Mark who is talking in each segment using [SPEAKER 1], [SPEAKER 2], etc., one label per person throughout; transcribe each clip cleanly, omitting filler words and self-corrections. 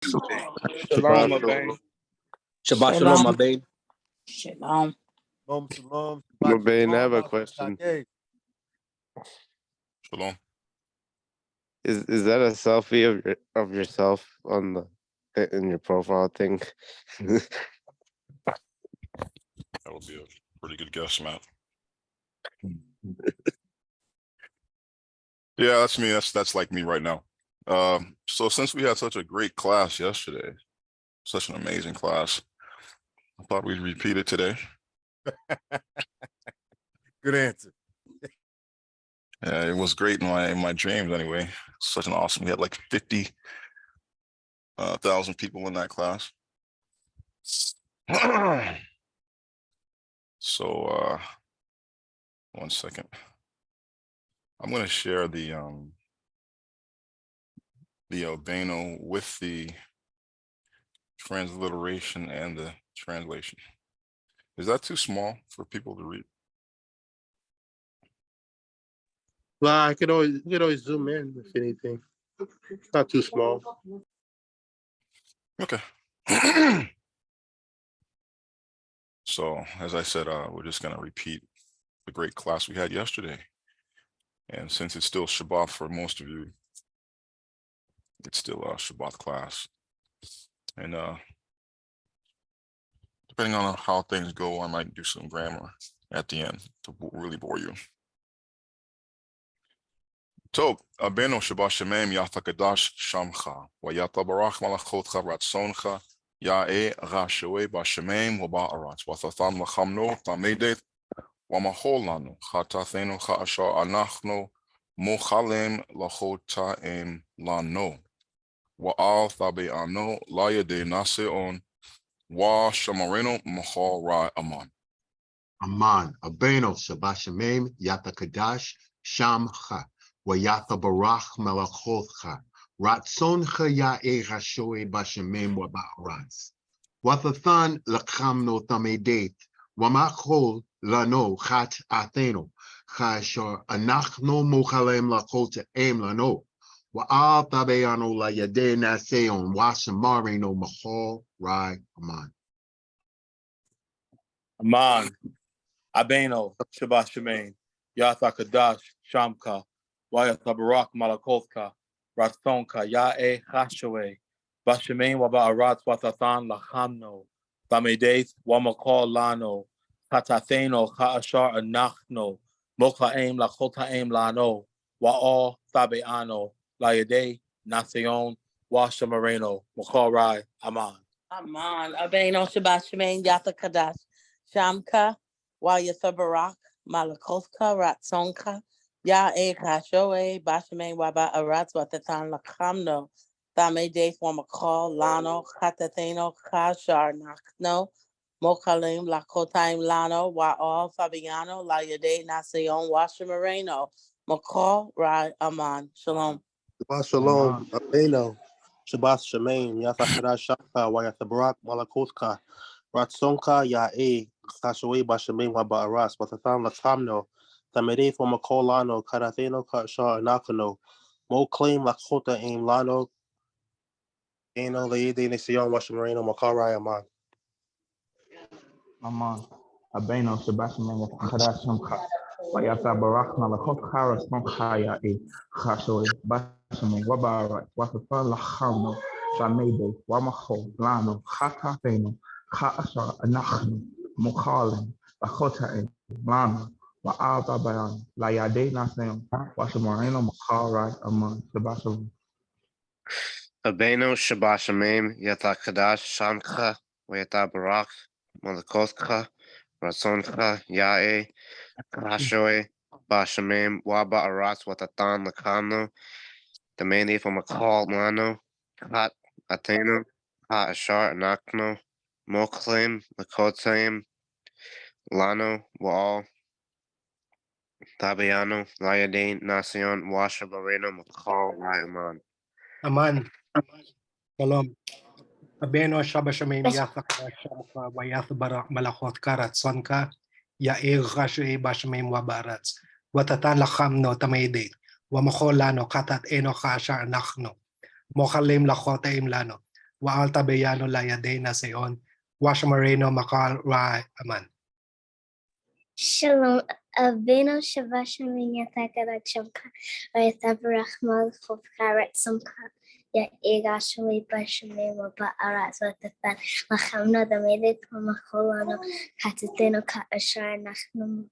[SPEAKER 1] Shalom,
[SPEAKER 2] Shabbat
[SPEAKER 1] Abay.
[SPEAKER 3] Shabbat shalom, my babe.
[SPEAKER 4] Shalom.
[SPEAKER 2] Shalom.
[SPEAKER 5] Mabane, I have a question.
[SPEAKER 1] Shalom.
[SPEAKER 5] Is that a selfie of yourself on in your profile thing?
[SPEAKER 1] That would be a pretty good guess, Matt. Yeah, that's me. That's like me right now. So since we had such a great class yesterday, such an amazing class, I thought we'd repeat it today.
[SPEAKER 2] Good answer.
[SPEAKER 1] Yeah, it was great in my dreams anyway. Such an awesome. We had like 50,000 people in that class. So 1 second. I'm going to share the Albano with the transliteration and the translation. Is that too small for people to read?
[SPEAKER 6] Well, you could always zoom in if anything. It's not too small.
[SPEAKER 1] Okay. So as I said, we're just going to repeat the great class we had yesterday. And since it's still Shabath for most of you, it's still a Shabath class. And depending on how things go, I might do some grammar at the end to really bore you. טוב, אבנו שבשמיים יתה קדש שמך, ויתברך מלכותך רצונך, יאה רשועי בשמיים ובארץ, ותתן לחמנו תמיד ומחול לנו, חטאתנו כאשר אנחנו מוחלים לחוטאים לנו, ואל תביאנו לידי ניסיון, ושמרנו מכל רע אמן.
[SPEAKER 7] Aman, Abeno Shabashemem Yata Kadash Shamcha, Wayata Barach Malachotcha, Ratzoncha Yae Hashoe Bashemem Wabaratz, Wathathan Lakamno Tamedet, Wamachol Lano Chat Atheno, Chashor Anachno Mochalem Lakota Em Lano, Waal Tabeano La Yade Naseon, Washamarino Mahal Rai Aman.
[SPEAKER 3] Aman, Abeno, Shabbat Shemain, Yata Kadash, Shamka, Wayata Barak Malakothka, Rathonka, Yae Hashawe, Bashemain Wabaarat Wathathan Lachamno, Bamedet, Wamakol Lano, Hatatheno, Haashar Anachno, Mokaim Lachotaim Lano, Wa'al Tabeano, Layade, Naseon, Washamareno, Mokorai, Aman.
[SPEAKER 4] Aman. Abeno Shabbat Shemain Yata Kadash. Shamka, Wayata Barak, Malakoska, Ratsonka, Yae Kashoe, Bashame Waba Arats, Watatan Lakamno, Tame De Wamakal, Lano, Katatheno, Kashar, Nakno, Mokalim, Lakotaim Lano, Waal, Fabiano, Layade, Naseon, Washamareno, Makal, Rai, Aman. Shalom.
[SPEAKER 6] Shabbat shalom, Abeno. Shabbat shemaim, Yafakara Shaka, Wayathabrak, Malakoska, Ratsonka, Yae, Kashawe, Bashamim, Wabaaras, Watatan Lakamno, Tamede for Makolano, Karatheno, Kasha, Nakano, Mo claim Lakota aim Lano, Eno, Laide, Nesion, Washamarino, Makarai, Aman.
[SPEAKER 8] Aman. Abeno, Sebastian, Kadasham, Wayata Barak, Malakot, Karas, Monkaya, Kashoe, Bashamin, Wabara, Watatan Lakano, Tamede, Wamaho, Lano, Katatheno, Kasha, Anachno, Mokalim, Lakota, Lano, Wa'alta Bayan, Layade Nasem, Washamarino, Makarai, Aman, Sebastian.
[SPEAKER 5] Abeno Shabashamim Yata Kadash Shamcha Wayata Barak Malakoska Ratsoncha Yae Hashoe Bashamim Waba Aras Watatan Lakano the Mani from a call Mano Hat Ateno Ha Ashar Nakno Moklim Lakotaim Lano Wall Tabiano Layadane Nasion Washa Bareno Makal Raiman.
[SPEAKER 9] Aman. Shalom. Abeno Shabashemim Yata Shamka, Wayata Barak Malachot Karat Sonka, Yae Rashe Bashemim Wabarats, Watatan Lachamno Tamede, Wamacholano Katat Eno Kasha Nachno, Mochalim Lachotaim Lano, Waal Tabeyano Layadena Seon, Washamareno Makal Rai Aman.
[SPEAKER 10] Shalom, Avinu Shabashim Yatakarat Shamka, Ayatabarach Malchov Karat Samka, Ya Egashwe Bashame Waba Aras Watafan, Machamna the Medit Makolano, Katateno Ka Ashar Nachnum,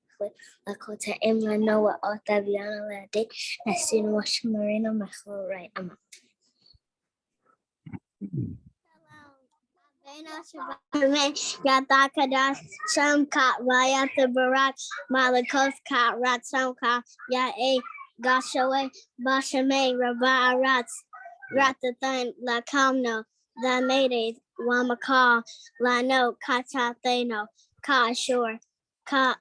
[SPEAKER 10] Lakota Emma Noah Otaviana Lade, Nasin Washamarino Machol Right Ama. Yatakadas Shamka Vayata Barak Malakovka Ratsamka Ya A Gashawe Bashame Rabba Rats Ratathan La Kamno La Mede Wamaka La No Kata Thano Ka Ashur Ka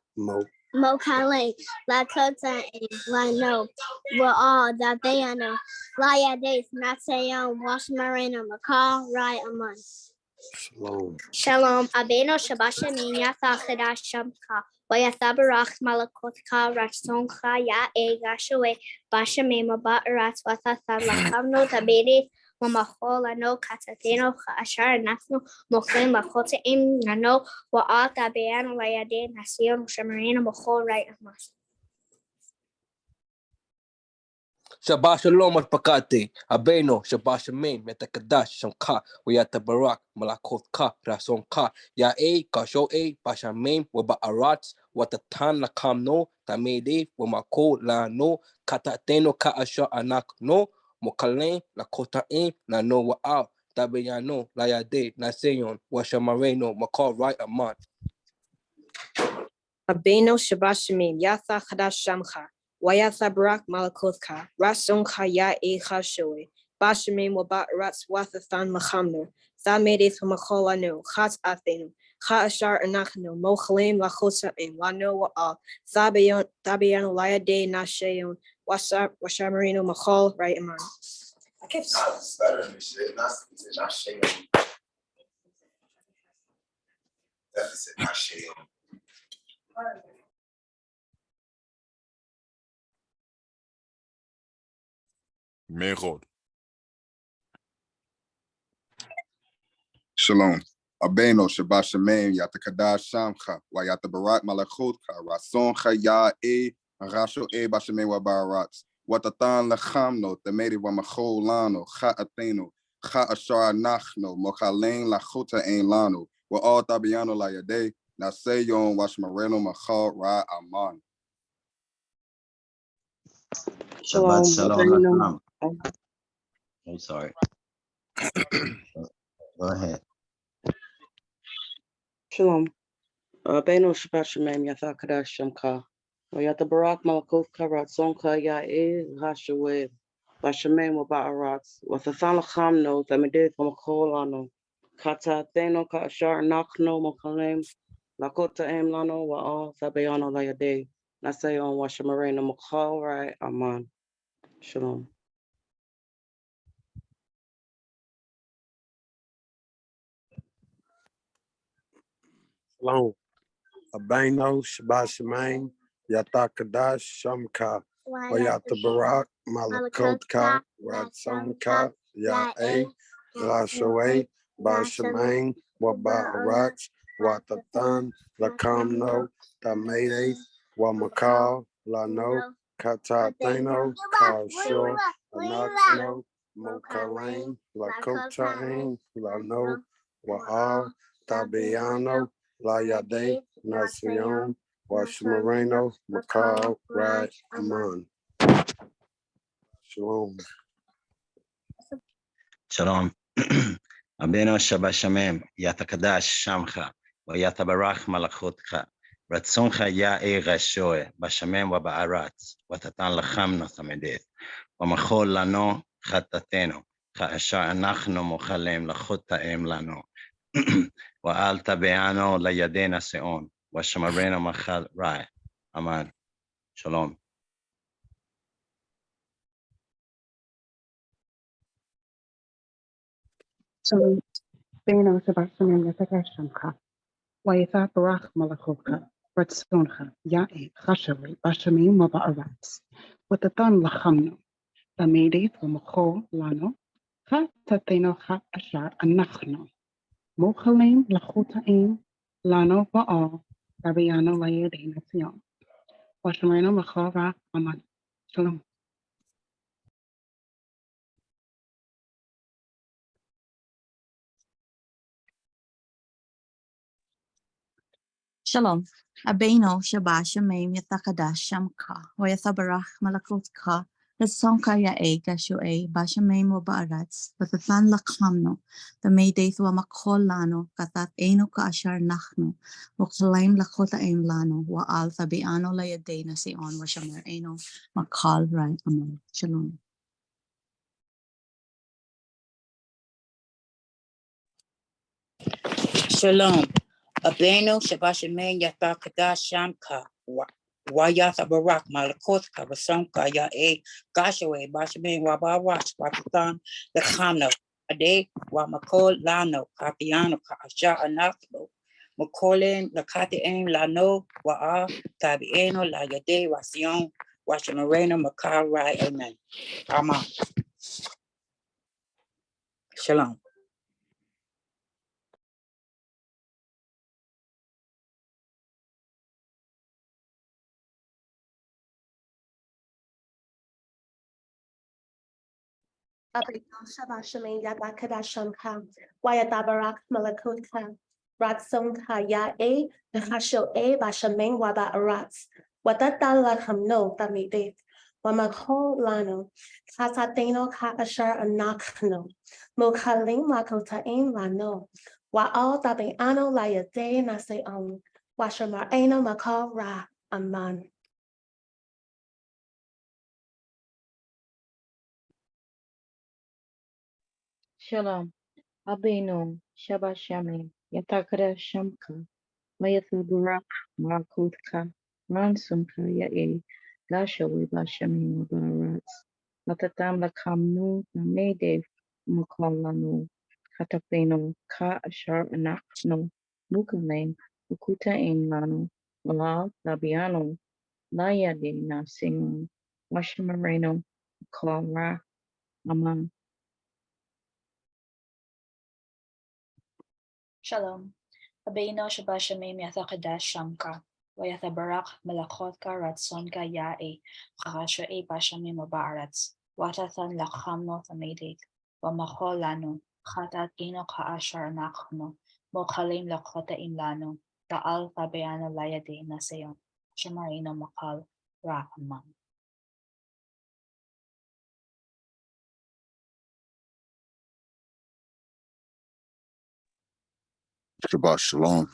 [SPEAKER 10] Mokale La Kota La No were all that they know. Laya Days Natsayon Wash Marina Makal Rai Aman.
[SPEAKER 2] Shalom.
[SPEAKER 10] Shalom, Abeno Shabashamin Yathachada Shamka, Wayathabarach Malakotka Ratsonka Ya E Gashue, Bashamema Barat Wathatha Lakamno Tabedi, Mamahola no Katateno Ashar Nathno, Moklem Makota Im Nano, Waata Beano Layade, Nasion Shamarina Mohol Right Amas.
[SPEAKER 11] Shabbat Shalom Pakati, Abeno, Shabbat Shemaim, Metakadash, Shamka, Wayata Barak, Malakotka, Rasonka, Ya A, Kasho A, Bashamim, Waba Arats, Watatan Lakam no, Tamede, Wamako, La no, Katateno Ka Asha Anak no, Mokalen, Lakota in, Na no Wa Tabeyano, Layade, Naseyon, Washamareno, Makal Right Aman.
[SPEAKER 12] Abeno Shabbat Shemaim, Yatha Chadash Shamcha. Wayatha Barak Malakotka, Rasonka Ya E Hashoe, Bashamim Wabat Rats Wathathan Machamno, Thamedith Makolano, Khat Athenu, Kha Ashar Anachno, Mochalem Lachota and Lano Wa Thabian Laya De Nashayon, Washamarino Machol, right among. I kept stuttering this shit. Nashayon. Deficit Nashayon.
[SPEAKER 1] Mejor.
[SPEAKER 13] Shalom. Abeno Shabbat Shemaim Yatakadash Shamcha Wayata Barak Malachotka Rasoncha Ya E Rasho E Bashamim Wabarats Watatan Lachamno Tamedi Wamachol Lano Cha Ateno Cha Ashar Nachno Mokalen Lachota Ein Lano Wa all Tabiano Layade Naseyon Washmareno Machal Ra Aman.
[SPEAKER 14] Shabbat Shalom. I'm sorry. Go ahead.
[SPEAKER 15] Shalom. Beno Shabbat Shemaim Yatha Kadash Shamka. Yata Barak Malakov Karat Sonka Ya E Hashawe. Bashemaim Wabaarats. Wathathan Lachamno Tamedith Wamakolano. Kata Theno Ka Ashar Nachno Mokalem. Lakota Em Lano Wa all Thabayano Layade. Nasayon Washamarena Mokal Rai Aman. Shalom.
[SPEAKER 2] Shalom. Abeno Shabbat Shemaim Yatakadash Shamka, Wayata Barak Malakotka Ratsamka Ya A Rashawe Bashemain Wabarats Watatan Lakamno Tamede Wamakal Lano Katateno Kashor Anakno Mokalain Lakotain Lano Waal Tabiano Layade Nasion Washmareno Makal Rai Aman. Shalom.
[SPEAKER 14] Shalom. Abeno Shabbat Shemaim Yatakadash Shamcha Wayata Barach Malachotka Ratzoncha Ya E Rashoe Bashamem Wabaaratz Watatan Lachamno Tamedeth Wamachol Lano Chatateno Cha Ashar Anachno Mochalem Lachota Em Lano Waal Tabeano Layadena Seon Washamareno Machal Rai Aman. Shalom.
[SPEAKER 16] So, Beno Shabbat Shemaim Yatakash Shamcha. Wayatha Barak Malakotka Ratzoncha Ya E Hashawe Bashamim Wabaarats. Watatan Lachamno. Tamedith Wamachol Lano. חטאתנו אשר אנחנו מוכלים לחוטאים לנו בעול, והביאנו לידי ציון. ושמרנו מכל רע אמן. שלום.
[SPEAKER 17] Shalom. Abeno Shabbat Shemem Yathakadash Shamka Hoyathabarach Malakotka Rasonka Yae Gashoe Bashamem Wabaaratz Bathan Lakamno the Maydaith Wamakol Lano Katat Eno Kaashar Nachno Waklaim Lakota Aim Lano Waal Fabiano Layadena Sion Washamer Eno Makal Rai Amen. Shalom.
[SPEAKER 18] Shalom. Abeno Shabashamen Yatha Kadash Shamka Wayatha Barak Malakotka Rasonka Yae Gashawe Bashamen Wabawash Wakatan the Khano Ade Wamakol Lano Katiano Kaasha Anaklo Makolin Lakati Aim Lano Waa Tabieno La Yade Wasion Washamarena Makar Rai Amen. Amen. Shalom.
[SPEAKER 19] Abeno Shabbat Shemin Yata Kadashamka, Wayata Barak Malakotka, Ratsonka Yae, Hashoe Bashamen Waba Arats, Watata Lakamno Tamidit, Wamako Lano, Kasateno Ka Ashar Anakno, Mokalim Lakotain Lano, Waal Tabiano Layade Naseon, Washamareno Makal Ra, Aman.
[SPEAKER 20] Shalom. Abeno, Shabbat Shamim, Yatakara Shamka, Mayatha Barak, Makutka, Ransumka Yae, Gasha Weba Shamim Wabarats, Latatam Lakamnu, Namedev, Mukolanu, Katapeno, Ka Ashar Anakno, Mukalame, Ukuta in Lano, Wala, Labiano, Layade Nasingon, Washamareno, Kal Ra, Aman.
[SPEAKER 21] Shalom. Abeno Shabbat Shemim Yathakadash Shamka. Wayathabarak Malakotka Ratsonka Yae. Chachasha E Bashamim Wabaratz. Watathan Lachamno Thamedit. Wamacholano. Chatat Eno Kaashar Nachno. Mokalim Lakota Imlano. Taal Fabiano Layade Naseon. Shamarino Makal Rahman.
[SPEAKER 13] Shabbat Shalom.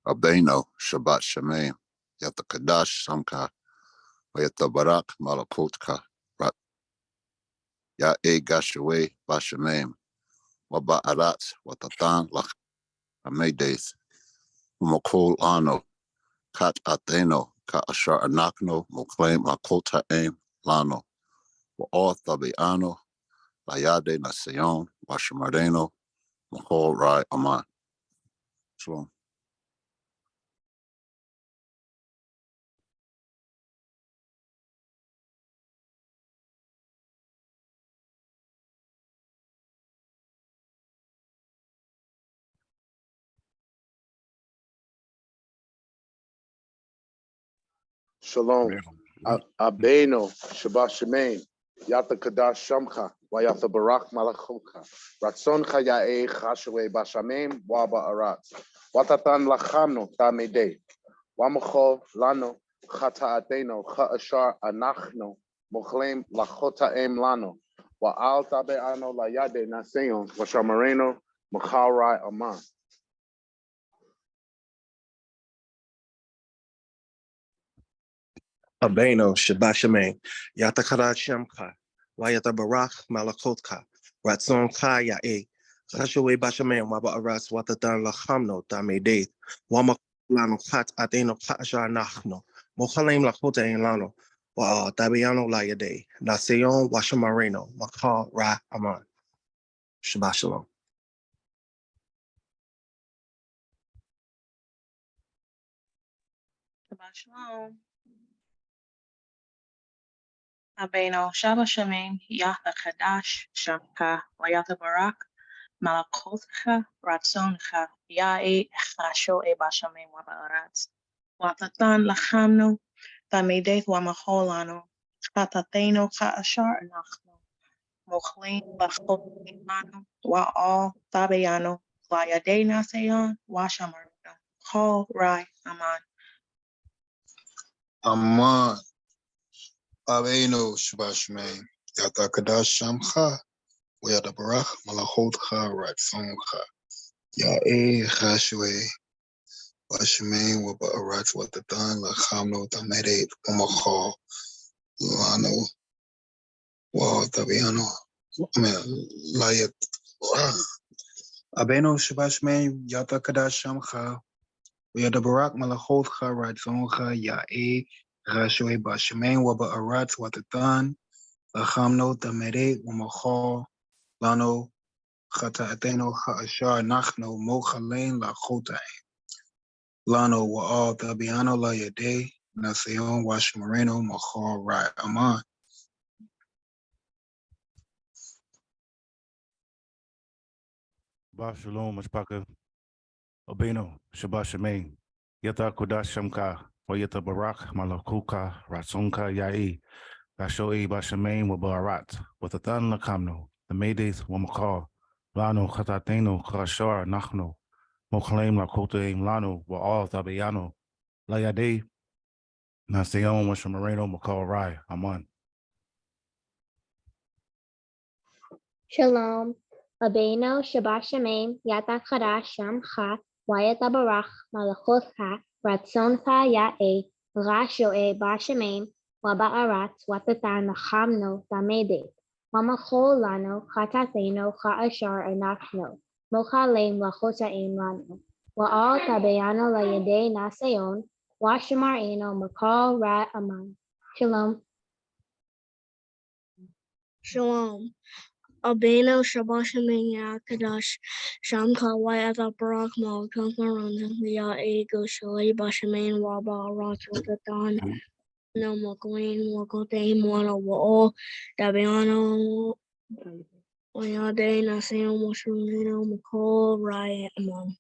[SPEAKER 13] Abeno Shabbat Shemeim Yata Kadash Samka Yata Barak Malakotka Rat Yae Gashawe Bashameim Waba Arat Watatan Lach Amedaith Umokol Ano Kat Atheno Ka Ashar Anakno Moklaim Lakota Aim Lano Wa Thabiano Layade Naseon Washamareno Mahol Rai Aman. Shalom.
[SPEAKER 2] Shalom. Abeno, Shabbat Shemein, Yata Kadash Shamcha, Wayata Barak Malachuka, Ratzoncha Yae Chashwe Bashamim, Waba Aratz, Watatan Lachamno Tamede, Wamacho Lano, Chata Ateno, Chashar Anachno, Mochlem Lachota Em Lano, Waal Tabe Ano Layade Naseon, Washamareno, Macharai Aman.
[SPEAKER 6] Abeno, Shabbat Shemein, Yatakara Shamka, Wayata Barak, Malakotka, Ratson Ka Yae, Chashwe Bashaman, Waba Aras, Watatan Lachamno, Tamede, Wamakulano Kat Ateno Kasha Nachno, Mokalem Lakota in Lano, Wa Tabiano Layade, Naseon Washamareno, Makal Ra Aman. Shabbat Shalom.
[SPEAKER 4] Shabbat Shalom.
[SPEAKER 16] Abeno Shaba Shamim Yatha Kadash Shamka Wayata Barak Malakotcha Ratsoncha Yae Hasho Eba Shamim Wabarat Watatan Lachamno Tamedeth Wamaholano Katateno Ka Ashar Nachno Mochlain Lachotano Wa Tabeano Vayadena Seon Washamarda Hall Rai Aman
[SPEAKER 7] Aman Abeno Shabashmain Yatakadash Shamcha Wayata Barach Malachotcha Ratsoncha Yae Hashwe Bashmain Wabarat Watatan Lachamno Tamede Wamachal Lano Wa Tabiano Layat Abeno Shabashmain Yatakadash Shamcha Wayata Barak Malachotcha Ratsoncha Yae Hashwe Bashmain Wabarat Watatan Lachamno Tamede Wamachal Lano Chata'ateno Ha'ashar Nachno Mochalein Lachotai Lano Wa'al Tabiano La Yade Naseon Washmareno Machal Rai Aman
[SPEAKER 22] Ba Shalom Mashpaka Obeno Shabbat Shemain Yata Kodash Shamka Wayata Barak Malakuka Ratsonka Yae Gashoe Bashemain Wabarat Watatan Lakamno the Maydays Wamakal Lano Katateno Krashar Nachno Moclaim Lakotaim Lano Wa'al Tabayano Layade Naseon Washamareno Makal Rai Aman
[SPEAKER 10] Shalom. Abeno Shabbat Shamim Yata Chadash Shamcha Wayata Barach Malachotcha Ratzoncha Yae Rashoe Bashamim Waba'arat Watatan Lachamno Tamede Mamachol Lano Chatateno Cha'ashar Anachno Mochalem Lachotaim Lano Wa'al Tabeano Layade Naseon Washamar Eno Makal Ra Aman. Shalom.
[SPEAKER 23] Shalom. Abeno Shabashamania Kadash Shamka Wayata Barak Malkankaran Lia Ego Shalay Bashaman Waba Ratatan No Makwin Wakote Mono Wall Dabiano Wayade Naseo Moshumino Makol Rai Amon.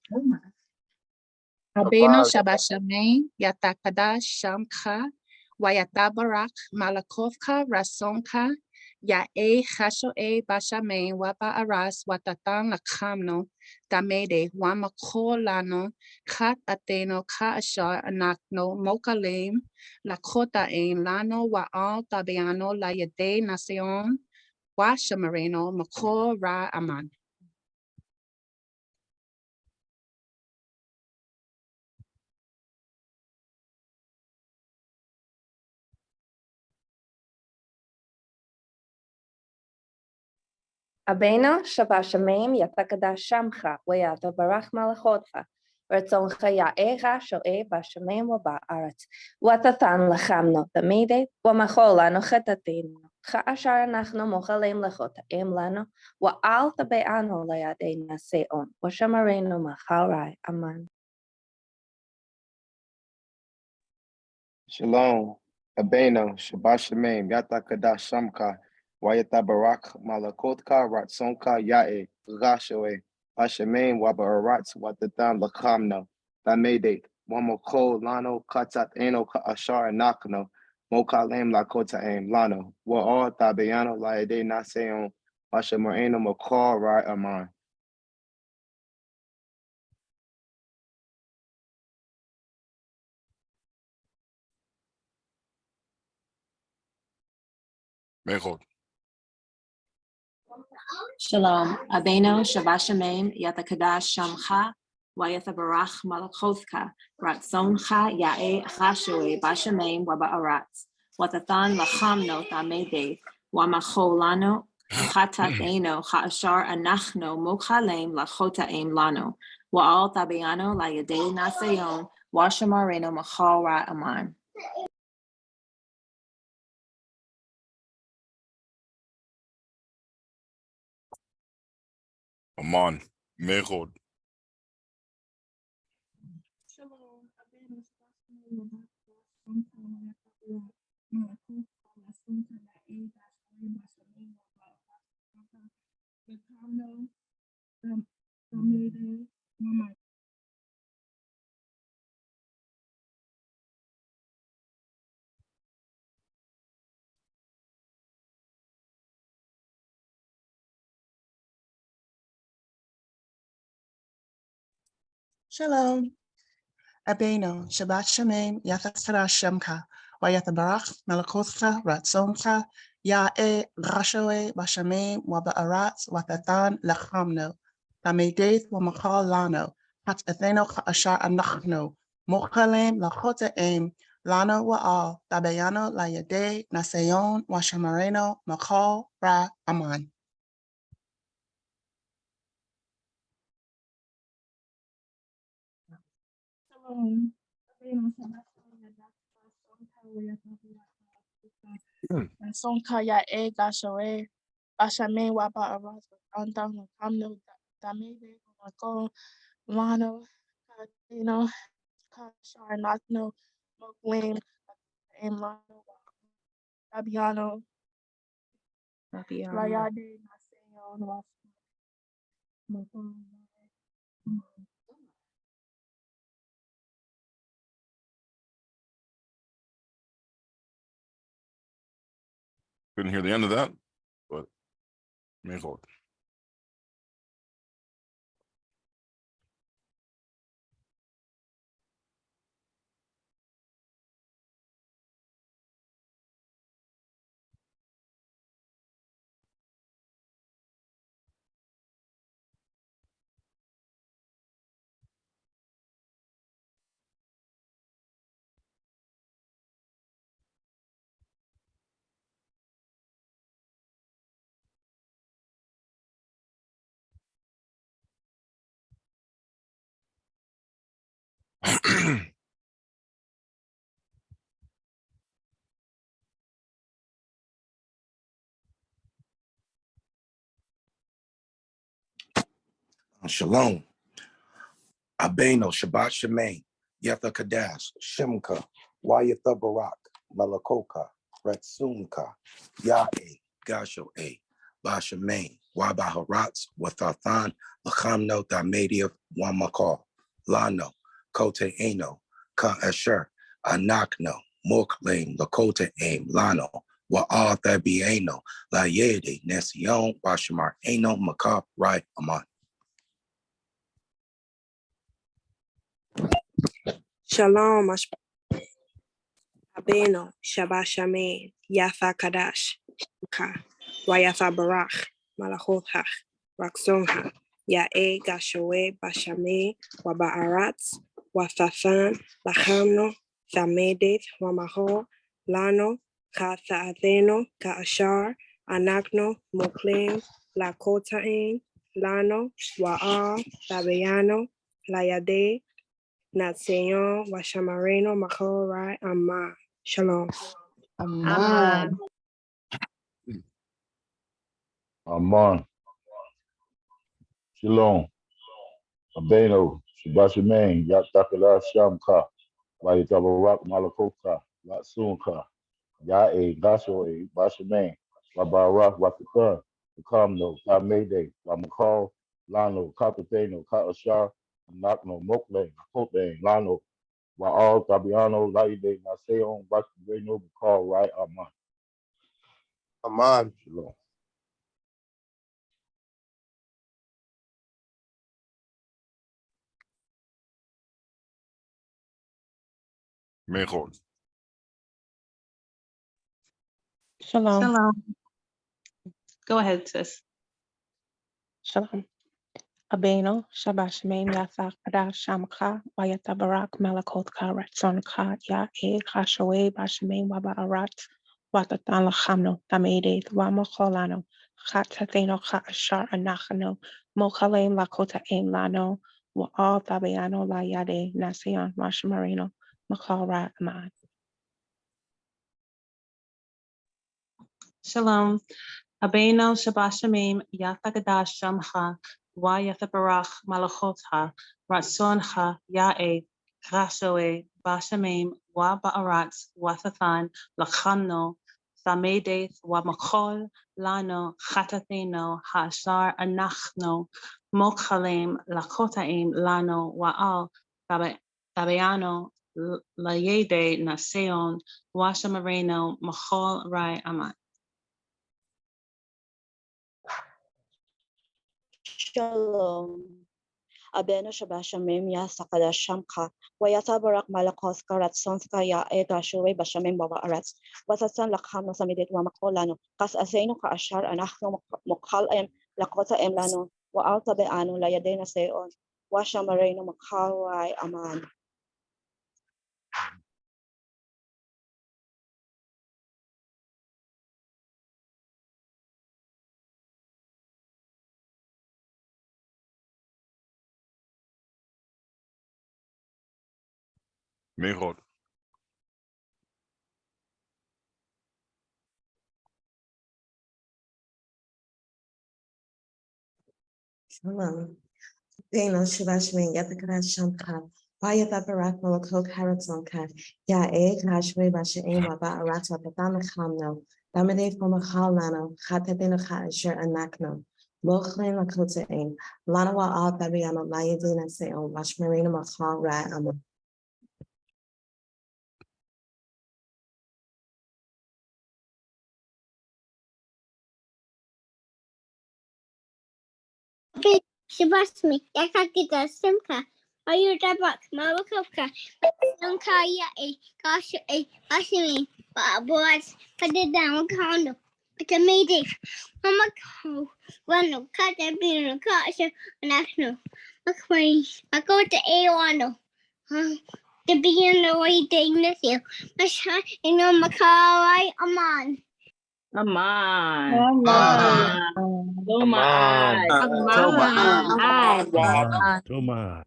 [SPEAKER 16] Abeno Shabashamein Yatakada Shamka Wayata Barak Malakovka Rasonka Yae Hashoe Bashamein Waba Aras Watatan Lakamno Tamede Wamakolano Kat Ateno Ka Ashar Anakno Mokalem Lakota Ein Lano Waal Tabiano Layade Naseon Washamareno Makor Ra Aman.
[SPEAKER 12] Abeno Shabashamim Yatakada Shamcha Wayata Barach Malachotcha Ratzoncha Yae Rashoe Bashamim Waba Arat Watatan Lachamno Tamede Wamacholano Chetatino Cha'ashar Nachno Mochalem Lachota Em Lano Wa'al Tabeano Layade Naseon Washamareno Machalrai Aman.
[SPEAKER 2] Shalom. Abeno Shabbat Shamim Yata Kadash Shamka Wayata Barak Malakotka Ratsonka Yae Rashoe Bashamein Wabarat Watatan Lakamno Tamede Wamoko Lano Katat Eno Ashar Nakno Mokalem Lakota Aim Lano Wa'al Tabeano Laede Naseon Bashamareno Makar Rai Aman.
[SPEAKER 1] Mejor.
[SPEAKER 24] Shalom. Abeno Shabashamein Yatakadash Shamcha Wayatha Barach Malakothka Ratzoncha Yae Hashoe Bashamein Waba'aratz Watathan Lachamno Tamede Wamacholano Chatateno Ha'ashar Anachno Mochalem Lachotaim Lano Wa'al Tabiano Layade Naseon Washamareno Machal Ra Aman.
[SPEAKER 1] Aman. Mejor.
[SPEAKER 16] Shalom. Abeno, Shabbat Shalom, Yathakara Shemka, Wayatha Barach, Malakotha, Ratzonka, Ya'e, Rashoe, Bashamim, Waba'arat, Watatan, Lachamno, Tamedeth, Wamakal Lano, Hat Atheno Ashar Anachno, Mokhalem, Lakota Aim, Lano Wa'al, Tabayano, Layade, Nasayon, Washamareno, Makal, Ra, Aman.
[SPEAKER 23] Sonka ya e gashoe, Bashame waba aras, Antan, Kamno, Damede, Mako, Lano, Katino, Kashar, Natno, Moklim, Emlano, Fabiano, Layade, Naseon, was
[SPEAKER 1] Couldn't hear the end of that, but mejor.
[SPEAKER 3] Shalom. Abeno, Shabbat Shemain, Yetha Kadash, Shemka, Wayatha Barak, Malakoka, Retsunka, Ya'e, Gasho A, Bashemain, Wabaharatz, Wathathan, Lachamno, Damediv, Wamakal, Lano, Kote Eno, Ka Asher, Anakno, Moklane, Lakota Aim, Lano, Wa'al Thabieno, Layede, Nesion, Washamar Eno, Makab, Rai, Aman.
[SPEAKER 5] Shalom, Abeno, Shabbat Shaman, Yatha Kadash, Ka, Wayatha Barach, Malachotha, Raksonha, Ya'e Gashoe Bashame, Waba'aratz, Wathathan, Lachamno, Thamedeth, Wamaho, Lano, Ka Tha'atheno, Ka Ashar, Anakno, Moklim, Lakotain, Lano, Wa'al, Tabeano, Layade, Natseon, Washamareno, Mahorai, Amma. Shalom.
[SPEAKER 23] Aman.
[SPEAKER 8] Aman. Shalom. Abeno, Shabbat Shemain, Yatakala Shamka, Vayatabarak Malakoka, Latsunka, Ya'e, Gashoe, Bashemain, Wabarak, Wataka, Kamno, Tamede, Wamakal, Lano, Kapateno, Kaashar, Nakno, Mokle, Kote, Lano, Wa'al, Tabiano, Laide, Naseon, Bakino, Bukal, Rai, Aman.
[SPEAKER 6] Aman.
[SPEAKER 8] Shalom.
[SPEAKER 1] Mejor.
[SPEAKER 9] Shalom.
[SPEAKER 17] Shalom.
[SPEAKER 9] Go ahead, sis. Shalom. Abeno, Shabbat Shemaim, Yatha Kadash Shamka, Wayata Barak, Malakotka, Ratsonka, Ya'e, Kashoe, Bashemaim, Waba'arat, Watatan Lachamno, Tamede, Wamacholano, Chatateno, Kashar, Anachano, Mokalem, Lakota, Aim Lano, Wa'al Tabeano, Layade, Nasion, Mashamarino, Makal Aman.
[SPEAKER 17] Shalom. Abeno Shabbat Shemim Yathagadash Shamcha Wayathabarach Malachotha Ratzoncha Ya'e Rashoe Bashamim Wa Ba'aratz Wathathan Lachamno
[SPEAKER 9] Zamedeth Wamachol Lano Chatatino Hashar Anachno Mokhalem Lakotaim Lano Waal Tabeano Layede Naseon Washamareno Machol Rai Amat.
[SPEAKER 11] Shalom. Abeno Shabashamim Ya Sakada Shamka, Wayata Barak Malakos Karat Sonska Ya Ega Shure Bashamim Baba Arats, Watatan Lakham Samidit Wamakolano, Kas Aseno Ka Ashar Anachno Mokal Em Lakota Emlano, Wa Alta Beano La Yadena Seon, Washamareno Makalai Aman.
[SPEAKER 1] Mejor.
[SPEAKER 14] Shalom. Beno Shivashmin Yatakara Shamka. Vayata Barak Molokok Haratonka. Ya E Kashwe Bashaim Waba Arata Patana Kamno. Damade Fomahalano. Hatatino Hasher Anakno. Mochlin Lakota Aim. Lanawa Al Babiano Layadina Seon. Washmarina Machal Ra Amon.
[SPEAKER 10] Shabasmi, Yakakita Simka, Ayudabak, Malakoka, Sunka Ya Gosh Ashimi, Boys, put it down condo. It's a mayday. Mama co one cut and be in a car national. I go to A1. To be in the way day with you. I shine in your Makai Aman.
[SPEAKER 20] Aman.
[SPEAKER 3] Aman.
[SPEAKER 22] Toma.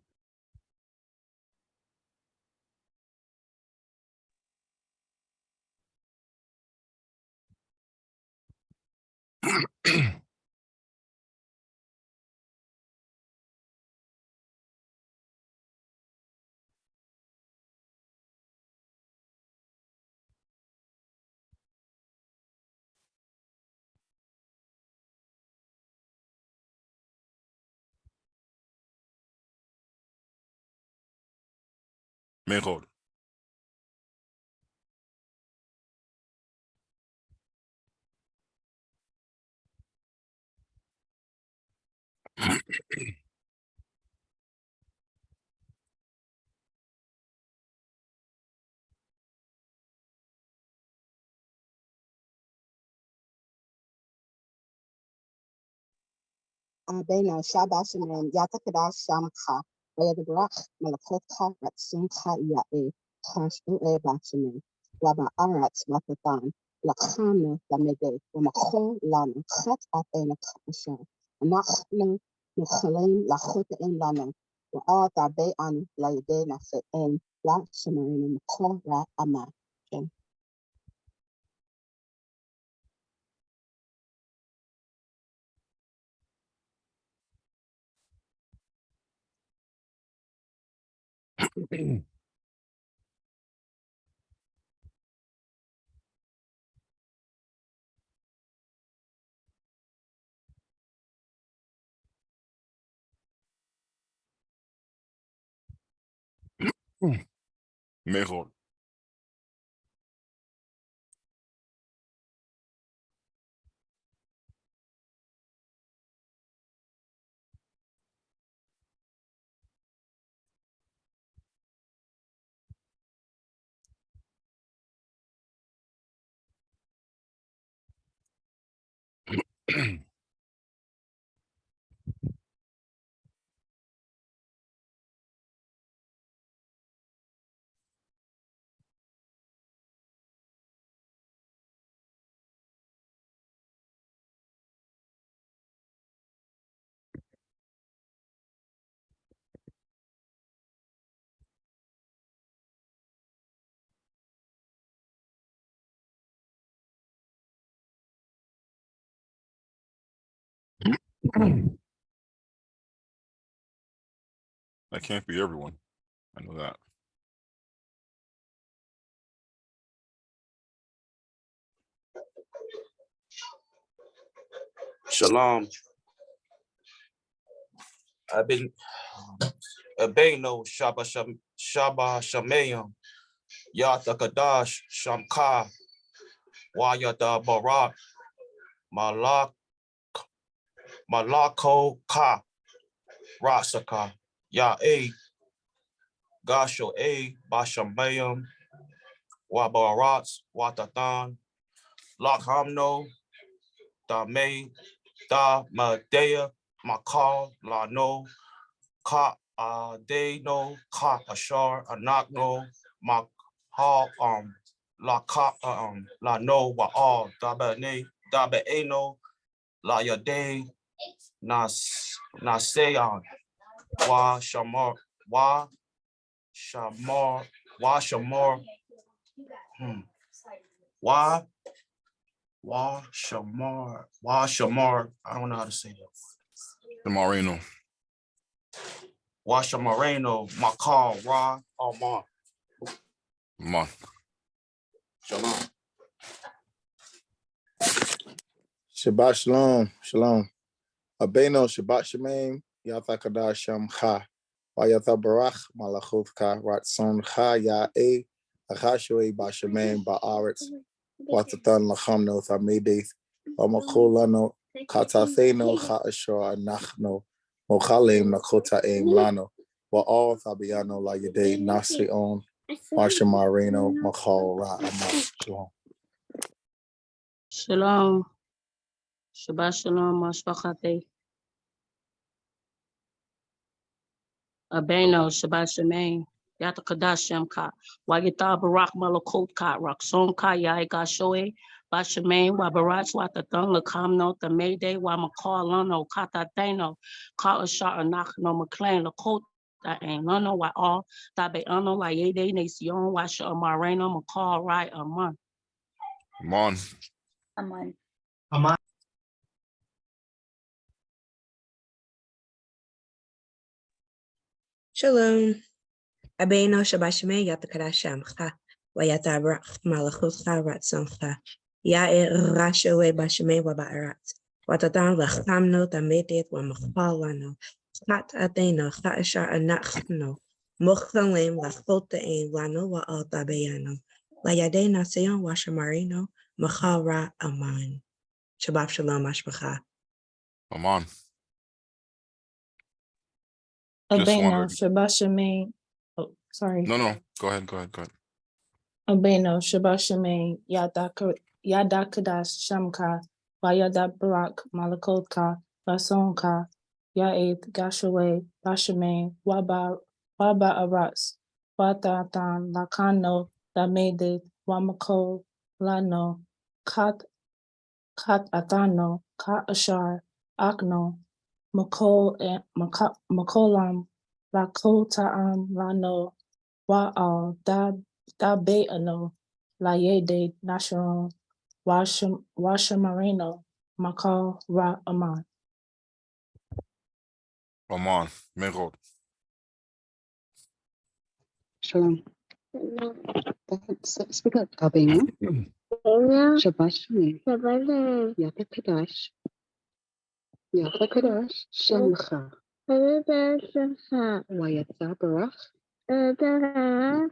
[SPEAKER 1] Mejor.
[SPEAKER 16] Beno Shabashaman Yatakada Shamka. Wayadabrak Malakotka Ratsunka Yae. Kashu E Bashaman. Waba Arats Watatan. Lakana Damede. Wamako Lana. Khat Atena Kasha. Anachno Mukhalim Lakota in Lana. Wa Tabe an Laide Nase en. Washamarina Mako Ra Ama.
[SPEAKER 1] Mejor. That can't be everyone. I know that.
[SPEAKER 3] Shalom. Abeno Shaba Shamayim Yata Kadash Shamka Wayata Barak Malako Ka Rasaka Ya A Gasho A Bashamayim Wabarats Watatan Lakhamno Da May Da Madea Makal Lano Ka Deno Ka Ashar Anakno Mak La Ka La No Wa All Dabane Dabeeno La Yade Nasean Wa Shamar Shamar Wa Shamar Wa Shamar I don't know how to say that.
[SPEAKER 1] Shamarino.
[SPEAKER 3] Wa Shamarino Makal Ra Alman.
[SPEAKER 1] Mon.
[SPEAKER 3] Shalom.
[SPEAKER 2] Shabbat shalom, shalom. Abeno Shabbat Shemaim, Yatha Kadah Shamcha, Wayatha Barach, Malachutka, Ratson Cha, Ya'e, Achashue, Bashemaim, Ba'aretz, Watatan Lachamno, Thamedeth, Wamakolano, Katatheno, Cha'ashor, Anachno, Mochalem, Nakotaim, Lano, Wa'al Thabiano, La Yade, Nasion, Washamarino, Machal, Ra'amah. Shalom.
[SPEAKER 20] Shalom. Shabbat shalom, Mashpachate. Abeno, Shabbat Shemaim, Yata Kadash Shemka, Wayita Barak Malakot Ka, Rakson Ka, Yaiga Shoe, Bashemaim, Wabarats, Watatan, Lakamno, the Mayday, Wamakalano, Katateno, Ka Ashar Anachno, McLean, Lakot, that ain't no, why all, that be ano, la Yede, Nacion, Washa Amareno, McCall, right, Amon.
[SPEAKER 1] Mon.
[SPEAKER 24] Aman.
[SPEAKER 5] Shalom. Abeno Shabashme Yatakadashamcha, Wayatabra Malachutcha Ratsoncha, Yae Rashoe Bashme Wabarat, Watatan Lachamno Tamedet Wamachalano, Kat Atheno, Kaashar Anachno, Mochalem Lachotain Lano Wa Altabeano, Layade Naseon Washamarino, Machara Aman. Shabbat Shalom Ashbacha.
[SPEAKER 1] Aman. Just
[SPEAKER 23] Abeno,
[SPEAKER 1] wondered.
[SPEAKER 23] Shabbat Shemaim. Oh, sorry.
[SPEAKER 1] No. Go ahead.
[SPEAKER 23] Abeno, Shabbat Shemaim, Yadakadash Shamka, Vayada Barak, Malakotka, Vasonka, Yaeth, Gashawe, Bashemaim, Waba Arats, Watatan, Lakano, Damede, Wamako, Lano, Kat Atano, Kat Ashar, Akno, Makolam, Lakotaam, Lano, Wa'al, Dabeano, Layede, Nashon, Washamarino, Makal, Ra Aman.
[SPEAKER 1] Aman. Merod.
[SPEAKER 16] Shalom. Speak up, Abeno. Shabbat Shalom. Yata Kadash. Yata Kadash. Shamcha. Wayatha Barach.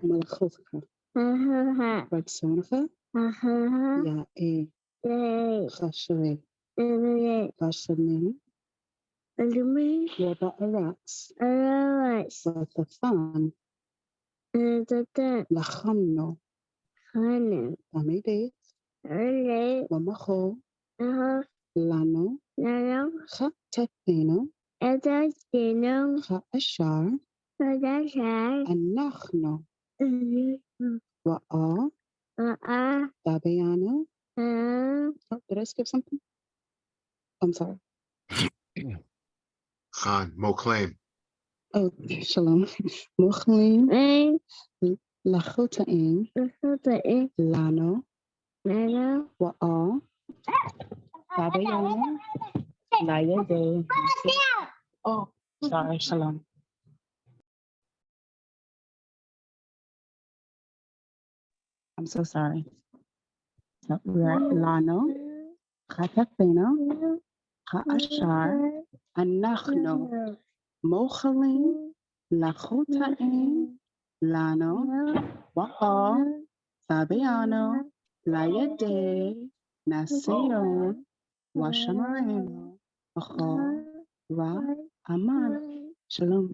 [SPEAKER 16] Malachutka. Ratsoncha. Ya'e. Chashere. Bashamim. Waba'aratz. Watathan. Lachamno. Amedeth. Wamacho. Lano. Chatateno. Cha'ashar. Anachno. Wa'a. Dabeano. Oh, did I skip something? I'm sorry.
[SPEAKER 15] Khan, Moclaim.
[SPEAKER 16] Oh, shalom. Mochlaim. Lachotaim. Lano. Wa'a. Dabeano. Layade.
[SPEAKER 23] Oh, sorry, Shalom.
[SPEAKER 16] I'm so sorry. No, we're at Lano. Chatateno. השאר אנחנו מוכלים לחוטאים לנו ואו תביאנו לידי ניסיון ושמרנו בכל רע אמן. שלום.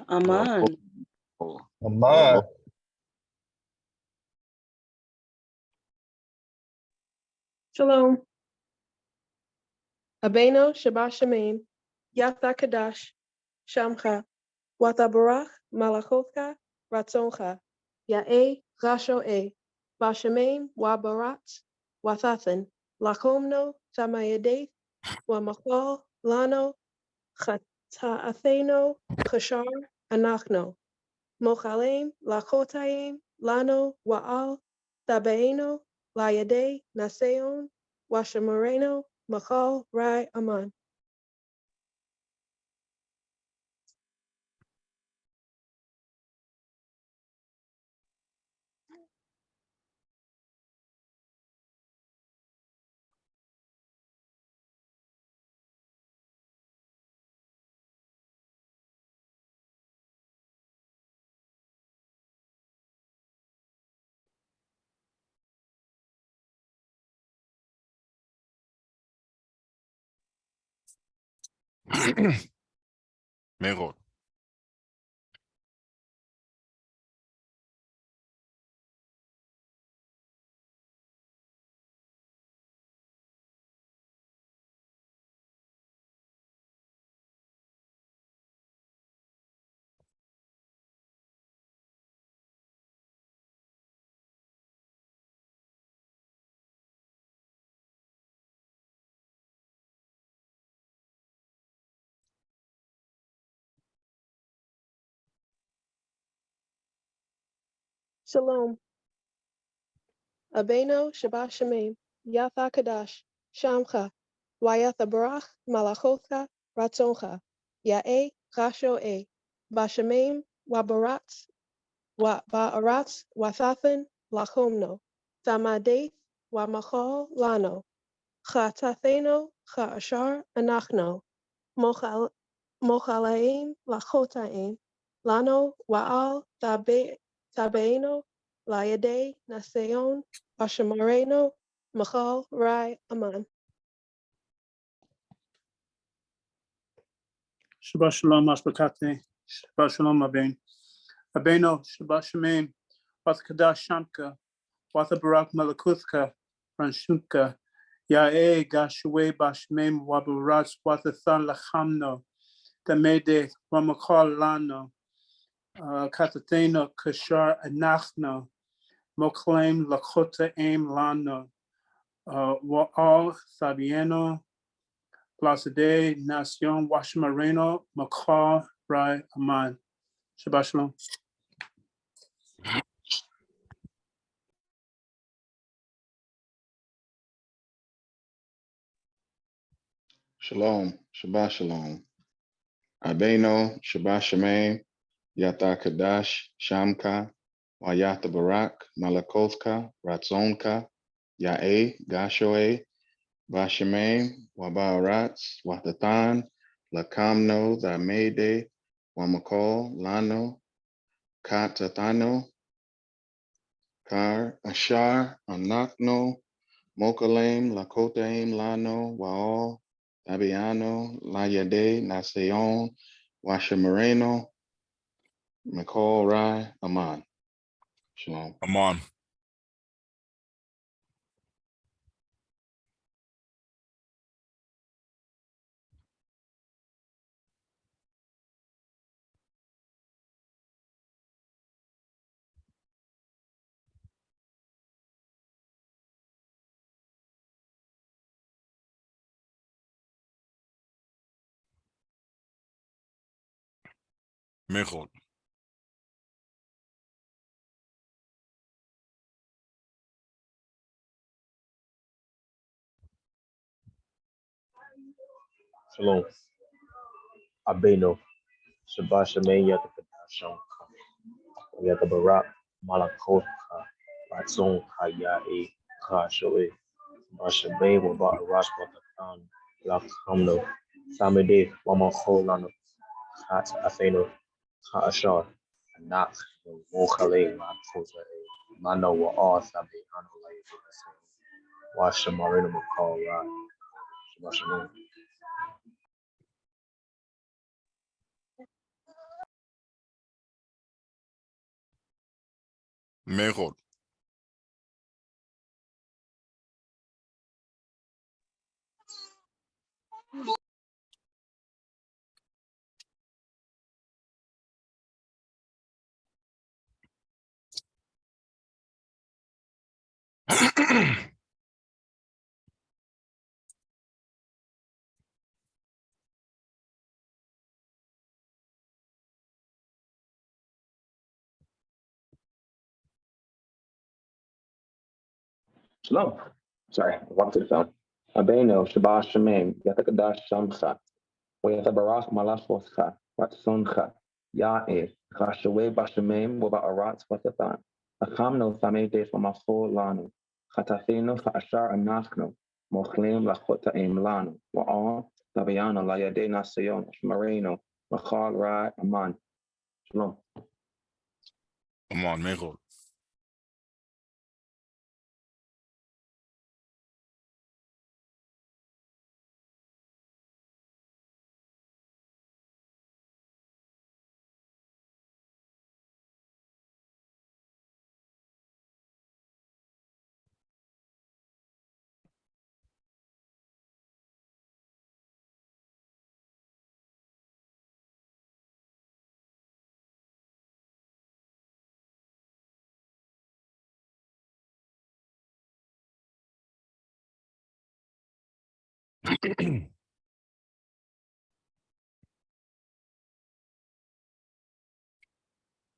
[SPEAKER 4] Aman.
[SPEAKER 8] Aman.
[SPEAKER 15] Shalom. Abeno Shabbat Shemaim, Yatha Kadash, Shamcha, Wata Barach, Malachotcha, Ratzoncha, Ya'e, Rasho'e, Bashemaim, Wabarat, Wathathan, Lakomno, Tamayadeth, Wamachal, Lano, Chata'atheno, Chashar, Anachno, Mochalem, Lakotayim, Lano, Wa'al, Tabeeno, Layade, Naseon, Washamoreno, Machal, Rai, Aman.
[SPEAKER 1] Merod.
[SPEAKER 15] Shalom. Abeno Shabbat Shemaim, Yatha Kadash, Shamcha, Wayatha Barach, Malachotcha, Ratzoncha, Ya'e, Rasho'e, Bashemaim, Wabarat, Ba'arat, Wathathan, Lachomno, Tamadeth, Wamachal, Lano, Chatatheno, Cha'ashar, Anachno, Mochalaim, Lachotaim, Lano, Wa'al, Tabeino, Layade, Naseon, Bashamareno, Machal, Rai, Aman.
[SPEAKER 18] Shabbat shalom, Ashbakate. Shabbat shalom, Aben. Abeno, Shabbat Shemaim, Wath Kadash Shamka, Wath Barak Malakuthka, Ranshunka, Ya'e, Gashue, Bashmem, Wabarats, Wathathan Lachamno, Tamede, Wamakal Lano, Katateno, Kashar, Anachno, Moklem, Lakota, Aim, Lano, Wa'al, Sabieno, Placide, Nacion, Washamareno, Makar, Rai, Aman. Shabbat shalom.
[SPEAKER 2] Shalom. Shabbat Shalom. Abeno Shabbat Shemaim, Yata Kadash, Shamka, Wayata Barak, Malakothka, Ratzonka, Ya'e, Gashoe, Bashemaim, Wabaratz, Wathathan, Lakamno, Thamede, Wamakol, Lano, Katathano, Kar, Ashar, Anakno, Mokalem, Lakotaim, Lano, Waal, Tabiano, Layade, Naseon, Washamareno, Mikol, Rai, Aman. Shalom.
[SPEAKER 1] Aman. Merod.
[SPEAKER 19] Shalom. Abeno. Shabbat Shemaim Yata Kadasham. Yata Barak Malakotha. Ratzon Hayae Kashoe. Bashabe waba Arash Watatan Lakamno Samede Wamako Lano Hat Atheno Kaashar Nak Mokhale Makosa Mano wa all Sabi Anolay Washamarino Makal Ra Washaman.
[SPEAKER 1] Mejor.
[SPEAKER 7] Shalom. Sorry, I walked to the phone. Abeno, Shabbat Shemaim, Yatakadash Shamcha, Wayatabarach Malashoscha, Watsoncha, Ya'e, Rashawe Bashemaim, Waba'arat Watatan, Achamno Samedes Wamafo Lanu, Chatafeno Fa'ashar Anachno, Mochlim Lachota'im Lanu, Wa'al, Tabayano Layade Nasayon, Shmareno, Machal Ra Aman. Shalom.
[SPEAKER 1] Aman, mejor.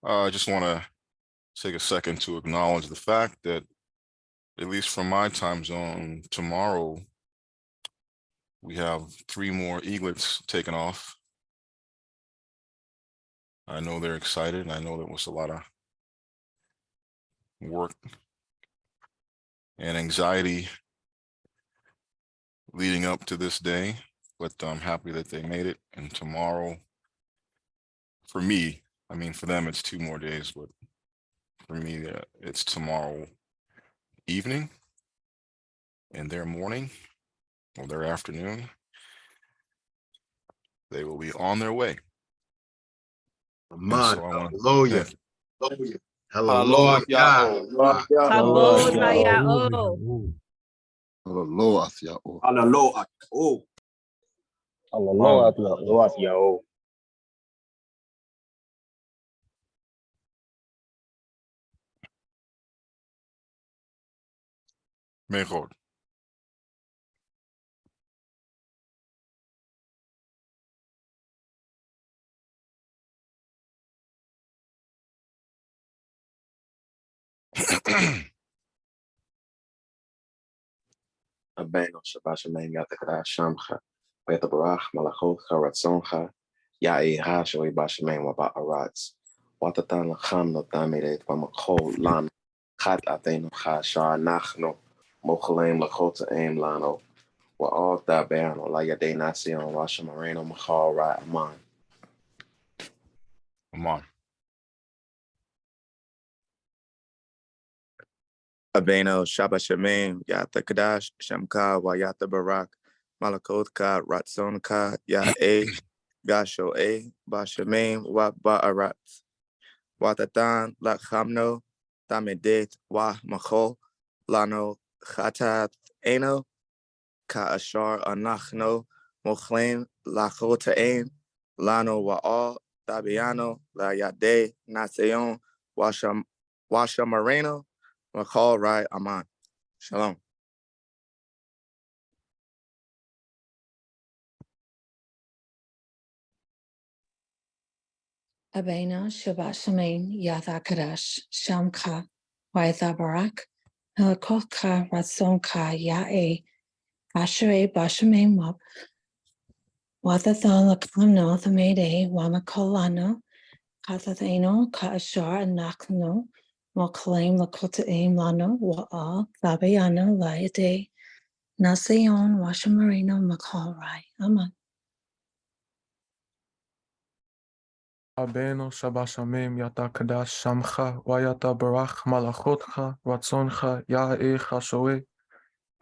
[SPEAKER 1] I just want to take a second to acknowledge the fact that, at least from my time zone, tomorrow we have 3 more eaglets taken off. I know they're excited. I know there was a lot of work and anxiety leading up to this day, but I'm happy that they made it. And tomorrow, for me, I mean, for them, it's 2 more days, but for me, it's tomorrow evening and their morning or their afternoon. They will be on their way.
[SPEAKER 12] Man,
[SPEAKER 1] so I want
[SPEAKER 12] hallelujah.
[SPEAKER 1] to
[SPEAKER 12] Hallelujah.
[SPEAKER 7] Hallelujah.
[SPEAKER 12] Hallelujah.
[SPEAKER 7] Hallelujah.
[SPEAKER 19] Hallelujah.
[SPEAKER 1] Mejor.
[SPEAKER 7] Abeno Shabbat Shemaim Yatakadash Shamcha, Wayatabarach Malachotcha Ratzoncha, Ya'e Hashawe Bashemaim Waba'aratz, Watatan Lacham no Damidet Wamakol Lan, Chat Ateno Chashar Nachno, Mochalem Lachota'im Lano, Wa'al Dabeano, Layade Nasion, Washamareno Machal Ra Aman.
[SPEAKER 1] Aman.
[SPEAKER 13] Aveno Shabbat Shemaim Yata Kadash Shamka Wayata Barak Malakotka Ratsonka Ya'e Gasho E Bashemaim Wa Ba'arat Watatan Lachamno Tamedet Wa Machol Lano Chatat Eno Ka'ashar Anachno Mochlaim Lachotaim Lano Wa'al Tabiano La Yade Naseon Washamareno Machal Rai Aman. Shalom.
[SPEAKER 21] Abeno Shabbat Shemaim Yatha Kadash Shamka Waitha Barak Helakocha Ratzonka Ya'e Asherei Bashemaim Wab Wathathon Lakamno Thamede Wamakolano Kathatheno Kaashar Anakno Moklaim Lakota'im Lano Wa'al Thabayano Layade Naseon, Washamarino, Makalrai. Aman.
[SPEAKER 6] Abeno Shabashamim Yata Kadash Shamcha Wayata Barach Malachotcha Ratzoncha Yae Chashoe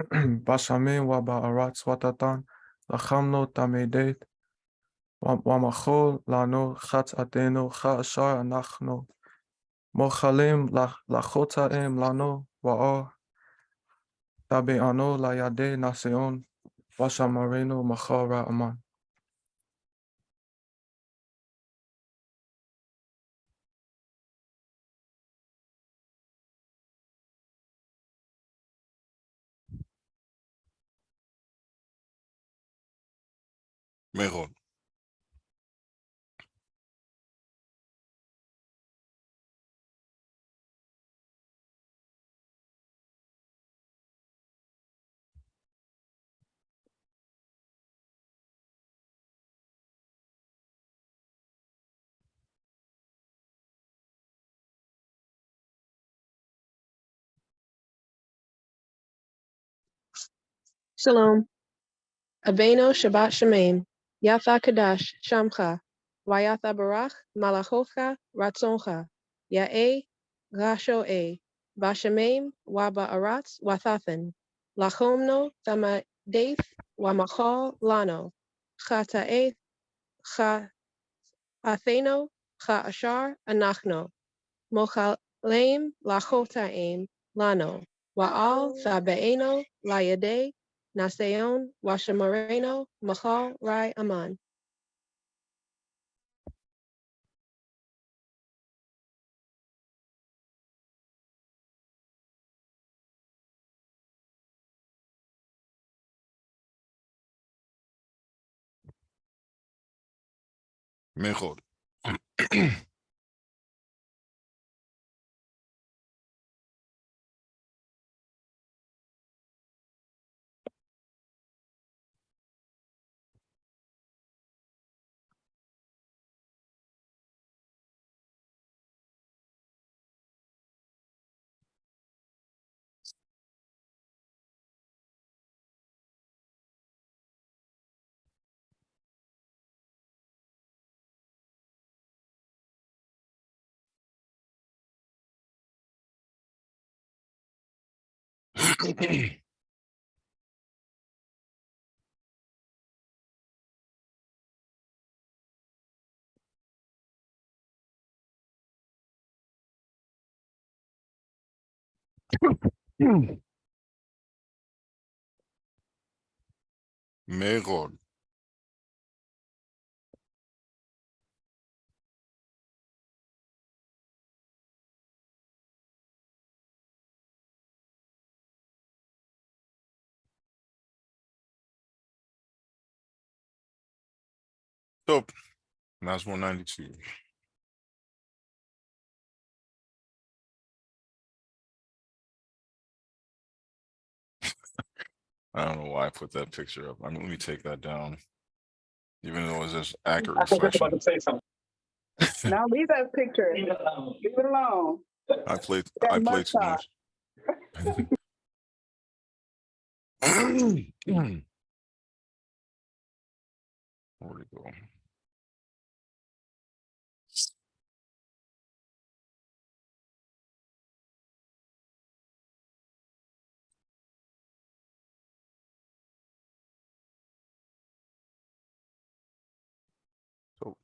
[SPEAKER 6] Bashamim Waba Aratz Watatan Lachamno Tamedet Wamachol Lano Chatz Ateno Chashar Anachno Mochalim Lachotaem Lano Waor Tabeano Layade Naseon Washamareno Machara Aman.
[SPEAKER 1] Mejor.
[SPEAKER 15] Shalom. Abeno Shabbat Shemaim. Yatha Kadash Shamcha. Wayatha Barach Malachocha Ratzoncha. Ya'e Rasho Bashemaim Waba Aratz Wathathan. Lachomno Thamadeth Wamachal Lano. Chata'eth Atheno Ashar Anachno. Mochalem Lachotaim Lano. Wa'al Thabeeno Layade Naseon Washamareno Machal Rai Aman.
[SPEAKER 1] Mejor. Mejor. So, that's 192. I don't know why I put that picture up. I mean, let me take that down. Even though it's just accurate reflection.
[SPEAKER 9] Now leave that picture. Leave it alone.
[SPEAKER 1] I played
[SPEAKER 9] That
[SPEAKER 1] too
[SPEAKER 9] mustache.
[SPEAKER 1] much. Where'd it go? So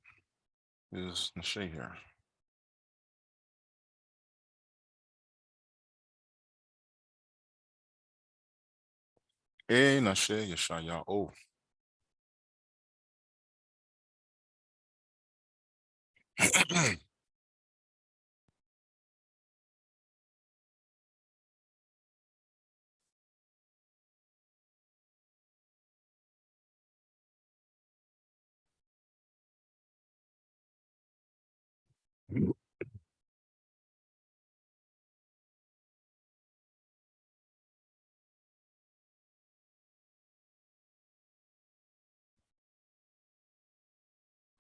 [SPEAKER 1] is Nashe here? Hey, Nashe Yeshaya. Oh.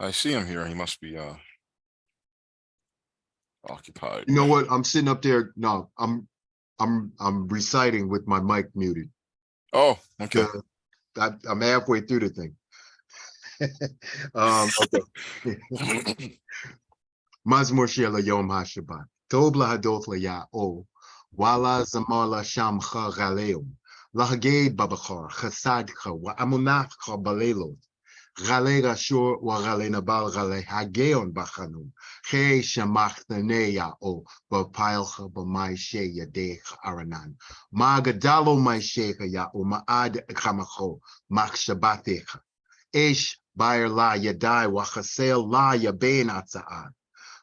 [SPEAKER 1] I see him here. He must be occupied.
[SPEAKER 11] You know what? I'm sitting up there. No, I'm reciting with my mic muted.
[SPEAKER 1] Oh, okay.
[SPEAKER 10] I'm halfway through the thing. Okay. Mazmur Shela Yom HaShabbat. Tov lahadoth laya'o. Wala zamar lashamcha galeum. Lahaged babachar. Chasadcha. Wa amunachcha balelot. Gale rashur wa gale nabal gale hageon bachanum. Che shamachtane ya'o. Bapilcha b'maishe yadech aranan. Magadalo maishecha ya'o. Ma'ad chamacho. Machshabatecha. Ish Bayer la yadai wa chasel la yabein atza'ad.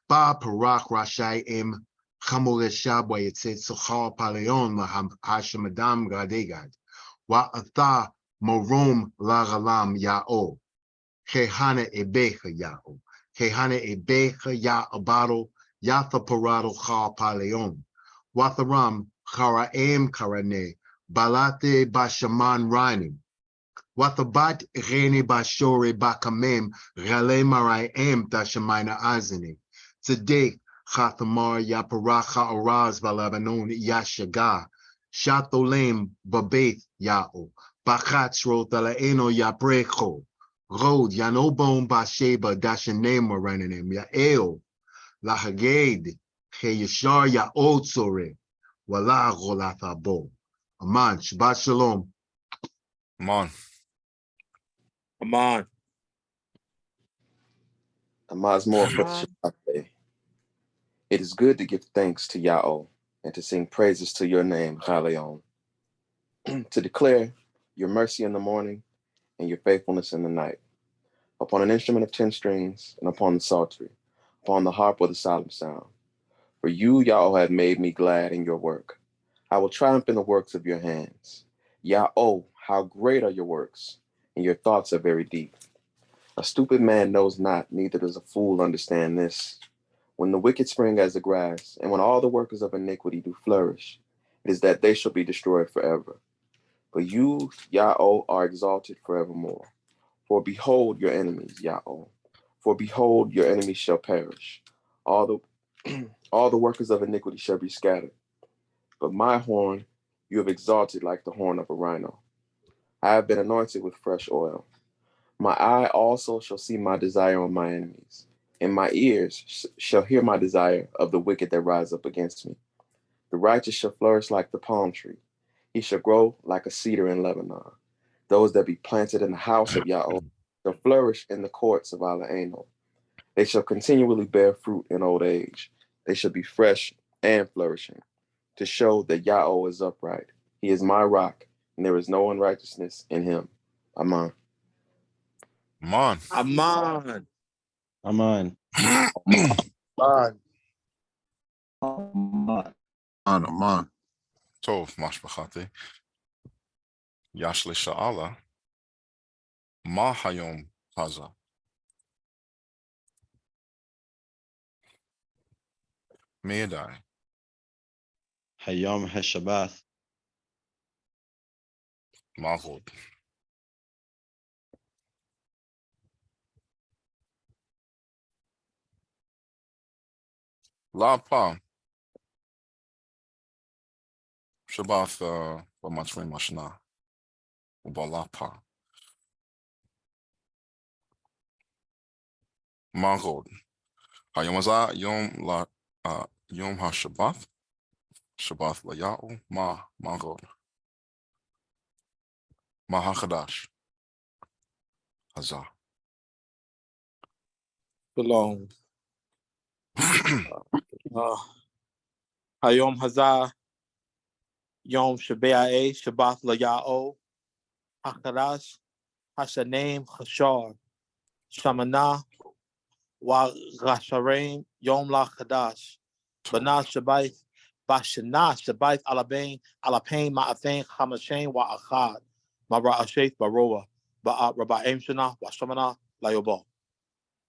[SPEAKER 10] Ba parak rashai im chamul shabwa yitzit sochar paleon la hashemadam gadegad. Wa atha morom la galam ya'o. Kehana ebecha ya'o. Kehana ebecha ya abaro yatha parado char paleon. Watharam charaem karane balate bashaman rainim. Watabat rene bashore bakamem rale marayem tashamayna azini. Today, Khathamar yaparacha araz balabanon yashaga. Shatolem babeth yao. Bakatro talaeno yaprecho. Rod yanobon basheba dashanem maranenem yael. Lahaged cheyashar yaotsore. Wala golathabo. Aman, Shabbat Shalom.
[SPEAKER 1] Aman.
[SPEAKER 13] Aman.
[SPEAKER 11] A Mazmor for the Shabbat day. It is good to give thanks to Yahweh and to sing praises to your name, Chaleon, to declare your mercy in the morning and your faithfulness in the night, upon an instrument of 10 strings and upon the psaltery, upon the harp with a solemn sound. For you, Yahweh, have made me glad in your work. I will triumph in the works of your hands. Yahweh, how great are your works, and your thoughts are very deep. A stupid man knows not, neither does a fool understand this. When the wicked spring as the grass, and when all the workers of iniquity do flourish, it is that they shall be destroyed forever. But you, Yahweh, are exalted forevermore. For behold your enemies, Yahweh. For behold your enemies shall perish. All the workers of iniquity shall be scattered. But my horn you have exalted like the horn of a rhino. I have been anointed with fresh oil. My eye also shall see my desire on my enemies, and my ears shall hear my desire of the wicked that rise up against me. The righteous shall flourish like the palm tree. He shall grow like a cedar in Lebanon. Those that be planted in the house of Yahweh shall flourish in the courts of Alaeno. They shall continually bear fruit in old age. They shall be fresh and flourishing, to show that Yahweh is upright. He is my rock, and there is no unrighteousness in him. Amen.
[SPEAKER 1] Aman.
[SPEAKER 13] Aman.
[SPEAKER 8] Aman.
[SPEAKER 13] Aman.
[SPEAKER 8] Aman.
[SPEAKER 1] Tov, mashpachate. Yashle sha'ala. Ma hayom haza. Me'edai.
[SPEAKER 8] Hayom HaShabbath.
[SPEAKER 1] Mahod. La pa. Shabath b'matrim mashna. Ubala pa. Mahod. Hayom haza yom la yom ha-Shabath. Shabath laya'u mahod. Ma ha-Chadash. Haza.
[SPEAKER 14] Shalom. Hayom Hazah, Yom Shebe'ah, Shabbat Laya'o, Hachadash, Hashanem, Chashar, Shamana, Wa Rasharim, Yom La Chadash, Bana Shabbat, Bashana Shabbat Alabain, Alapain, Ma'afain, Hamashain, Wa Achad, Mara Asheth, Baroa, Ba'at Raba'im Shana, Wa Shamana, Layobo.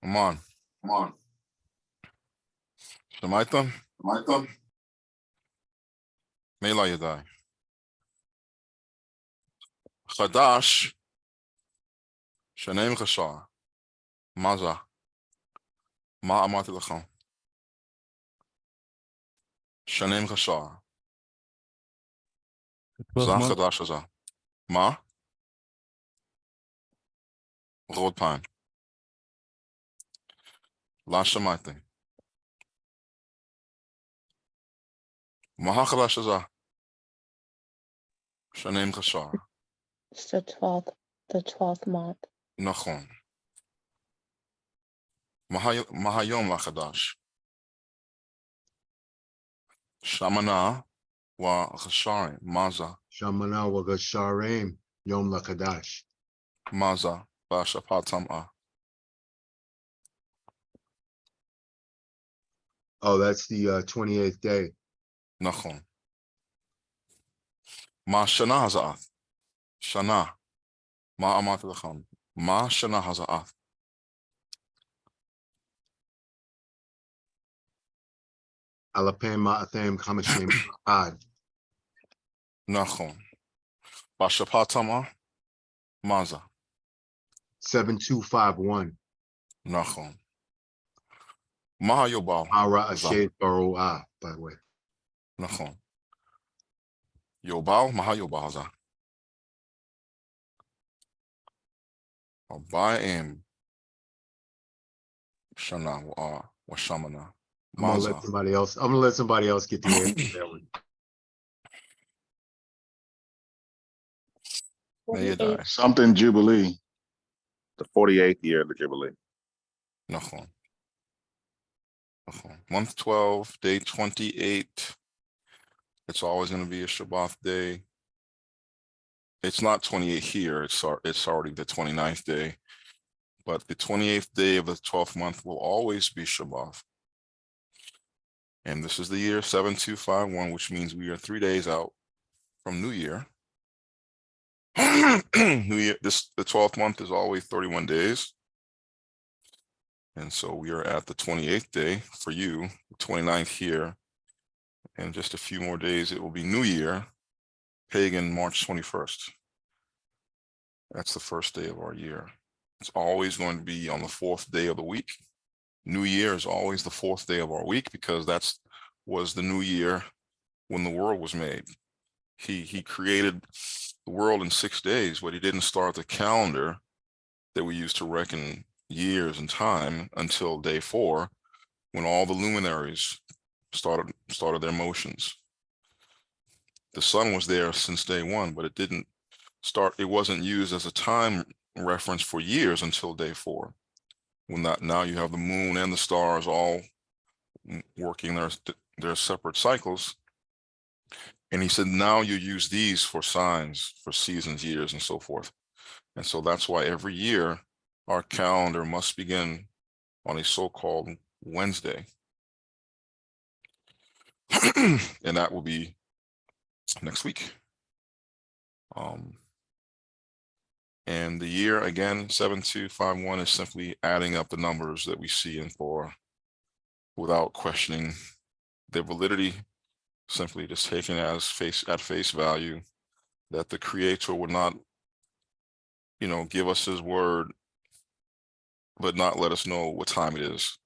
[SPEAKER 1] Aman.
[SPEAKER 14] Aman.
[SPEAKER 1] Shemaitam. Me'la yadai. Chadash. Shanem chashar. Maza. Ma amati lacham. Shanem chashar. Za chadash haza. Ma? עוד פעם. לא שמעתי. מה החדש הזה? שנים חשור.
[SPEAKER 23] It's the 12th month.
[SPEAKER 1] נכון. מה היום החדש? שמנה וחשרים. מה זה?
[SPEAKER 10] Shamana Wagasharim, Yom Lakadash.
[SPEAKER 1] מה זה? בשפת טמאה.
[SPEAKER 10] Oh, that's the 28th day.
[SPEAKER 1] נכון. מה השנה הזאת? שנה. מה אמרתי לכם? מה השנה הזאת?
[SPEAKER 10] Alapim Ma'athem Kamashim Ad.
[SPEAKER 1] נכון. בשפת טמאה? מה זה?
[SPEAKER 10] 7251.
[SPEAKER 1] נכון. מה היובל?
[SPEAKER 10] Ara
[SPEAKER 1] זה?
[SPEAKER 10] Ashed Baro'ah, by the way.
[SPEAKER 1] נכון. יובל? מה היובל זה? 40 שנה ושמנה.
[SPEAKER 10] I'm
[SPEAKER 1] מה
[SPEAKER 10] gonna
[SPEAKER 1] זה?
[SPEAKER 10] let somebody else. I'm gonna let somebody else get the answer to that one.
[SPEAKER 1] Mayedai.
[SPEAKER 8] Something Jubilee. The 48th year of the Jubilee.
[SPEAKER 1] נכון. נכון. Month 12, day 28. It's always going to be a Shabath day. It's not 28 here. It's already the 29th day. But the 28th day of the 12th month will always be Shabath. And this is the year 7251, which means we are 3 days out from New Year. New Year, the 12th month is always 31 days. And so we are at the 28th day for you, the 29th here. In just a few more days, it will be New Year, pagan March 21st. That's the first day of our year. It's always going to be on the 4th day of the week. New Year is always the 4th day of our week because was the new year when the world was made. He created the world in 6 days, but he didn't start the calendar that we use to reckon years and time until day 4, when all the luminaries started their motions. The sun was there since day 1, but it wasn't used as a time reference for years until day 4. When now you have the moon and the stars all working their separate cycles. And he said, now you use these for signs, for seasons, years, and so forth. And so that's why every year our calendar must begin on a so-called Wednesday. And that will be next week. And the year, again, 7251 is simply adding up the numbers that we see in Thorah without questioning their validity, simply just taking at face value that the Creator would not, give us his word, but not let us know what time it is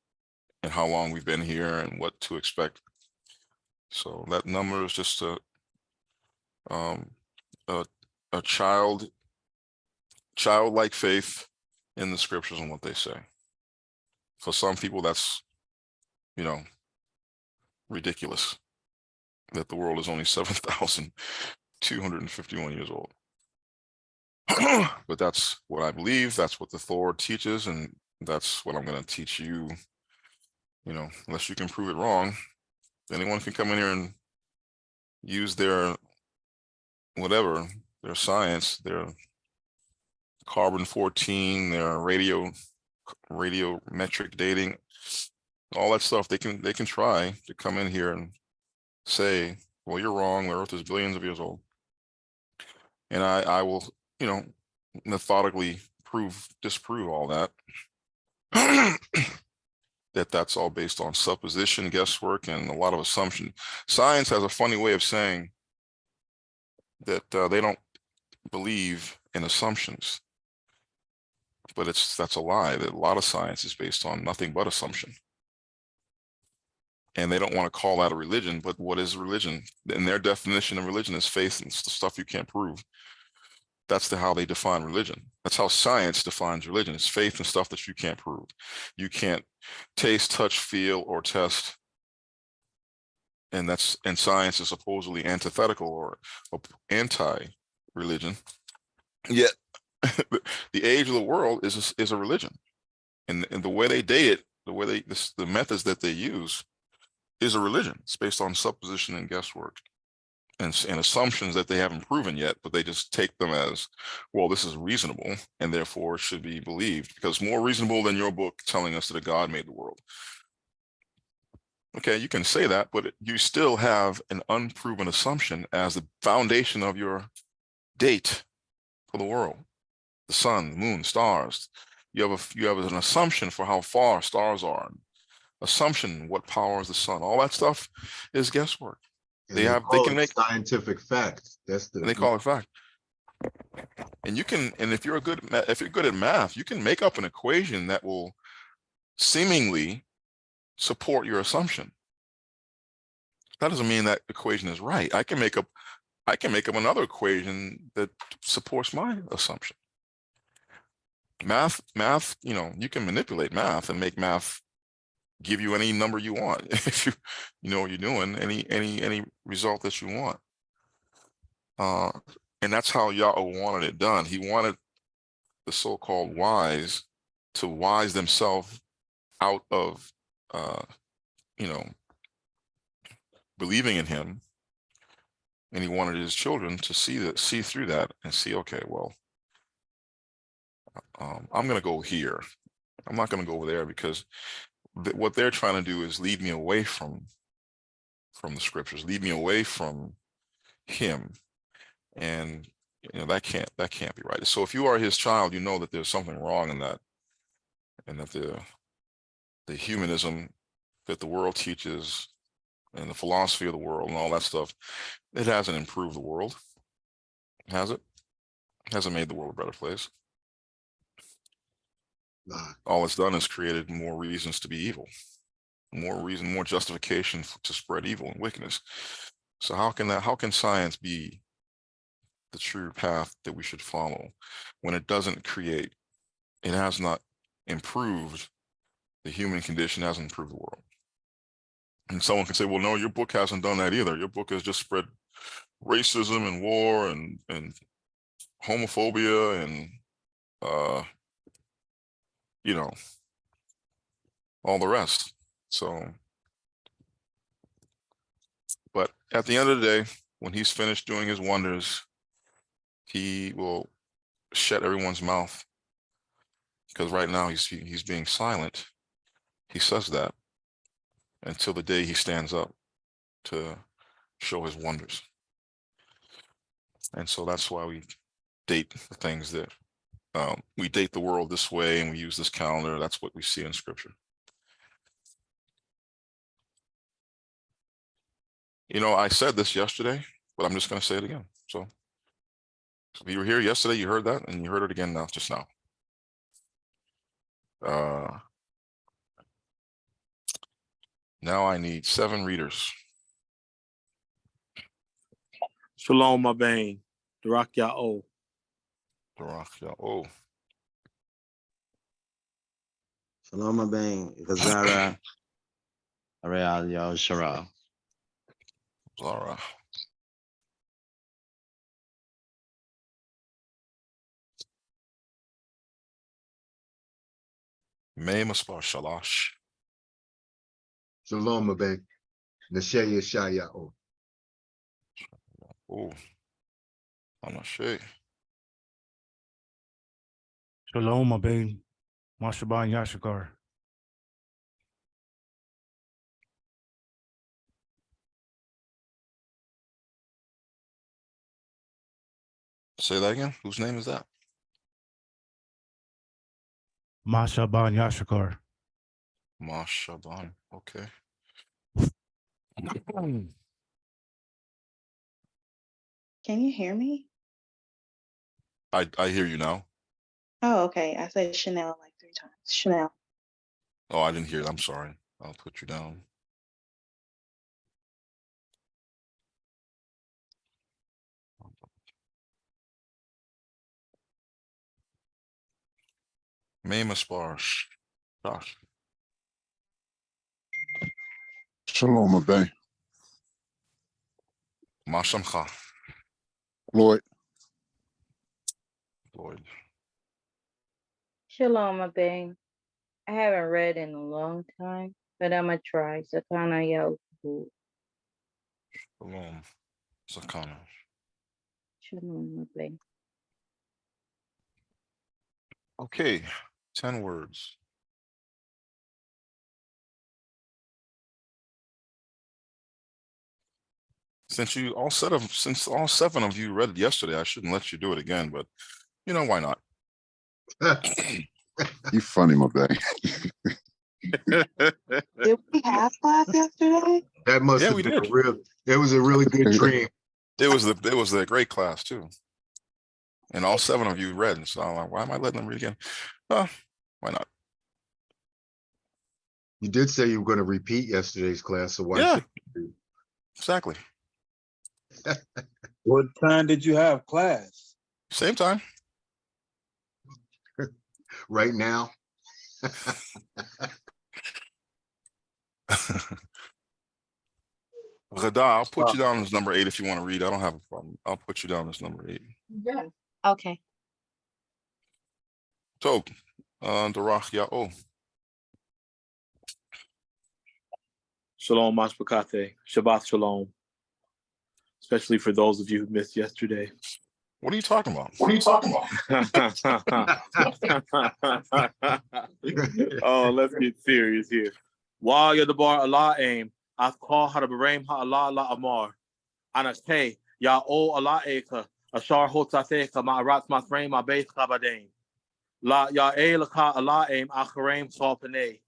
[SPEAKER 1] and how long we've been here and what to expect. So that number is just a childlike faith in the scriptures and what they say. For some people, that's, ridiculous that the world is only 7,251 years old. But that's what I believe. That's what the Thorah teaches. And that's what I'm going to teach you, unless you can prove it wrong. Anyone can come in here and use their science, their carbon-14, their radiometric dating, all that stuff. They can try to come in here and say, well, you're wrong, the earth is billions of years old. And I will, methodically disprove all that. That's all based on supposition, guesswork, and a lot of assumption. Science has a funny way of saying that they don't believe in assumptions. But that's a lie. That a lot of science is based on nothing but assumption. And they don't want to call that a religion, but what is religion? And their definition of religion is faith and stuff you can't prove. That's how they define religion. That's how science defines religion. It's faith in stuff that you can't prove. You can't taste, touch, feel, or test. And science is supposedly antithetical or anti-religion. Yet the age of the world is a religion. And the way they date it, the methods that they use is a religion. It's based on supposition and guesswork and assumptions that they haven't proven yet, but they just take them as, well, this is reasonable and therefore it should be believed because more reasonable than your book telling us that a God made the world. Okay, you can say that, but you still have an unproven assumption as the foundation of your date for the world. The sun, the moon, stars. You have an assumption for how far stars are. Assumption, what power is the sun? All that stuff is guesswork.
[SPEAKER 10] And
[SPEAKER 1] They can make
[SPEAKER 10] scientific fact.
[SPEAKER 1] They call it fact. And if you're good at math, you can make up an equation that will seemingly support your assumption. That doesn't mean that equation is right. I can make up another equation that supports my assumption. Math, you can manipulate math and make math give you any number you want if you know what you're doing, any result that you want. And that's how Yahweh wanted it done. He wanted the so-called wise to wise themselves out of believing in him, and he wanted his children to see through that and see, okay, well, I'm going to go here. I'm not going to go over there because what they're trying to do is lead me away from the scriptures, lead me away from him, and that can't be right. So if you are his child, you know that there's something wrong in that, and that the humanism that the world teaches and the philosophy of the world and all that stuff, it hasn't improved the world, has it? It hasn't made the world a better place. All it's done is created more reasons to be evil, more justification to spread evil and wickedness. So how can science be the true path that we should follow when it doesn't create, it has not improved the human condition, hasn't improved the world? And someone can say, well, no, your book hasn't done that either. Your book has just spread racism and war and homophobia and all the rest. So, but at the end of the day, when he's finished doing his wonders, he will shut everyone's mouth, because right now he's being silent. He says that until the day he stands up to show his wonders. And so that's why we date the things that we date the world this way, and we use this calendar. That's what we see in scripture. I said this yesterday, but I'm just going to say it again. So if you were here yesterday, you heard that, and you heard it again now, just now. Now I need 7 readers.
[SPEAKER 14] Shalom, my bane. Darak Ya'o.
[SPEAKER 1] Darak Ya'o.
[SPEAKER 3] Shalom Aben, Gazara, Areal Yo Shara.
[SPEAKER 1] Zara. May Maspar Shalash.
[SPEAKER 10] Shalom Aben. Nashaya Shayao.
[SPEAKER 1] Oh, Anashe.
[SPEAKER 17] Shalom, Aben. Mashaban Yashikar.
[SPEAKER 1] Say that again. Whose name is that?
[SPEAKER 17] Mashaban Yashikar.
[SPEAKER 1] Mashaban. Okay.
[SPEAKER 20] Can you hear me?
[SPEAKER 1] I hear you now.
[SPEAKER 20] Oh, okay. I said Chanel like 3 times. Chanel.
[SPEAKER 1] Oh, I didn't hear it. I'm sorry. I'll put you down. Memaspar. Josh.
[SPEAKER 5] Shalom, Abay.
[SPEAKER 1] Mashamcha.
[SPEAKER 5] Lloyd.
[SPEAKER 1] Lloyd.
[SPEAKER 23] Shalom, Abay. I haven't read in a long time, but I'm gonna try. Sakana Yahu.
[SPEAKER 1] Shalom. Sakana.
[SPEAKER 23] Shalom, Abay.
[SPEAKER 1] Okay, 10 words. Since all 7 of you read it yesterday, I shouldn't let you do it again, but you know, why not?
[SPEAKER 5] You funny, my baby.
[SPEAKER 20] Did we have class yesterday?
[SPEAKER 10] That must
[SPEAKER 1] Yeah,
[SPEAKER 10] have
[SPEAKER 1] we
[SPEAKER 10] been
[SPEAKER 1] did.
[SPEAKER 10] it was a really good dream.
[SPEAKER 1] It was a great class too. And all 7 of you read, so I'm like, why am I letting them read again? Why not?
[SPEAKER 10] You did say you were going to repeat yesterday's class, so why
[SPEAKER 1] Yeah,
[SPEAKER 10] should you?
[SPEAKER 1] exactly.
[SPEAKER 13] What time did you have class?
[SPEAKER 1] Same time.
[SPEAKER 10] Right now?
[SPEAKER 1] Ghada, I'll put you down as number 8 if you want to read. I don't have a problem. I'll put you down as number 8.
[SPEAKER 20] Yeah. Okay.
[SPEAKER 1] So, Darach Ya'o.
[SPEAKER 14] Shalom, Mashpakate. Shabbat Shalom. Especially for those of you who missed yesterday.
[SPEAKER 1] What are you talking about?
[SPEAKER 14] Oh, let's get serious here. Wa Yadabar Allah aim. Afkar Harabarim Ha Allah La Amar. Anake Ya O Allah Eka. Ashar Hotateka Ma'arat Masraim Abeth Kabadain. La Ya Elaka Allah aim Acharim Salpane.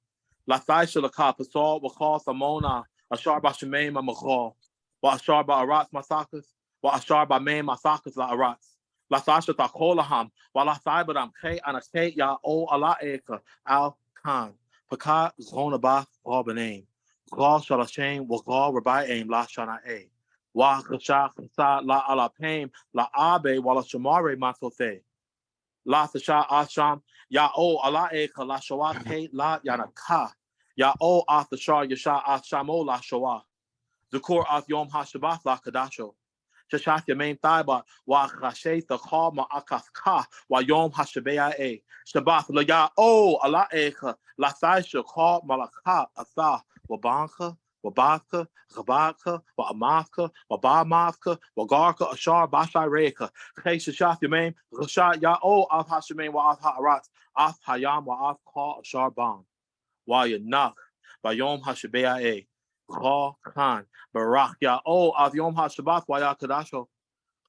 [SPEAKER 14] La Thaisha Laka Pasal Wakal Samona. Ashar Bashamaim Amachal. Wa Ashar Ba'arat Masakas. Wa Ashar Ba'maim Masakas La Arats. La Sasha Takolaham. Wa La Saibadam K Anake Ya O Allah Eka Al Khan. Paka Zonabah Rabanaim. Gal Shalashaim Wagal Rabai Aim La Shana A. Wa Kashak Sa La Alapim La Abe Wala Shamare Masote. La Tasha Asham Ya O Allah Eka La Shawat K La Yanaka. Ya O Athashar Yasha Ashamo La Shawah. Zukur Ath Yom HaShabbat La Kadasho. Shashat Yamain Thaiba Wa Khashay Thakha Ma'akafka Wa Yom HaShabaya A. Shabbat La Ya O Allah Eka La Thaisha Kha Malaka Atha Wabanka. Wabaka, Gabaka, Wamaka, Wabamaka, Wagarka, Ashar, Bashai Reka, Shashat Yamain, Rashat Ya O Af Hashemain Wa Af Ha'arat, Af Hayam Wa Af Kha Ashar Bam. Wa Yanak, Bayom HaShabaya A. Kha Khan, Barak Ya O Av Yom HaShabbat Wa Ya Kadasho.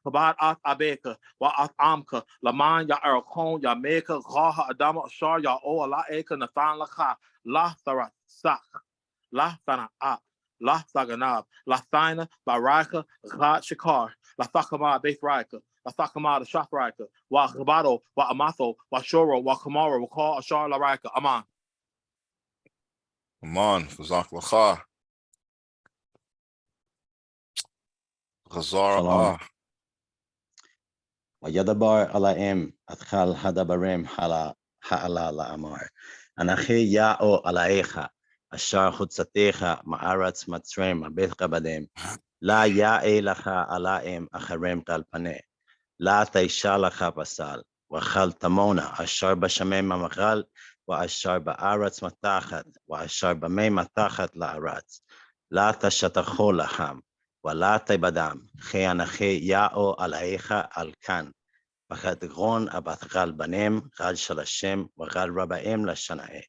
[SPEAKER 14] Kabad At Abeka, Wa At Amka, Laman Ya Arakon, Ya Meka, Kha Adama Ashar Ya O Allah Eka Nathan Lakha, La Tharat Sak, La Thana At, La Thaganab, La Thina, Baraka, Ghat Shikar, La Thakama Beth Rika, La Thakama the Shaf Rika, Wa Kabado, Wa Amatho, Wa Shoro, Wa Kamara, Wa Kha Ashar La Rika, Aman.
[SPEAKER 1] Aman, Fazak Lacha. Khazar
[SPEAKER 3] Shalom. ويدبر على أدخل هدبرم حالا لأمر أنخي ياو عليك أشار خدستيخ معارت مترم بيت قبدم لا يا لك على أخرم قلبني لا تيشا لك بسال وخل تمونا أشار بشميم مغال وأشار بأرت متاخد وأشار بمي متاخد لأرت لا تشتخو لهم ولا تبدام خي أنخي ياو عليك الكن وقد غون أبت غال بنيم غال شلشم وغال ربائم لشنائي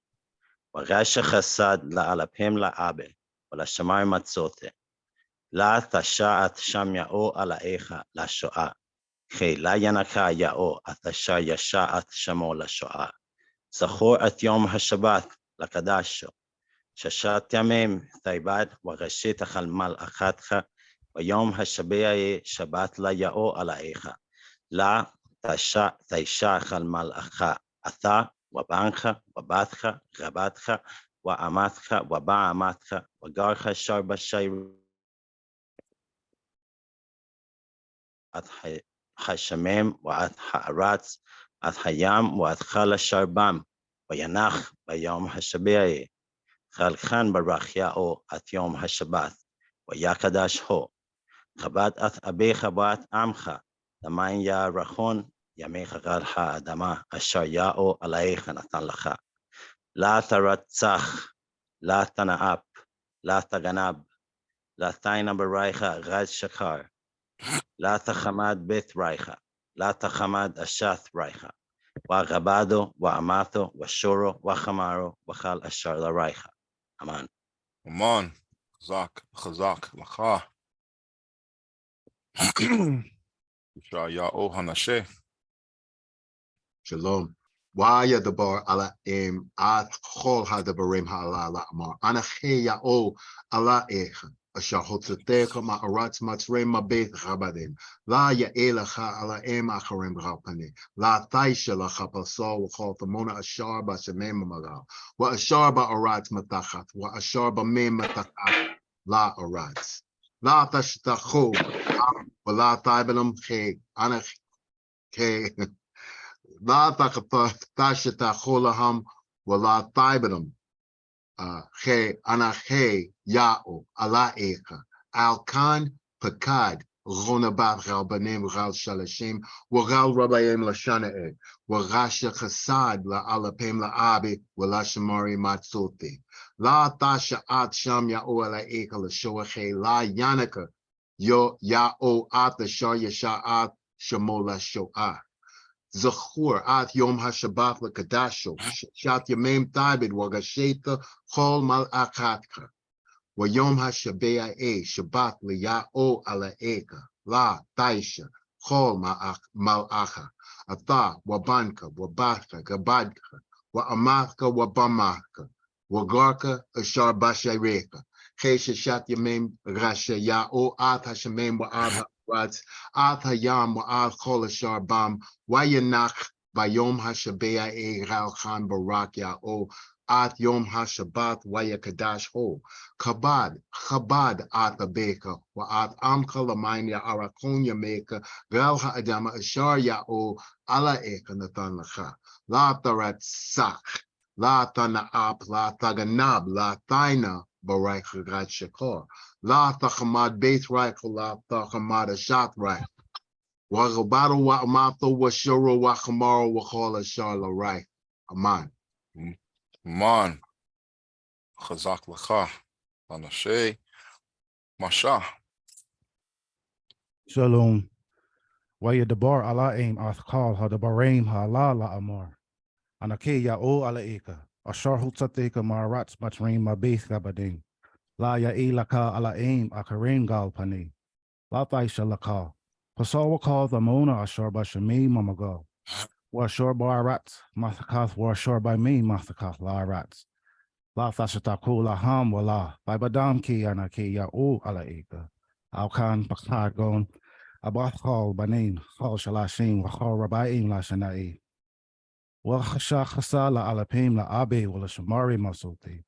[SPEAKER 3] وغال شخصاد لألبهم لأبي ولشمار متسوته لا تشاءت شم يأو على إيخا لشواء خي لا ينكا يأو أتشا يشاءت شمو لشواء زخور يوم هالشبات لقداشو ششات يميم ثيبات وغشيت خلمال أخاتخ ويوم هالشبيعي شبات لا يأو على إيخا لا تيشا خلمال أخا أثا وبانخ وباثخ غباتخ وأماتخ وباعماتخ وقارخ شرب الشيء أت حشميم وأت حأرات أت حيام وأت خال الشربام וינח ביום השביעי. חלקן ברך יאו את יום השבת, ויקדש הו. כבד את אביך ואת עמך, למען יערכון ימיך על האדמה, אשר יאו עליך נתן לך. לא תרצח, לא תנאף, לא תגנב, לא תינה ברייך רד שקר, לא תחמד בית רייך, לא תחמד אשת רייך, וגבדו ואמתו ושורו וחמרו וכל אשר לרייך. אמן.
[SPEAKER 1] אמן. חזק לך. ישעיהו הנשה.
[SPEAKER 10] Shalom. Waya dabar ala at chol hadabarim ha'ala la'amar. Anache ya'o ala echa. Asher hotzatecha ma'aratz matzrem ma'beit chabadim. La ya'elecha ala acharem b'chalpane. La taisha lacha pasal v'chol tamona ashar b'shamem magal. Wa ashar ba'aratz matachat. Wa ashar b'mem matachat la aratz. La tashtachu. Wa la taibenam che. Anach che. La tashita cholaham wala taibenum che anache yao ala eka alkan pakad ronabat rabbanim ral shalashim waral rabbayim lashana e warasha chasad la alapem la abi wala shamari matsuti la tasha at sham yao ala eka la shoache la yanaka yo yao at the shar yasha at shamola shoah Zachur at Yom HaShabbat L'Kadasho, Shat Yamim Taibid Wagasheta Chol Mal'akatka, Wa Yom HaShabe'e Shabbat L'Ya'o Ala Eka, La Taisha, Chol Mal'acha, Ata Wabanka, Wabatka, Gabadka, Wa Amatka, Wabamaka, Wagarka, Ashar Bashareka, Chesha Shat Yamim Rasha Ya'o At HaShamim Wa'ad Rats at hayam wa'al kol ashar bam wayanach bayom hashabea ral khan barak ya'o at yom hashabat wayakadash ho kabad chabad at abeka wa'at amka lamain ya'arakon yameka ral ha'adama ashar ya'o ala eka natan lacha la tarat sak la tana'ap la taganab la taina barak chagat shakor La tachamad beit right, la tachamad a shot right. Wagabado wa amato wa shuro wa chamaro wa call a sharla right. Aman.
[SPEAKER 1] Aman. Chazak lecha. Anashe. Masha.
[SPEAKER 17] Shalom. Waya dabar ala aim athkal hadabarim ha'ala la'amar. Anake ya'o ala eka. Ashar hutzateka ma'aratz matrim ma'beith gabadim. La ya'ilaka ala aim akarim gal pani. La taisha laka. Pasawa call the mona ashar bashami mamagal. Wa ashar ba'aratz mathakath wa ashar by me mathakath la'aratz. La thashataku laham wa la. By badam ki anake ya'o ala eka. Alkan pakad gon. Abath call banin. Chal shalashim wa chal rabbaim la shanai. Wa chasha chasa la alapim la abe wa la shamari masulti.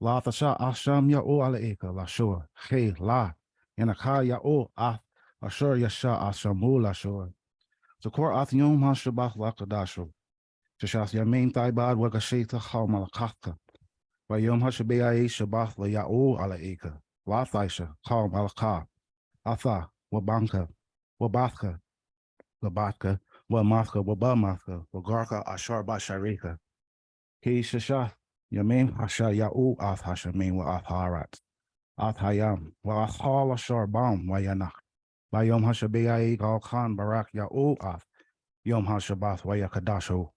[SPEAKER 17] La tasha asham ya'o ala eka la shur. Che la. Yanaka ya'o ath ashur yasha ashamu la shur. Zakor ath yom ha-shabbat la kadashu. Shashas yamin taibad wa gasheta chal malakata. Wa yom ha-shabbe'ai shabbat la ya'o ala eka. La thaisha chal malaka. Atha wa banka. Wa bathka. La batka. Wa mathka wa ba mathka. Wa garka ashar ba sharika. Ki shashah. Yamin hasha ya'u ath hashamin wa ath harat. Ath hayam wa ath hal ashar bam wa yanach. By Yom HaShabbe'ai gal khan barak ya'u ath. Yom HaShabbat wa yakadashu.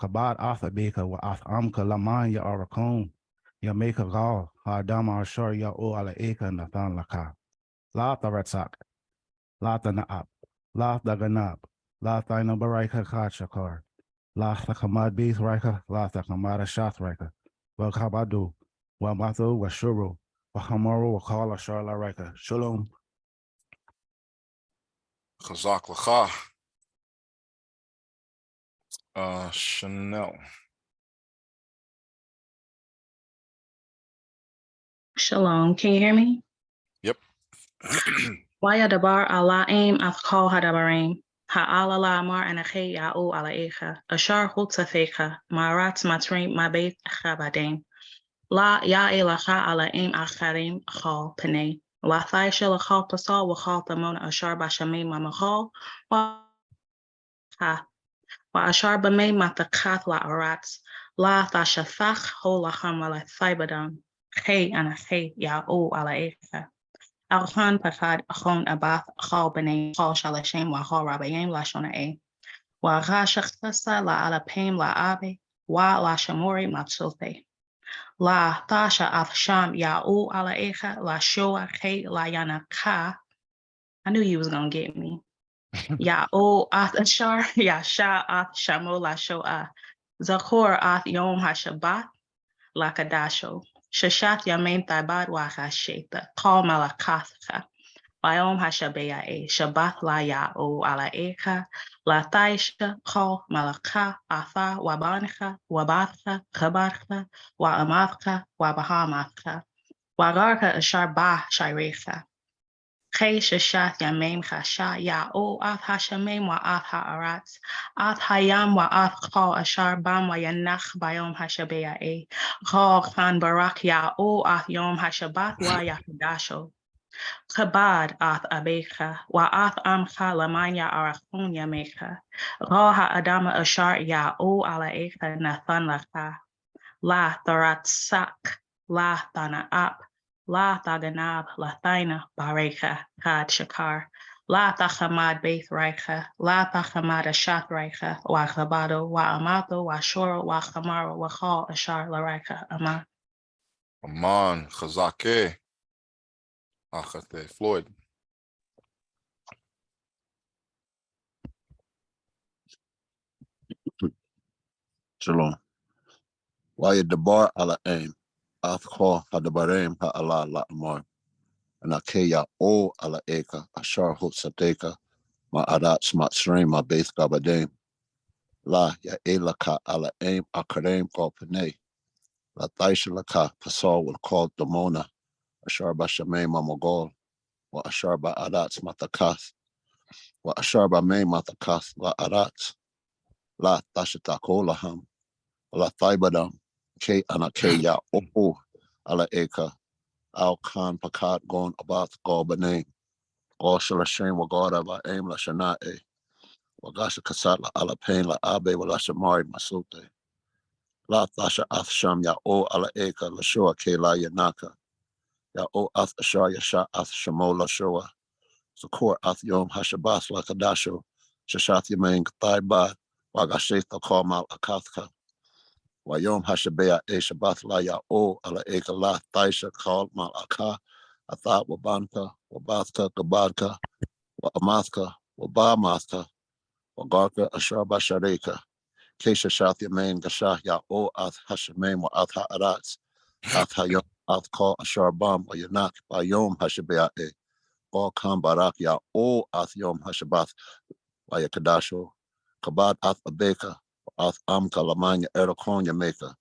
[SPEAKER 17] Kabad ath abeka wa ath amka laman ya'arakon. Yameka gal ha'adama ashar ya'u ala eka nathan laka. La taratzak. La tana'ab. La daganab. La taina baraika chad shakar. La thakamad beith raika, la thakamad ashath raika. Wa kabadu, wa mathu, wa shuru, wa hamaru, wa kal ashar la raika. Shalom.
[SPEAKER 1] Chazak lecha. Chanel.
[SPEAKER 20] Shalom. Can you hear me?
[SPEAKER 1] Yep.
[SPEAKER 20] Waya dabar ala aim athkal hadabarim.
[SPEAKER 4] Ha'ala la'amar anache ya'u ala'echa, ashar hutzafecha, ma'aratz matrim ma'beit chabadem, la ya'elacha ala'im acharim achal panei, la thaisha l'chal pasal w'chal tamona ashar b'shamim ma'machal, wa'ashar b'mei matakath la'aratz, la thashafach ho lacham ala'thaibadam, che anache ya'u ala'echa. Alchan Pakad Achon Abath Achal B'nai Chal Shalashem Wahal Rabbayim Lashona A Wa Rashachasa La Alapim La Abe Wa La Shamori Matsofe La Tasha Afsham Ya'u Ala Echa La Shoa Ke La Yanaka. I knew you was gonna get me. Ya'u Ath Ashar Yasha Ath Shamo La Shoa Zachor Ath Yom HaShabbat La Kadasho Shashat Yamein Taibad Wa Hasheta Kal Malakatha Bayom Hashabeya Shabath la Ya'o ala Eka, la Taisha, Kol, Malaka, Atha, Wabancha, Wabatha, Chabarcha, Wa Amatcha, Wa Bahamatcha, Wagarka Asharbah Shairecha. Kay Shashat Yamem Hasha Ya'o Ath Hashamem wa Ath Ha'aratz, Ath Hayam wa Ath Kol Ashar Bam wa Yanach Bayom Hashabeya Kol Khan Barak Ya'o Ath Yom Hashabat wa Yakadasho. Chabad ath abecha, wa ath amcha lamanya arachon yamecha. Ra ha'adama ashar ya'o ala echa nathan lacha. La tharatsak, la thana'ap, la thaganab, la thaina barecha, kad shakar. La tachamad beth reicha, la tachamad ashat reicha, wa chabado, wa amato, wa shoro, wa chamaro, wa chal ashar la reicha, aman.
[SPEAKER 1] Aman, Chazake, Achate, Floyd.
[SPEAKER 5] Shalom. Waya debar ala aim. Athko hadabarem ha'ala la'amar. Anakeya o ala eka. Ashar hutsateka. Ma'adat smatsrim ma beth gabadem. La ya elaka ala aim akarem ko panei. La taisha laka pasal will call demona. Ashar bashamem mamogol. Wa ashar ba'adat matakath. Wa ashar ba'mem matakath la adat. La tashatakol La Thaibadam, K Anake Ya O Ala Eka, Al Khan Pakat Gon Abath Gorbane, Gor Shalashem Wagora La Aim La Shanae, Wagasha Kasat La Ala Pain La Abe Wala Shamari Masute, La Thasha Athsham Ya O Ala Eka La Shoa K La Yanaka, Ya O Ath Ashar Yasha Ath Shamo La Shoa, Sakor Ath Yom Hashabath La Kadasho, Shashath Yamain Thaiba, Wagashath Kalmal Akathka. Wayom Hashabea Shabath la Ya'o ala Eka la Thaisha called Malaka, Athat Wabanka, Wabathka, Gabadka, Wamathka, Wabamathka, Wagarka, Asharba Shareka, Kesha Shath Yamain Gashah Ya'o Ath Hashamen wa Ath Ha'aratz, Ath Hayom Ath Kal Asharbam wa Yanak, Bayom Hashabea All Kam Barak Ya'o Ath Yom Hashabath, Wayakadasho, Kabad Ath Abeka, Ath Amka Lamanya Erakonya Maker.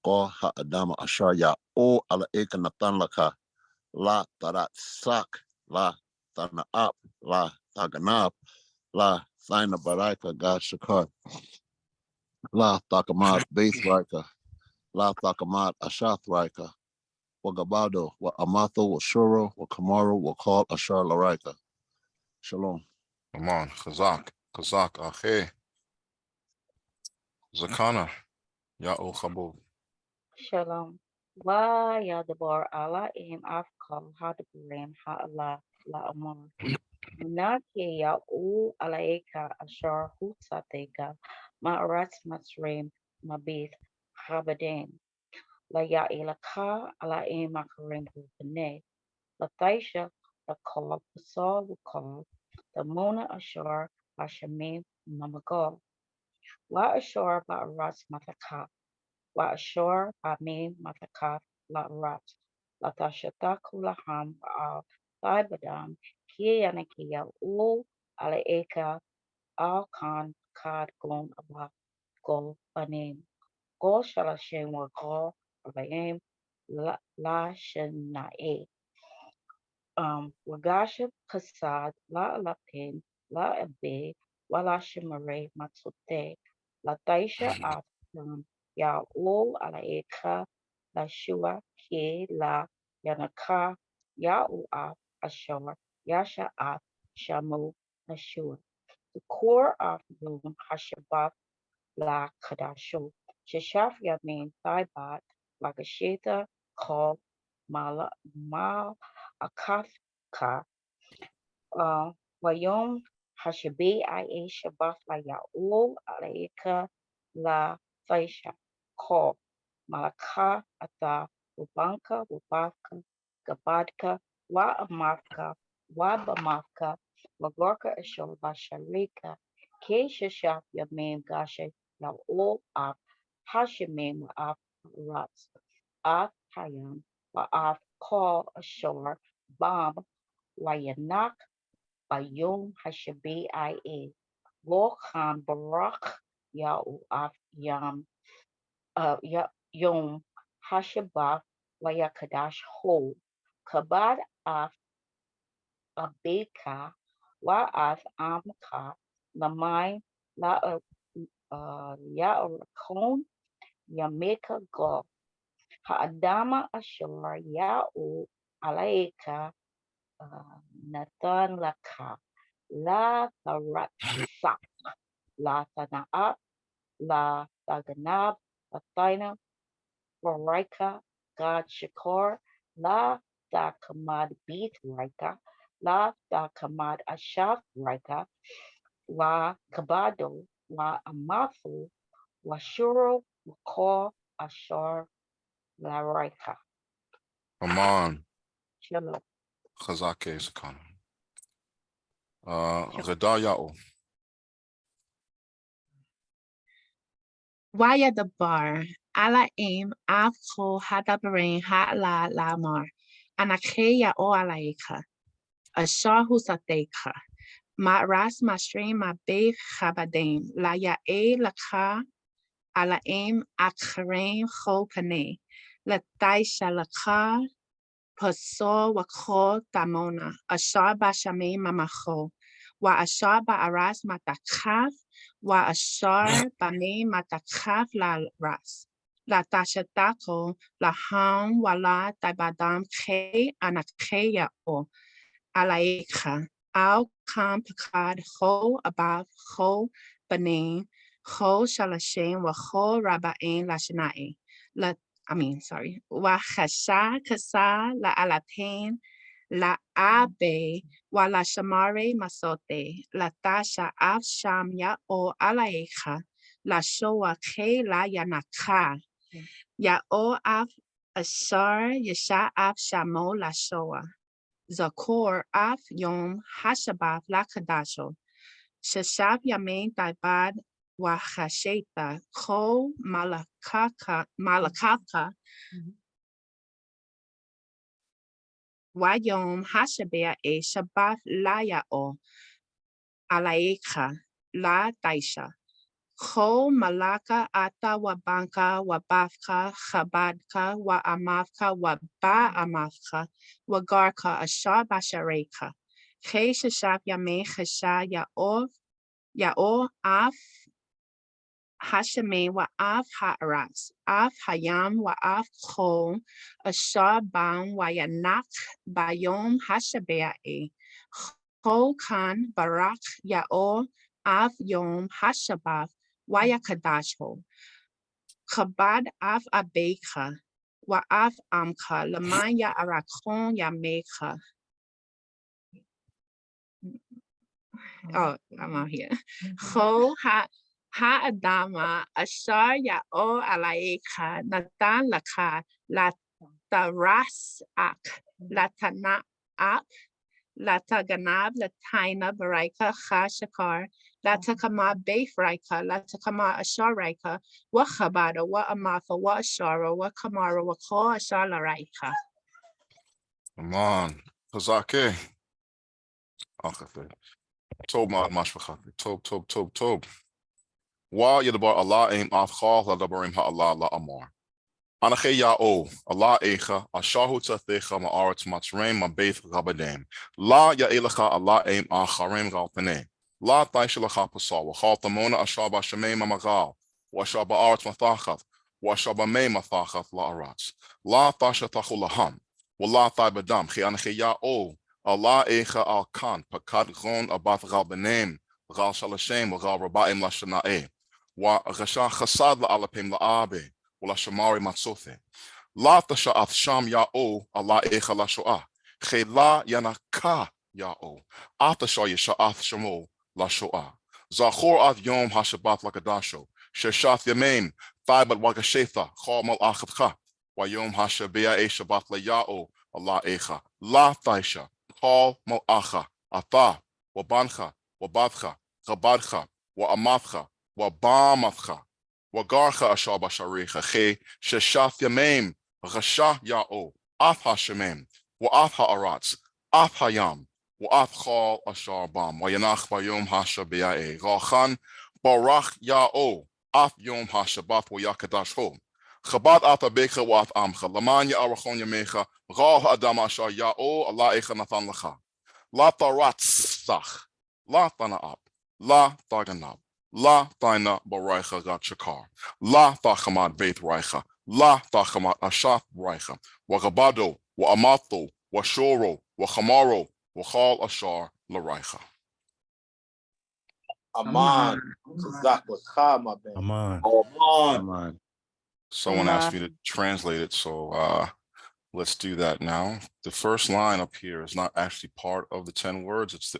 [SPEAKER 5] Ko ha'adama ashar ya o ala eka natan laka la tarat sak la tana'ap la taganab la thina baraka gad shakar la takamad base rika la takamad ashath rika wagabado wa amatho wa shuro wa kamaro wa call ashar larika. Shalom.
[SPEAKER 1] Aman, Chazak, Ache, Zakana, Ya'o Chabod.
[SPEAKER 23] Shalom. Wa Yadabar Allah im Afkal Hadabarim Ha'Allah La'amar. Munake Ya'u Alaeka Ashar Hutsateka Ma'arat Matsrim Mabith Habadem. La Ya'ilaka Ala im Makarim Hupane. La Thaisha the Kal Pasal the Kal the Mona Ashar Hashamim Mamagal. La Ashar Ba'arat Mataka. La Ashor Amim Matakat La Rat La Tashata Kulaham Al Thibadam Kianakia U Alaeka Al Khan Kad Gon Abak Go Banim Go Shalashem wa Go Abayim La Shanae Wagasha Kasad La Lapin La Abe wala shimare matute, la taisha at ya o ala eka, la shua ke la yanaka, ya u at ashor, yasha at shamu ashur. The core of Yom Hashabat la Kadasho, Sheshaf Yamin Thaibat, Lagasheta, Kol, Mal Akafka, Wayom Hashabi Ia Shabbat la Yaul Alaika la Faisha, Kol, Malaka Ata, Ubanka, Ubavka, Gabadka, Wa Amavka, Wa Bamavka, Magorka Ashol Basharika, Ke Shashaf Yamin Gashe, Yaul Ab, Hashemin Ab Rats, Ab Hayam, Wa Ab Kol Ashor, Bam, Wayanak, Bayum Hashabi Ia, Wokan Barak, Yaul Ab Yam, Yom Hashabah Wayakadash Ho, Kabad Af Abeka, Wa'af Amka, Lamai, La Ya'rakon, Yameka Go, Ha'adama Ashur, Ya'u, Alaika, Nathan Laka, La Taratsa, La Tana'at, La Taganab, Latina, Raika, God Shakor, La Da Kamad Beat Raika, La Da Kamad Ashaf Raika, La Kabado, La Amathu, Washuro, Wakor, Ashar, La Raika.
[SPEAKER 1] Aman,
[SPEAKER 23] Shalom.
[SPEAKER 1] Chazake Sakana. Reda Ya'o.
[SPEAKER 16] Waya the bar, ala aim, afko hadabarin hatla lamar, anakeya o alaika, ashahu sateka, ma ras mastream ma be chabadem, la ya e laka, ala aim akrem ho pane, la taisha laka, paso wako tamona, ashar bashame mamacho, wa ashar ba aras matakaf, wa ashar bame matakaf la ras. La tashatako, la ham wala tabadam ke anakheya o, alaika, al kam pakad ho above ho banin, ho shalashem wa ho rabain lashanae. Wa chasha kasa la alatain, la abe, wa la shamare masote, la tasha av sham ya o alaecha, la shoa ke la yanaka, ya o av ashar yasha av shamo la shoa, zakor av yom hashabav la kadasho, shashav yamein taibad, wa chasheta, ko malakaka, Wayom Hashabea e Shabath Layao Alaeka La Taisha. Ko Malaka Ata Wabanka Wabafka Chabadka Wa Amavka Wa Ba Amavka Wagarka Ashar Bashareka. Ke Shashab Yame Chesha Yao Af Hasheme wa Av Ha'aras, Av Hayam wa Av Chol, Ashar Bam wa Yanak Bayom Hashabea'e, Chol Kan Barak Yao Av Yom Hashabath wa Yakadasho, Chabad Av Abecha, wa Av Amka, Laman Ya Arakon Yamecha. Oh, I'm out here. Chol Ha'adama Ashar Ya'o Alaeka Natan Laka La Taras Ak La Tana'ak La Taganab La Taina Baraika Cha Shakar La Takama Beif Raika La Takama Ashar Raika Wa Chabada Wa Amafa Wa Ashara Wa Kamara Wa Ko Ashar La Raika.
[SPEAKER 1] Aman, Chazake. Achafe. Tob Mashvachate. Tob. Wa Yadabar Allah aim afchal hadabarim ha'Allah la amar. Anache ya'o, Allah echa, ashahu tzathecha ma'aretz matzreim ma'beith rabadem. La ya'elecha Allah aim acharem galpane. La taisha lacha pasal, wachal tamona ashaba shamei mamagal, washaba arts mathachat, washaba mei mathachat la arats. La tasha tachulaham, wala taibadam, chianacheya o, Allah echa al kan, pakad gon abat gal benem, gal shalashem, gal rabaim la shanae, wa rasha chasad la alapim la abe, wala shamari matzothe. La tasha'ath sham ya'o, Allah echa la sho'ah, chela yanaka ya'o, atasha yesha'ath shamo la sho'ah. Zachor ath yom ha-Shabath lakadasho, sheshath yameim, thaibat wagashetha, chol mal achatcha, wa yom ha-Shabea e Shabath la ya'o, Allah echa, la thaisha, chol mal acha, ata, wa bancha, wa badcha, chabadcha, wa amatcha, wa bamatcha, wa garcha ashar basharecha, che, sheshath yameim, Rasha Ya'o, Ath Hashemem, Wa'ath Ha'aratz, Ath Hayam, Wa'ath Chal Ashar Bam, Wayanach Bayom Hasha Be'a'e, Rachan Barach Ya'o, Ath Yom HaShabbath Wa'yakadash Ho, Chabad Ath Abecha Wa'ath Amcha, Laman Ya'arachon Yamecha, Ral Adam Ashar Ya'o, Allah Echa Nathan Lecha, La Taratzach, La Tana'ab, La Taganab, La Taina Baraicha Gat La Tachamad Beit Raicha, La tachamat ashat raicha, wa gabado, wa amato, wa shoro, wa chamaro, wa chal ashar la raicha.
[SPEAKER 14] Aman.
[SPEAKER 17] Aman.
[SPEAKER 3] Aman.
[SPEAKER 1] Someone asked me to translate it, so let's do that now. The first line up here is not actually part of the 10 words. It's the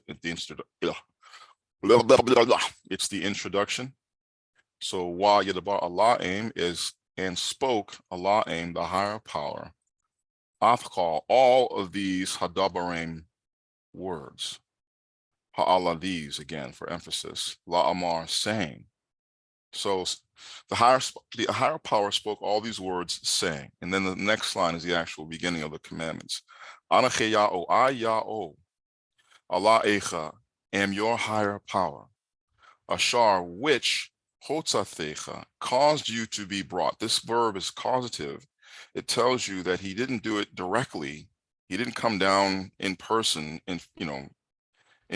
[SPEAKER 1] introduction. So Wa Yadabar Allah aim is and spoke Allah aim, the higher power. Athkal, all of these Hadabarim words. Ha'ala, these again for emphasis. La Amar, saying. So the higher power spoke all these words saying. And then the next line is the actual beginning of the commandments. Anache Ya'o, I Ya'o, Allah Echa, am your higher power. Ashar, which Hotzathecha caused you to be brought. This verb is causative. It tells you that he didn't do it directly. He didn't come down in person in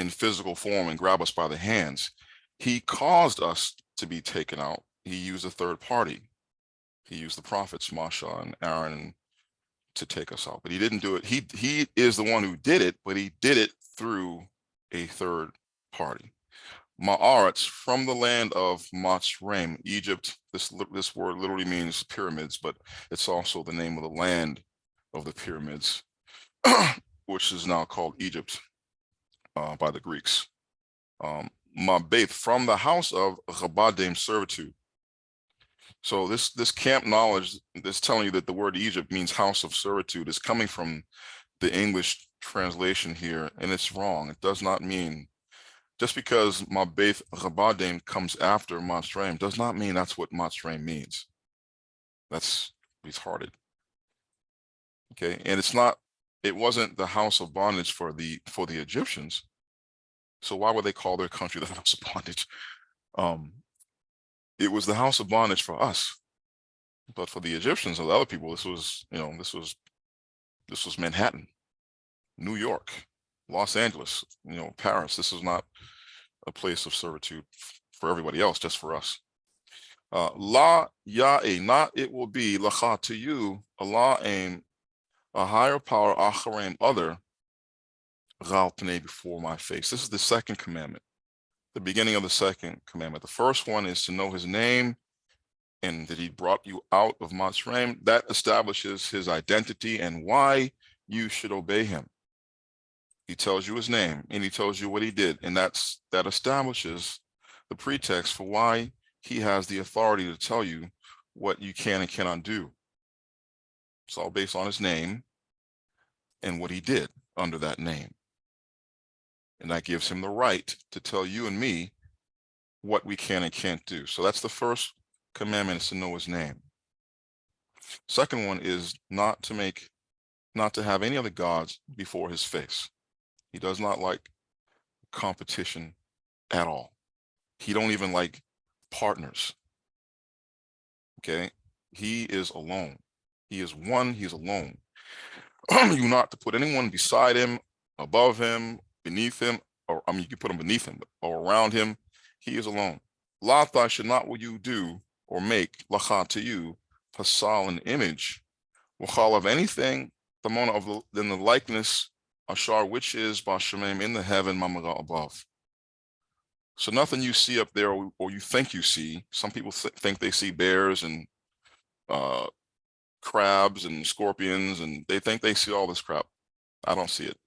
[SPEAKER 1] physical form and grab us by the hands. He caused us to be taken out. He used a third party. He used the prophets, Moshe and Aaron, to take us out. But he didn't do it. He is the one who did it, but he did it through a third party. Ma'aretz, from the land of Matzraim, Egypt. This word literally means pyramids, but it's also the name of the land of the pyramids, which is now called Egypt by the Greeks. Ma'beth, from the house of Chabadim, servitude. So this camp knowledge is telling you that the word Egypt means house of servitude is coming from the English translation here, and it's wrong. It does not mean. Just because Ma'beth Chabadim comes after Matzraim does not mean that's what Matzraim means. That's retarded. Okay, and it wasn't the house of bondage for the Egyptians. So why would they call their country the house of bondage? It was the house of bondage for us. But for the Egyptians and the other people, this was Manhattan, New York, Los Angeles, Paris. This is not a place of servitude for everybody else, just for us. La ya'e, not it will be, lacha, to you, Allah aim, a higher power, acharim, other, gal pnei, before my face. This is the second commandment, the beginning of the second commandment. The first one is to know his name and that he brought you out of Matzraim. That establishes his identity and why you should obey him. He tells you his name and he tells you what he did, and that establishes the pretext for why he has the authority to tell you what you can and cannot do. It's all based on his name and what he did under that name. And that gives him the right to tell you and me what we can and can't do. So that's the first commandment, is to know his name. Second one is not to have any other gods before his face. He does not like competition at all. He don't even like partners. Okay, he is alone. He is one, he is alone. You not to put anyone beside him, above him, beneath him, or I mean, you can put him beneath him, or around him. He is alone. La should not will you do or make lacha to you, pasal an image, wachal of anything, the mona of in the likeness, ashar which is bashamim in the heaven, mamaga above. So nothing you see up there, or you think you see. Some people think they see bears and crabs and scorpions, and they think they see all this crap. I don't see it.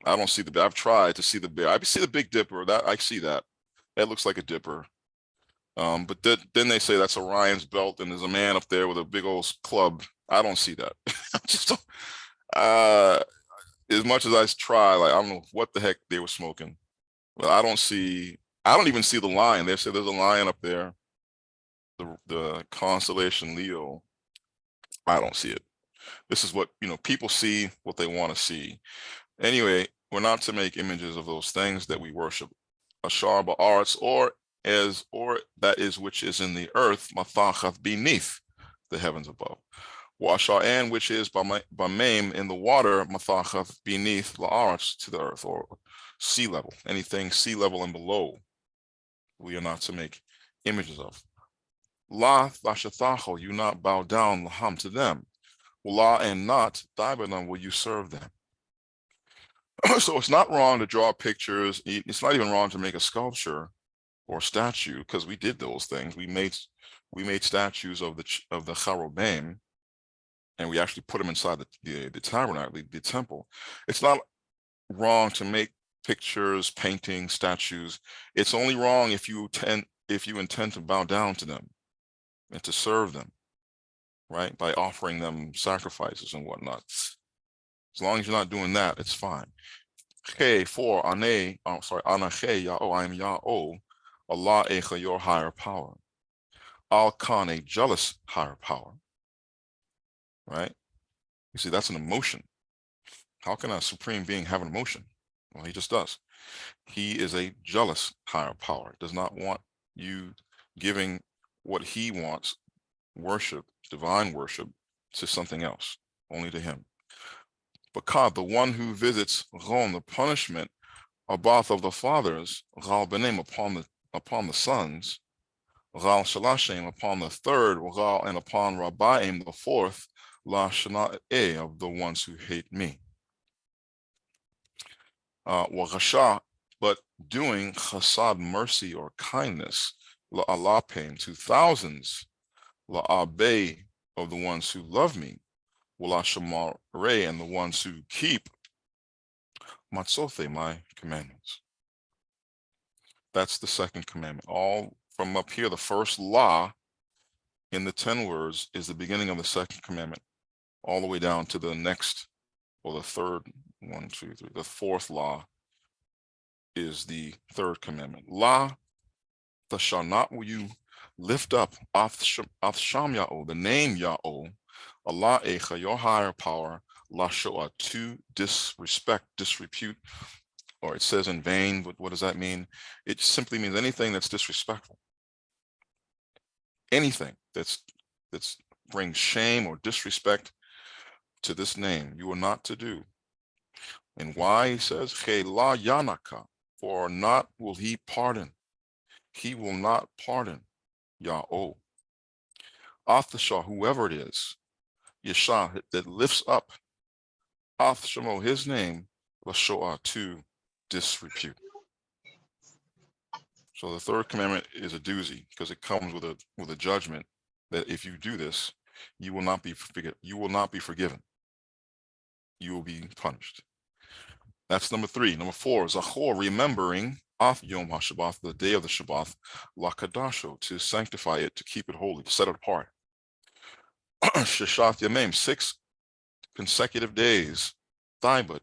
[SPEAKER 1] I don't see the bear. I've tried to see the bear. I see the Big Dipper. That I see that. That looks like a dipper. But then they say that's Orion's belt, and there's a man up there with a big old club. I don't see that. Just as much as I try, like I don't know what the heck they were smoking. But I don't even see the lion. They say there's a lion up there. The constellation Leo. I don't see it. This is what people see, what they want to see. Anyway, we're not to make images of those things that we worship. Ashar ba'aretz, or that is which is in the earth, mathachath beneath the heavens above. Washar, and which is bamaim in the water, mathachath beneath la'aretz, to the earth, or sea level. Anything sea level and below, we are not to make images of. La thashathacho, you not bow down laham to them. La, and not dibadan, will you serve them. So it's not wrong to draw pictures. It's not even wrong to make a sculpture or statue, because we did those things. We made statues of the cherubim, and we actually put them inside the tabernacle, the temple. It's not wrong to make pictures, paintings, statues. It's only wrong if you intend to bow down to them and to serve them, right? By offering them sacrifices and whatnot. As long as you're not doing that, it's fine. For anache ya'o, I am ya'o, Allah echa, your higher power. Al Khan, a jealous higher power. Right? You see, that's an emotion. How can a supreme being have an emotion? Well, he just does. He is a jealous higher power. Does not want you giving what he wants, worship, divine worship, to something else, only to him. But the one who visits Ron, the punishment, Abath of the fathers, Ral Benem, upon the sons, Ral Shalashem, upon the third, Ral, and upon Rabbaim, the fourth, La Shana'e, of the ones who hate me. Wagasha, but doing chasad, mercy or kindness, La Alapim, to thousands, La Abe, of the ones who love me, Wala Shamar Re, and the ones who keep Matzothe, my commandments. That's the second commandment. All from up here, the first law in the 10 words is the beginning of the second commandment, all the way down to the next, or the third, 1, 2, 3, the fourth law is the third commandment. La, the shall not will you lift up Sham Ya'o, the name Ya'o, Allah Echa, your higher power, La Shoah, to disrespect, disrepute, or it says in vain, but what does that mean? It simply means anything that's disrespectful. Anything that's brings shame or disrespect to this name, you are not to do. And why? He says, Che la yanaka, for not will he pardon. He will not pardon. Ya'o. Athashah, whoever it is, Yeshah, that lifts up Ath Shemo, his name, Lashoah, to disrepute. So the third commandment is a doozy, because it comes with a judgment that if you do this, you will not be forgiven. You will be punished. That's number 3. Number 4, Zachor, remembering Ath Yom HaShabbath, the day of the Shabbath, Lakadasho, to sanctify it, to keep it holy, to set it apart. Sheshat Yamim, 6 consecutive days, Thibut,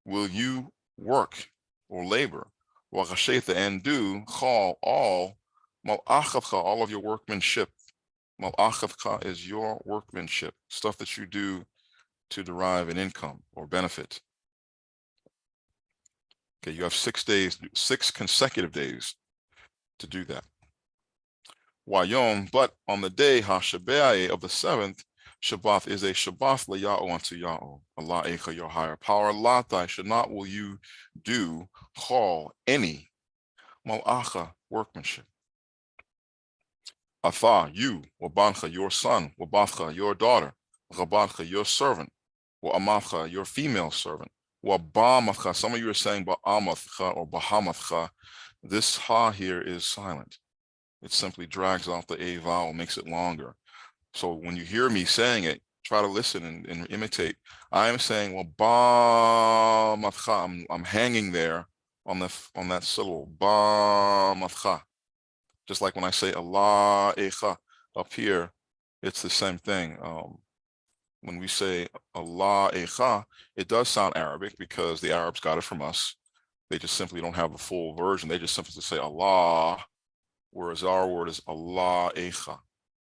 [SPEAKER 1] will you work or labor, Wachashetha, and do Chal, all Mal'achavcha, all of your workmanship. Mal'achavcha is your workmanship, stuff that you do to derive an income or benefit. Okay, you have 6 days, 6 consecutive days to do that. Wayom, but on the day Hashabeai of the 7th, Shabath is a Shabath Ya'o unto Ya'o. Allah Echa, your higher power. Latai, should not will you do call any Mal'acha workmanship. Atha, you, Wabancha, your son, Wabathcha, your daughter, Gabadcha, your servant, Wa'amatcha, your female servant, Wabamatcha, some of you are saying Ba'amatcha or Bahamatcha. This ha here is silent. It simply drags out the a vowel, makes it longer. So when you hear me saying it, try to listen and imitate. I am saying, well, Bamatcha, I'm hanging there on that syllable, Bamatcha. Just like when I say Allah Echa up here, it's the same thing. When we say Allah Echa, it does sound Arabic because the Arabs got it from us. They just simply don't have the full version. They just simply say Allah, whereas our word is Allah Echa,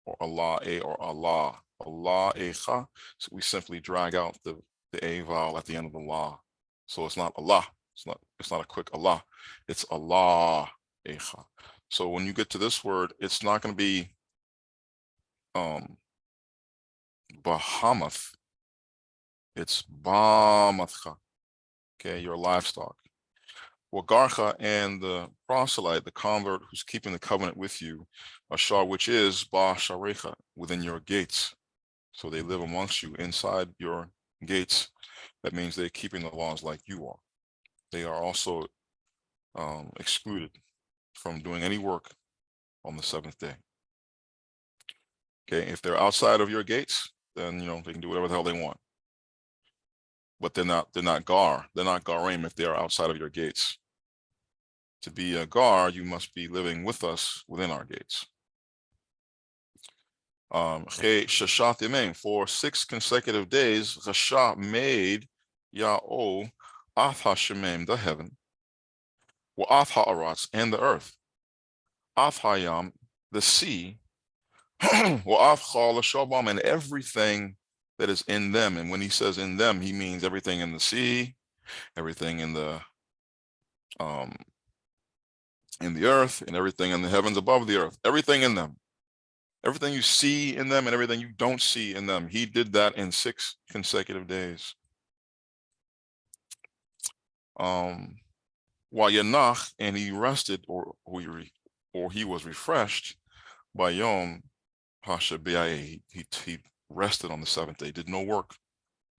[SPEAKER 1] or Allah A or Allah. Allah Echa. So we simply drag out the A vowel at the end of the La. So it's not Allah. It's not a quick Allah. It's Allah Echa. So when you get to this word, it's not going to be Bahamath. It's Bamatcha. Okay, your livestock. Wagarcha and the proselyte, the convert who's keeping the covenant with you, Ashar, which is Ba Sharecha, within your gates. So they live amongst you inside your gates. That means they're keeping the laws like you are. They are also excluded from doing any work on the seventh day. Okay, if they're outside of your gates, then they can do whatever the hell they want. But they're not gar. They're not garim if they are outside of your gates. To be a gar, you must be living with us within our gates. For 6 consecutive days, Rasha made Ya'o Ath HaShemem, the heaven, Wa Ath HaAratz, and the earth, Ath HaYam, the sea, Wa Ath Chal HaShabam, and everything that is in them. And when he says in them, he means everything in the sea, everything in the earth, and everything in the heavens above the earth, everything in them. Everything you see in them and everything you don't see in them. He did that in 6 consecutive days. Wayanach, and he rested, or he was refreshed by Yom HaShabiah. He rested on the 7th day, did no work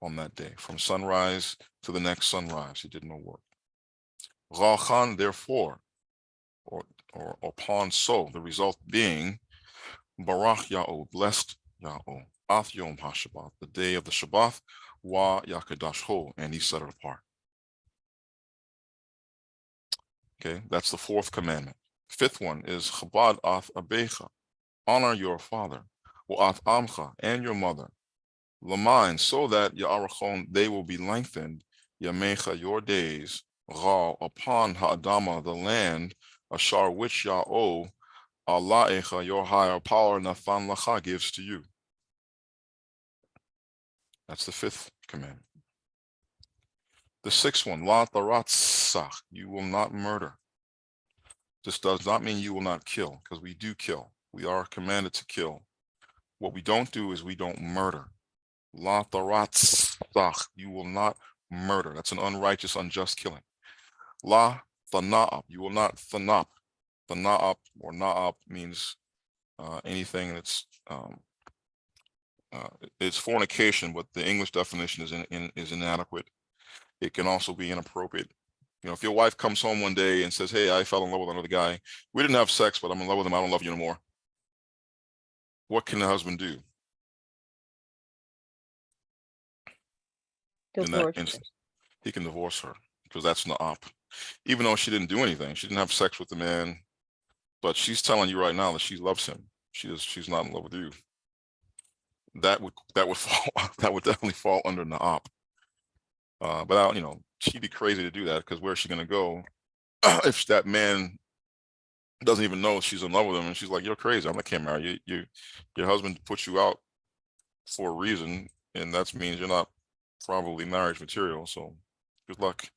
[SPEAKER 1] on that day. From sunrise to the next sunrise, he did no work. Rachan, therefore, or upon so, the result being Barach Ya'o, blessed Ya'o, Ath Yom HaShabbat, the day of the Shabath, Wa Yakadash, and he set it apart. Okay, that's the 4th commandment. 5th one is Chabad Ath Abecha, honor your father, Wa Ath Amcha, and your mother, Lamain, so that Ya'arachon, they will be lengthened, Yamecha, your days, Ra, upon Ha'adama, the land, Ashar, which Ya'o, Allah Echa, your higher power, Nathan Lacha, gives to you. That's the 5th commandment. The 6th one, La Taratsach, you will not murder. This does not mean you will not kill, because we do kill. We are commanded to kill. What we don't do is we don't murder. La Taratsach, you will not murder. That's an unrighteous, unjust killing. La Thana'ab, you will not thanap. Thana'ab or na'ab means anything that's it's fornication, but the English definition is inadequate. It can also be inappropriate. If your wife comes home one day and says, hey, I fell in love with another guy. We didn't have sex, but I'm in love with him. I don't love you anymore. What can the husband do? In that instance, he can divorce her, because that's na'ab. Even though she didn't do anything, she didn't have sex with the man, but she's telling you right now that she loves him. She's not in love with you. That would definitely fall under na'ab. But she'd be crazy to do that, because where's she gonna go if that man doesn't even know she's in love with him, and she's like, you're crazy, I can't marry you. Your husband puts you out for a reason, and that means you're not probably marriage material, so good luck.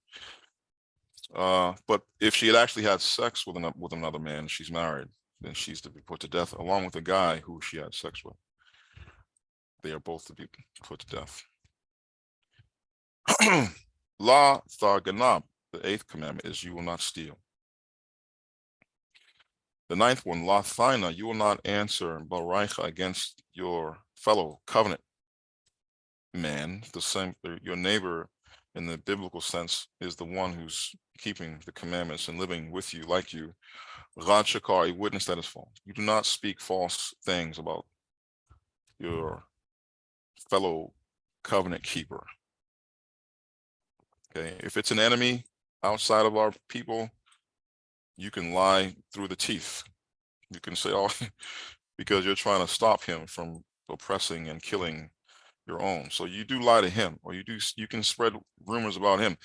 [SPEAKER 1] But if she had actually had sex with another man, she's married, then she's to be put to death along with the guy who she had sex with. they are both to be put to death. La Tharganab, the 8th commandment is you will not steal. The 9th one, La Thina, you will not answer Baraicha against your fellow covenant man. The same, your neighbor in the biblical sense is the one who's keeping the commandments and living with you like you. Rad Shakar, a witness that is false. You do not speak false things about your fellow covenant keeper. Okay, if it's an enemy outside of our people, you can lie through the teeth. You can say, oh, because you're trying to stop him from oppressing and killing your own. So you do lie to him, or you can spread rumors about him.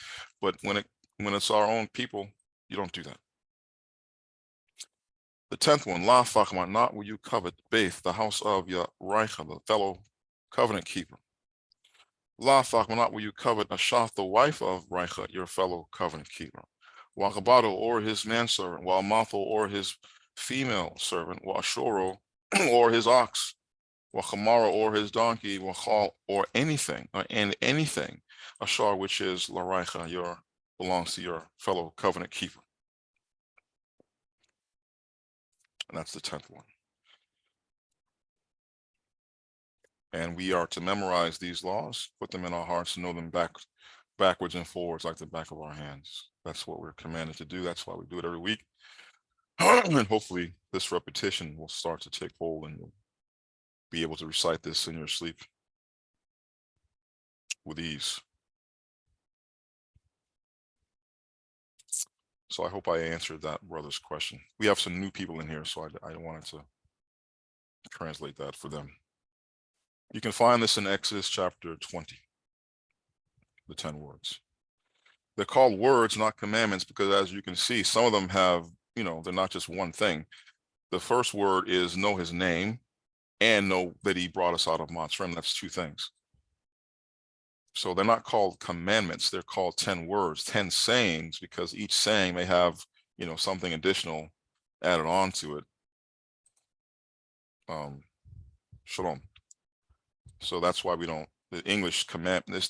[SPEAKER 1] But when it's our own people, you don't do that. The 10th one, La Fachma, not will you covet Beth, the house of your Reicha, the fellow covenant keeper. La Fachma, not will you covet Ashath, the wife of Reicha, your fellow covenant keeper. Wakabado, or his manservant, Walmatho, or his female servant, Washoro, or his ox, Wachamara, or his donkey, Wachal, or anything, and anything, Ashar, which is Laraicha, belongs to your fellow covenant keeper. And that's the 10th one. And we are to memorize these laws, put them in our hearts, know them backwards and forwards like the back of our hands. That's what we're commanded to do. That's why we do it every week. And hopefully this repetition will start to take hold and you'll be able to recite this in your sleep with ease. So I hope I answered that brother's question. We have some new people in here, so I wanted to translate that for them. You can find this in Exodus chapter 20, the 10 words. They're called words, not commandments, because as you can see, some of them have, they're not just one thing. The first word is know his name and know that he brought us out of Mitzrayim. That's 2 things. So they're not called commandments. They're called 10 words, 10 sayings, because each saying may have, something additional added on to it. Shalom. So that's why we don't, the English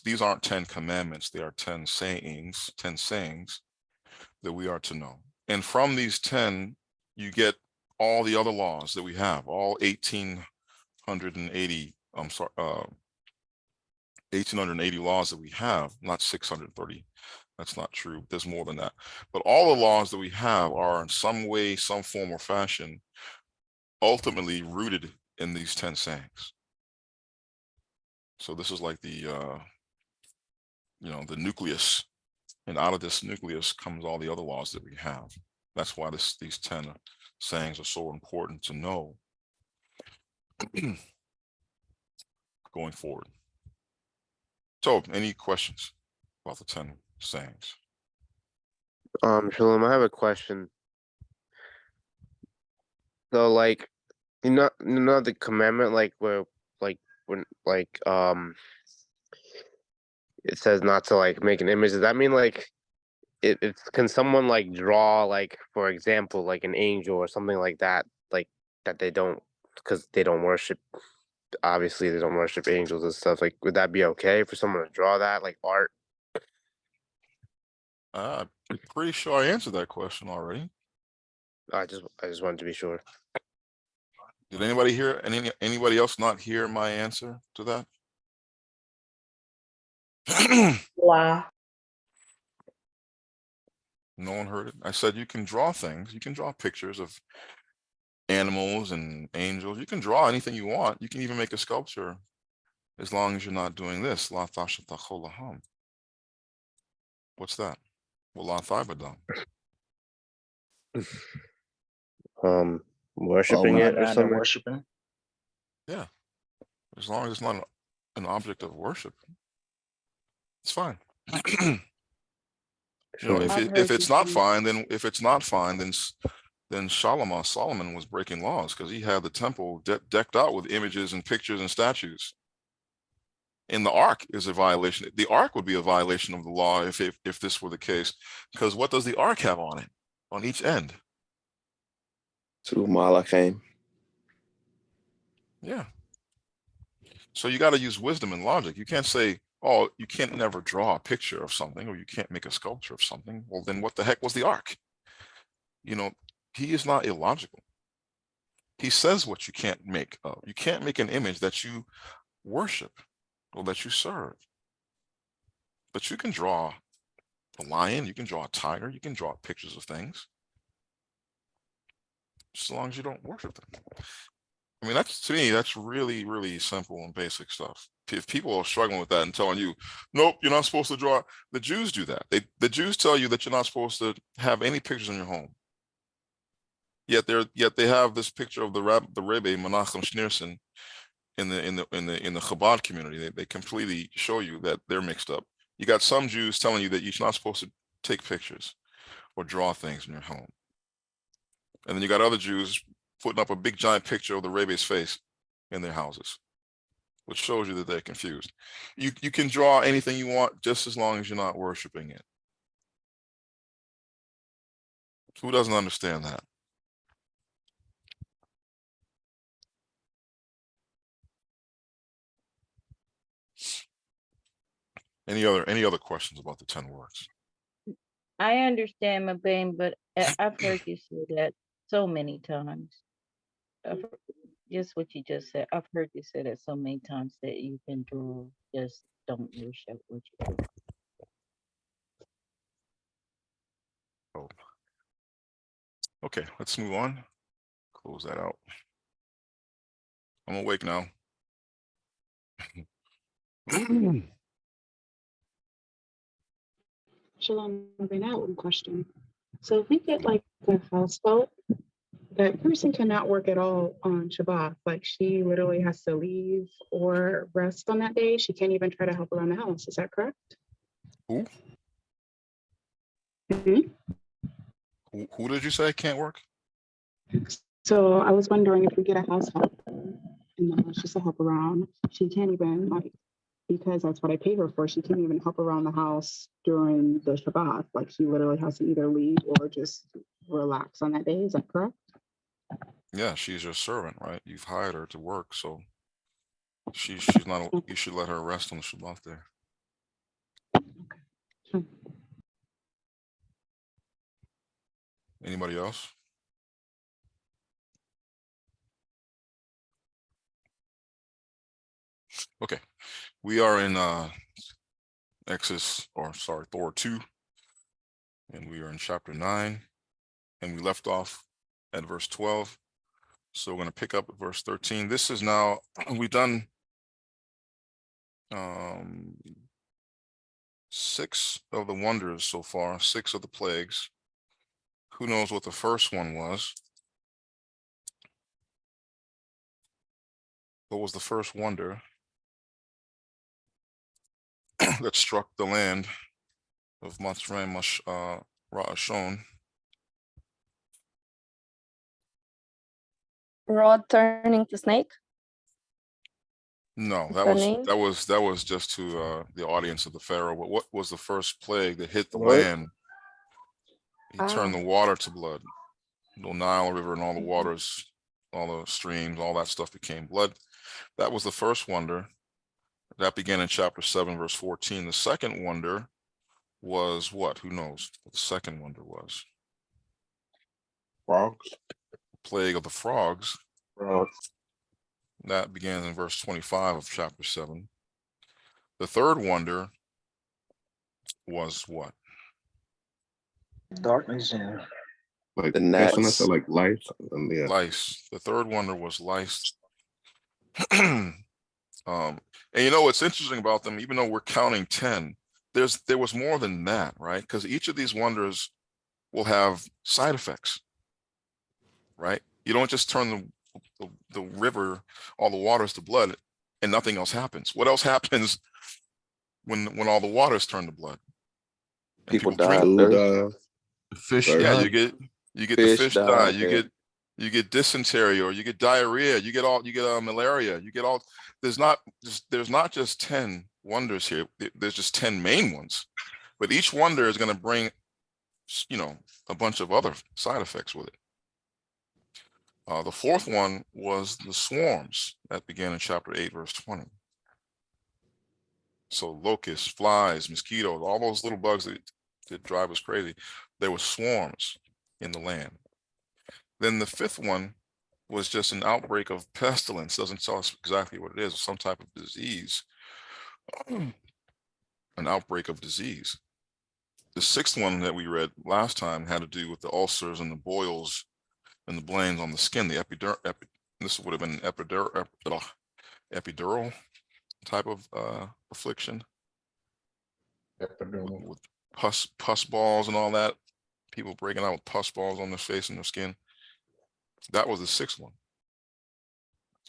[SPEAKER 1] these aren't 10 commandments. They are 10 sayings that we are to know. And from these 10, you get all the other laws that we have, all 1880 laws that we have, not 630. That's not true. There's more than that. But all the laws that we have are in some way, some form or fashion, ultimately rooted in these 10 sayings. So this is like the, the nucleus. And out of this nucleus comes all the other laws that we have. That's why these 10 sayings are so important to know going forward. So, any questions about the 10 sayings?
[SPEAKER 2] Shalom, I have a question. So, like, the commandment, where, when, it says not to, make an image. Does that mean, can someone, draw, for example, an angel or something like that, that they don't, because they don't worship, obviously they don't worship angels and stuff, would that be okay for someone to draw that, art?
[SPEAKER 1] I'm pretty sure I answered that question already.
[SPEAKER 2] I just wanted to be sure.
[SPEAKER 1] Did anybody hear, anybody else not hear my answer to that?
[SPEAKER 4] Wow.
[SPEAKER 1] No one heard it. I said you can draw things. You can draw pictures of animals and angels. You can draw anything you want. You can even make a sculpture as long as you're not doing this. La tashatacholaham. What's that? Well, la thibadam.
[SPEAKER 2] Worshiping it or something?
[SPEAKER 19] Worshiping.
[SPEAKER 1] Yeah. As long as it's not an object of worship, it's fine. If it's not fine, then Solomon was breaking laws because he had the temple decked out with images and pictures and statues. And the ark is a violation. The ark would be a violation of the law if this were the case, because what does the ark have on it, on each end?
[SPEAKER 11] 2 malachim.
[SPEAKER 1] Yeah. So you got to use wisdom and logic. You can't say, oh, you can't never draw a picture of something, or you can't make a sculpture of something. Well, then what the heck was the ark? You know, he is not illogical. He says what you can't make of. You can't make an image that you worship or that you serve. But you can draw a lion, you can draw a tiger, you can draw pictures of things, as long as you don't worship them. I mean, that's, to me, that's really, really simple and basic stuff. If people are struggling with that and telling you, nope, you're not supposed to draw, the Jews do that. The Jews tell you that you're not supposed to have any pictures in your home. Yet they have this picture of the Rebbe Menachem Schneerson in the Chabad community. They completely show you that they're mixed up. You got some Jews telling you that you're not supposed to take pictures or draw things in your home. And then you got other Jews putting up a big giant picture of the Rebbe's face in their houses, which shows you that they're confused. You can draw anything you want just as long as you're not worshiping it. Who doesn't understand that? Any other questions about the 10 works?
[SPEAKER 23] I understand, Mabane, but I've heard you say that so many times. Just what you just said. I've heard you say that so many times that you can draw, just don't worship what you do.
[SPEAKER 1] Oh. Okay, let's move on. Close that out. I'm awake now.
[SPEAKER 12] Shalom, I have one question. So if we get like a houseboat, that person cannot work at all on Shabbat. Like she literally has to leave or rest on that day. She can't even try to help around the house. Is that correct?
[SPEAKER 1] Who?
[SPEAKER 12] Mhm.
[SPEAKER 1] Who did you say can't work?
[SPEAKER 12] So I was wondering if we get a house help in the house just to help around. She can't even like, because that's what I pay her for. She can't even help around the house during the Shabbat. Like she literally has to either leave or just relax on that day. Is that correct?
[SPEAKER 1] Yeah, she's your servant, right? You've hired her to work, so she's not. You should let her rest on the Shabbat there.
[SPEAKER 12] Sure.
[SPEAKER 1] Anybody else? Okay, we are in Thorah 2, and we are in chapter 9, and we left off at verse 12. So we're going to pick up at verse 13. This is now, we've done 6 of the wonders so far, 6 of the plagues. Who knows what the first one was? What was the first wonder that struck the land of Mitzrayim, Ra'ashon?
[SPEAKER 18] Rod turning to snake?
[SPEAKER 1] No,
[SPEAKER 18] Is the name?
[SPEAKER 1] that was just to the audience of the Pharaoh. But what was the first plague that hit the
[SPEAKER 18] What?
[SPEAKER 1] land? He turned the water to blood. The Nile River and all the waters, all the streams, all that stuff became blood. That was the first wonder. That began in chapter 7, verse 14. The second wonder was what? Who knows what the second wonder was?
[SPEAKER 8] Frogs.
[SPEAKER 1] Plague of the frogs.
[SPEAKER 8] Frogs.
[SPEAKER 1] That begins in verse 25 of chapter 7. The third wonder was what?
[SPEAKER 19] Darkness and
[SPEAKER 8] Like
[SPEAKER 11] The
[SPEAKER 8] pestilence or
[SPEAKER 11] gnats.
[SPEAKER 8] like lice. Yeah.
[SPEAKER 1] Lice. The third wonder was lice. And you know what's interesting about them, even though we're counting 10, there was more than that, right? Because each of these wonders will have side effects, right? You don't just turn the river, all the waters to blood, and nothing else happens. What else happens when all the waters turn to blood? And
[SPEAKER 11] People
[SPEAKER 1] drink?
[SPEAKER 11] die.
[SPEAKER 8] Food
[SPEAKER 11] Thirst.
[SPEAKER 10] Fish
[SPEAKER 8] Thirst.
[SPEAKER 1] Yeah,
[SPEAKER 10] die.
[SPEAKER 1] you get
[SPEAKER 11] Fish
[SPEAKER 1] the fish
[SPEAKER 11] die,
[SPEAKER 1] die.
[SPEAKER 11] yeah.
[SPEAKER 1] You get dysentery, or you get diarrhea. You get malaria. You get all. There's not just 10 wonders here. There's just 10 main ones, but each wonder is going to bring, a bunch of other side effects with it. The fourth one was the swarms that began in chapter 8, verse 20. So locusts, flies, mosquitoes, all those little bugs that drive us crazy, there were swarms in the land. Then the fifth one was just an outbreak of pestilence. Doesn't tell us exactly what it is, some type of disease, an outbreak of disease. The sixth one that we read last time had to do with the ulcers and the boils and the blains on the skin, the this would have been epidural type of affliction. With pus balls and all that, people breaking out with pus balls on their face and their skin. That was the sixth one.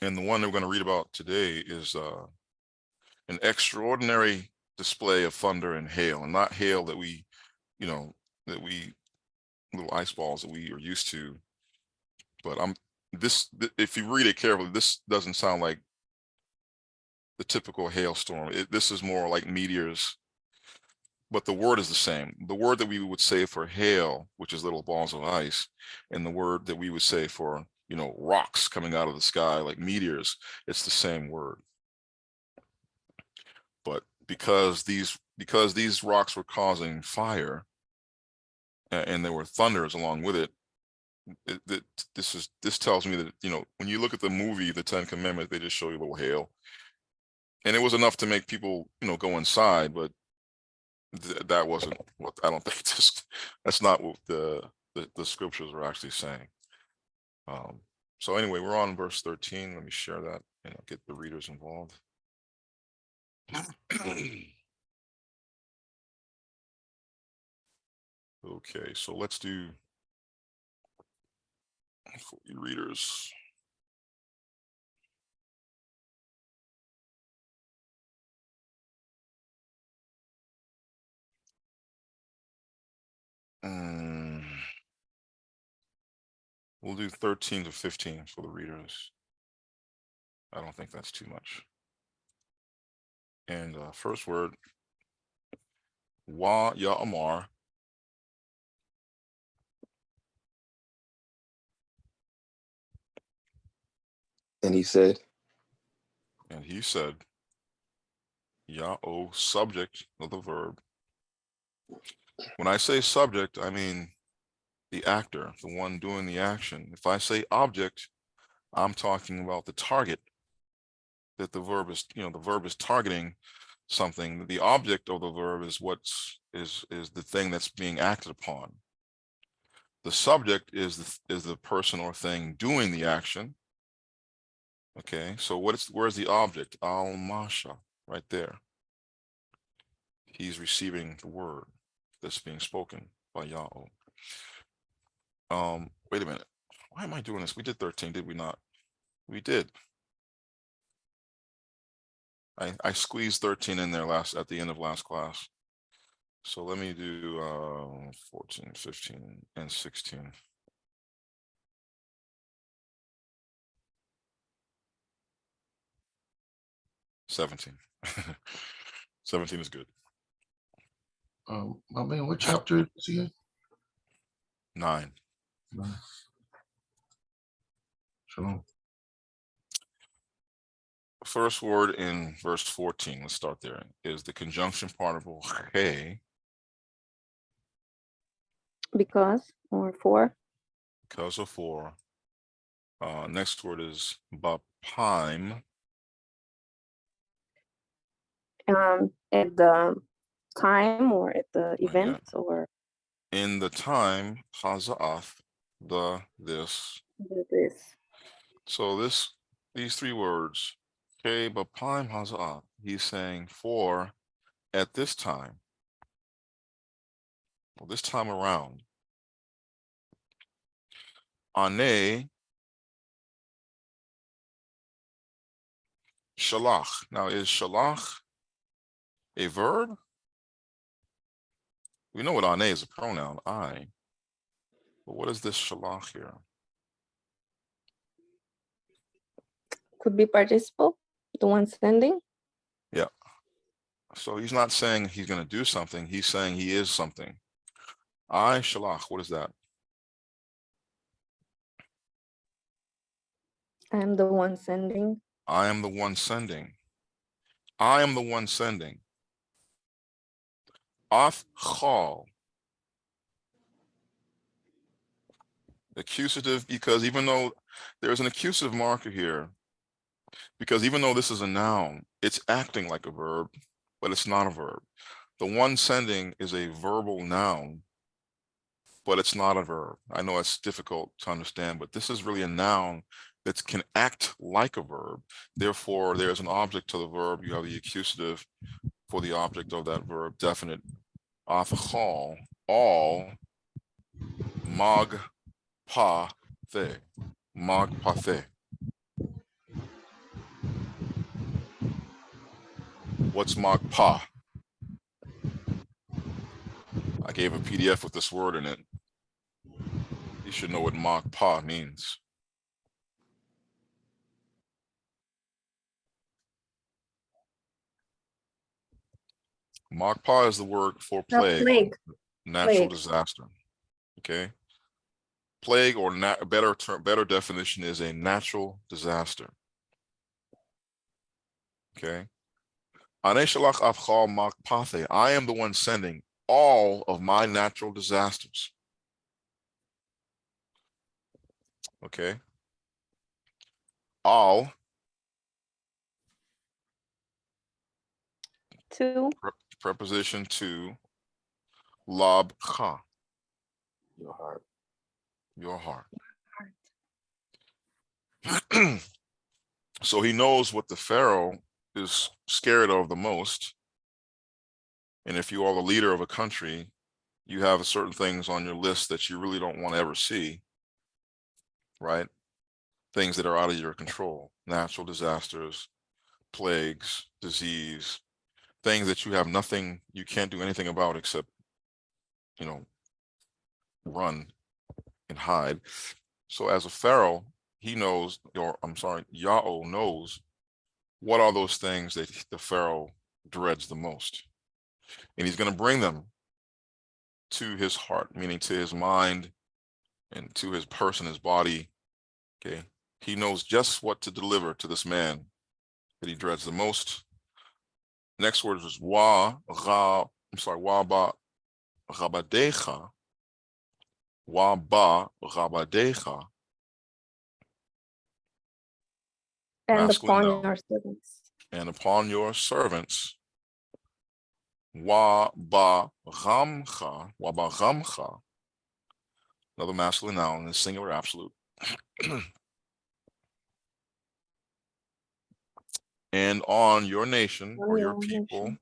[SPEAKER 1] And the one that we're going to read about today is an extraordinary display of thunder and hail, and not hail that we, little ice balls that we are used to. But if you read it carefully, this doesn't sound like the typical hailstorm. This is more like meteors, but the word is the same. The word that we would say for hail, which is little balls of ice, and the word that we would say for, rocks coming out of the sky like meteors, it's the same word. But because these rocks were causing fire, and there were thunders along with it, this tells me that, when you look at the movie The 10 Commandments, they just show you a little hail, and it was enough to make people, go inside, but that wasn't what, I don't think that's not what the scriptures were actually saying. So anyway, we're on verse 13. Let me share that and get the readers involved. Okay, so let's do for you readers. We'll do 13 to 15 for the readers. I don't think that's too much. And first word, wa ya'amar.
[SPEAKER 11] And he said,
[SPEAKER 1] Ya'o, subject of the verb. When I say subject, I mean the actor, the one doing the action. If I say object, I'm talking about the target that the verb is, the verb is targeting something. The object of the verb is is the thing that's being acted upon. The subject is the person or thing doing the action. Okay, so where's the object? Al-Masha, right there. He's receiving the word that's being spoken by Ya'o. Wait a minute. Why am I doing this? We did 13, did we not? We did. I squeezed 13 in there at the end of last class. So let me do 14, 15, and 16. $17. 17 is good.
[SPEAKER 5] My man, what chapter is he in?
[SPEAKER 1] 9.
[SPEAKER 5] Shalom.
[SPEAKER 1] First word in verse 14, let's start there, is the conjunction participle he.
[SPEAKER 18] Because, or for.
[SPEAKER 1] Because of for. Next word is bapime.
[SPEAKER 18] At the time or at the event or
[SPEAKER 1] in the time, Khazon, this. So these three words, okay, bapime Khazon, he's saying for at this time. Well, this time around. Ane shalach. Now, is shalach a verb? We know what ane is, a pronoun, I. But what is this shalach here?
[SPEAKER 18] could be participle, the one sending.
[SPEAKER 1] Yeah. So he's not saying he's going to do something. He's saying he is something. I shalach. What is that?
[SPEAKER 18] I am the one sending.
[SPEAKER 1] I am the one sending. I am the one sending. Athchal. Accusative, because even though there's an accusative marker here, because even though this is a noun, it's acting like a verb, but it's not a verb. The one sending is a verbal noun, but it's not a verb. I know it's difficult to understand, but this is really a noun that can act like a verb. Therefore, there's an object to the verb. You have the accusative for the object of that verb, definite. Athchal, all, mag, pa, the. Mag, pa, the. What's mag, pa? I gave a PDF with this word in it. You should know what mag, pa means. Magpa is the word for plague, natural disaster. Okay, plague, or better definition, is a natural disaster. Okay, I am the one sending all of my natural disasters. Okay, all.
[SPEAKER 18] To.
[SPEAKER 1] Preposition to. Labcha.
[SPEAKER 11] Your heart.
[SPEAKER 1] Your heart. So he knows what the Pharaoh is scared of the most. And if you are the leader of a country, you have certain things on your list that you really don't want to ever see, right? Things that are out of your control, natural disasters, plagues, disease, things that you have nothing, you can't do anything about except, you know, run and hide. So as a Pharaoh, he knows, or I'm sorry, Yahweh knows what are those things that the Pharaoh dreads the most. And he's going to bring them to his heart, meaning to his mind and to his person, his body. Okay. He knows just what to deliver to this man that he dreads the most. Next word is wa ba rabadecha. Wa ba rabadecha.
[SPEAKER 18] And
[SPEAKER 1] Masculine
[SPEAKER 18] upon
[SPEAKER 1] noun.
[SPEAKER 18] your servants.
[SPEAKER 1] And upon your servants. Wa ba ramcha. Wa ba ramcha. Another masculine noun, is singular absolute. And on your nation, or your people.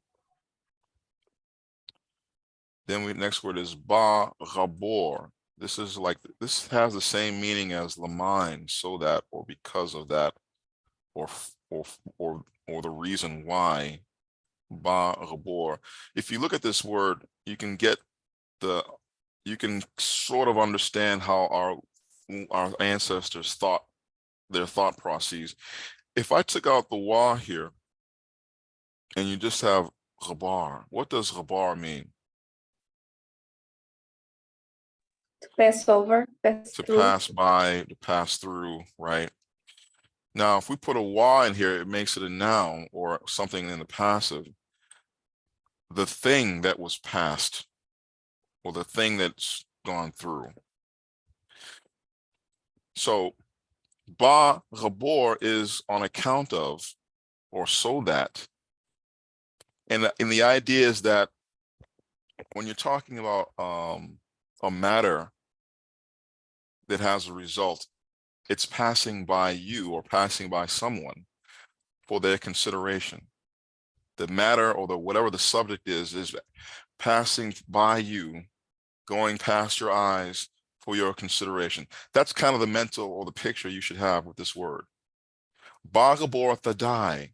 [SPEAKER 1] Then next word is ba rabor. This is like, this has the same meaning as lamine, so that, or because of that, or the reason why. Ba rabor. If you look at this word, you can sort of understand how our ancestors thought, their thought processes. If I took out the wa here, and you just have ghabar, what does ghabar mean?
[SPEAKER 18] To pass over,
[SPEAKER 1] To pass by, to pass through, right? Now, if we put a wa in here, it makes it a noun or something in the passive. The thing that was passed, or the thing that's gone through. So, ba ghabor is on account of, or so that. And the idea is that when you're talking about a matter that has a result, it's passing by you or passing by someone for their consideration. The matter, or whatever the subject is passing by you, going past your eyes for your consideration. That's kind of the mental, or the picture you should have with this word. Bagabor thadai.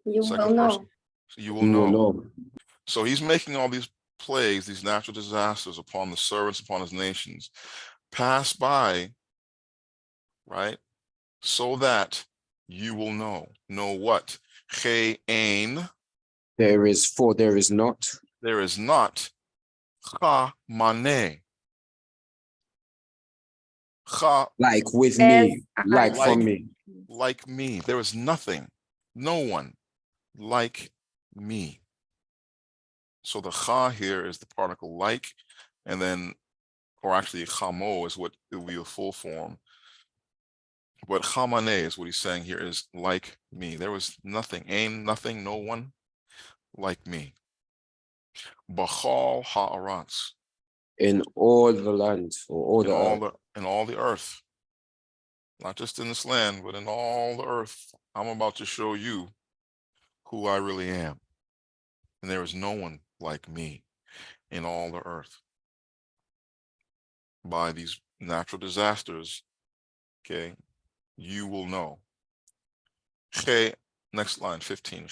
[SPEAKER 18] You will know.
[SPEAKER 1] You will know. So he's making all these plagues, these natural disasters upon the servants, upon his nations, pass by, right? So that you will know. Know what? Che'ein.
[SPEAKER 7] There is not.
[SPEAKER 1] There is not. Cha mane. Cha.
[SPEAKER 7] Like with me. Like from me.
[SPEAKER 1] Like me. There is nothing. No one like me. So the cha here is the particle like, and then, or actually chamo is what it will be a full form. But chamane is what he's saying here is like me. There was nothing, ain't nothing, no one like me. Bachal ha'aratz.
[SPEAKER 7] In all the land, or all the earth.
[SPEAKER 1] In all the earth. Not just in this land, but in all the earth. I'm about to show you who I really am. And there is no one like me in all the earth. By these natural disasters, okay, you will know. Next line, 15.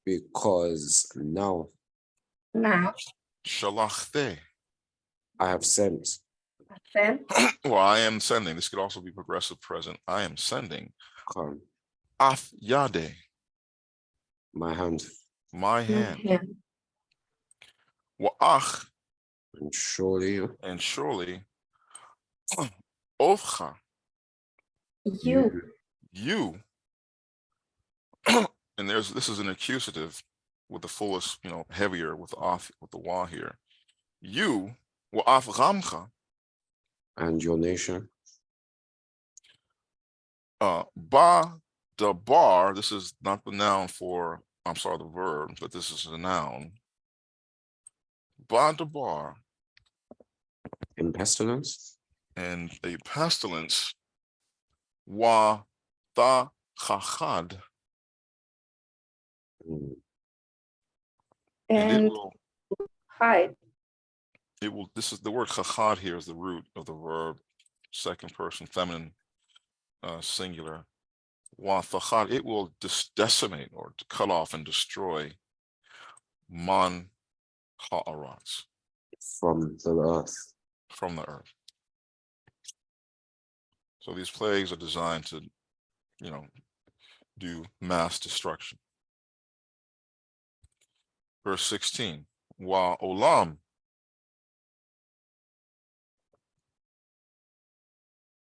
[SPEAKER 7] Because now
[SPEAKER 1] Shalachte.
[SPEAKER 7] I have sent.
[SPEAKER 1] Well, I am sending. This could also be progressive present. I am sending.
[SPEAKER 7] Come.
[SPEAKER 1] Af yade.
[SPEAKER 7] My hand.
[SPEAKER 1] My hand. Wa'ach.
[SPEAKER 7] And surely.
[SPEAKER 1] Ofcha. You. And this is an accusative with the fullest, heavier with the off with the wa here. You wa'af ramcha.
[SPEAKER 7] And your nation.
[SPEAKER 1] Ba dabar. This is not the noun for. I'm sorry, the verb, but this is the noun. Ba dabar.
[SPEAKER 7] In pestilence.
[SPEAKER 1] And a pestilence. Wa ta chachad. And it will
[SPEAKER 18] hide.
[SPEAKER 1] It will. This is the word chachad here is the root of the verb, second person feminine, singular. Wa thachad. It will decimate or cut off and destroy man ha'aratz.
[SPEAKER 7] From the earth.
[SPEAKER 1] From the earth. So these plagues are designed to, do mass destruction. Verse 16. Wa olam.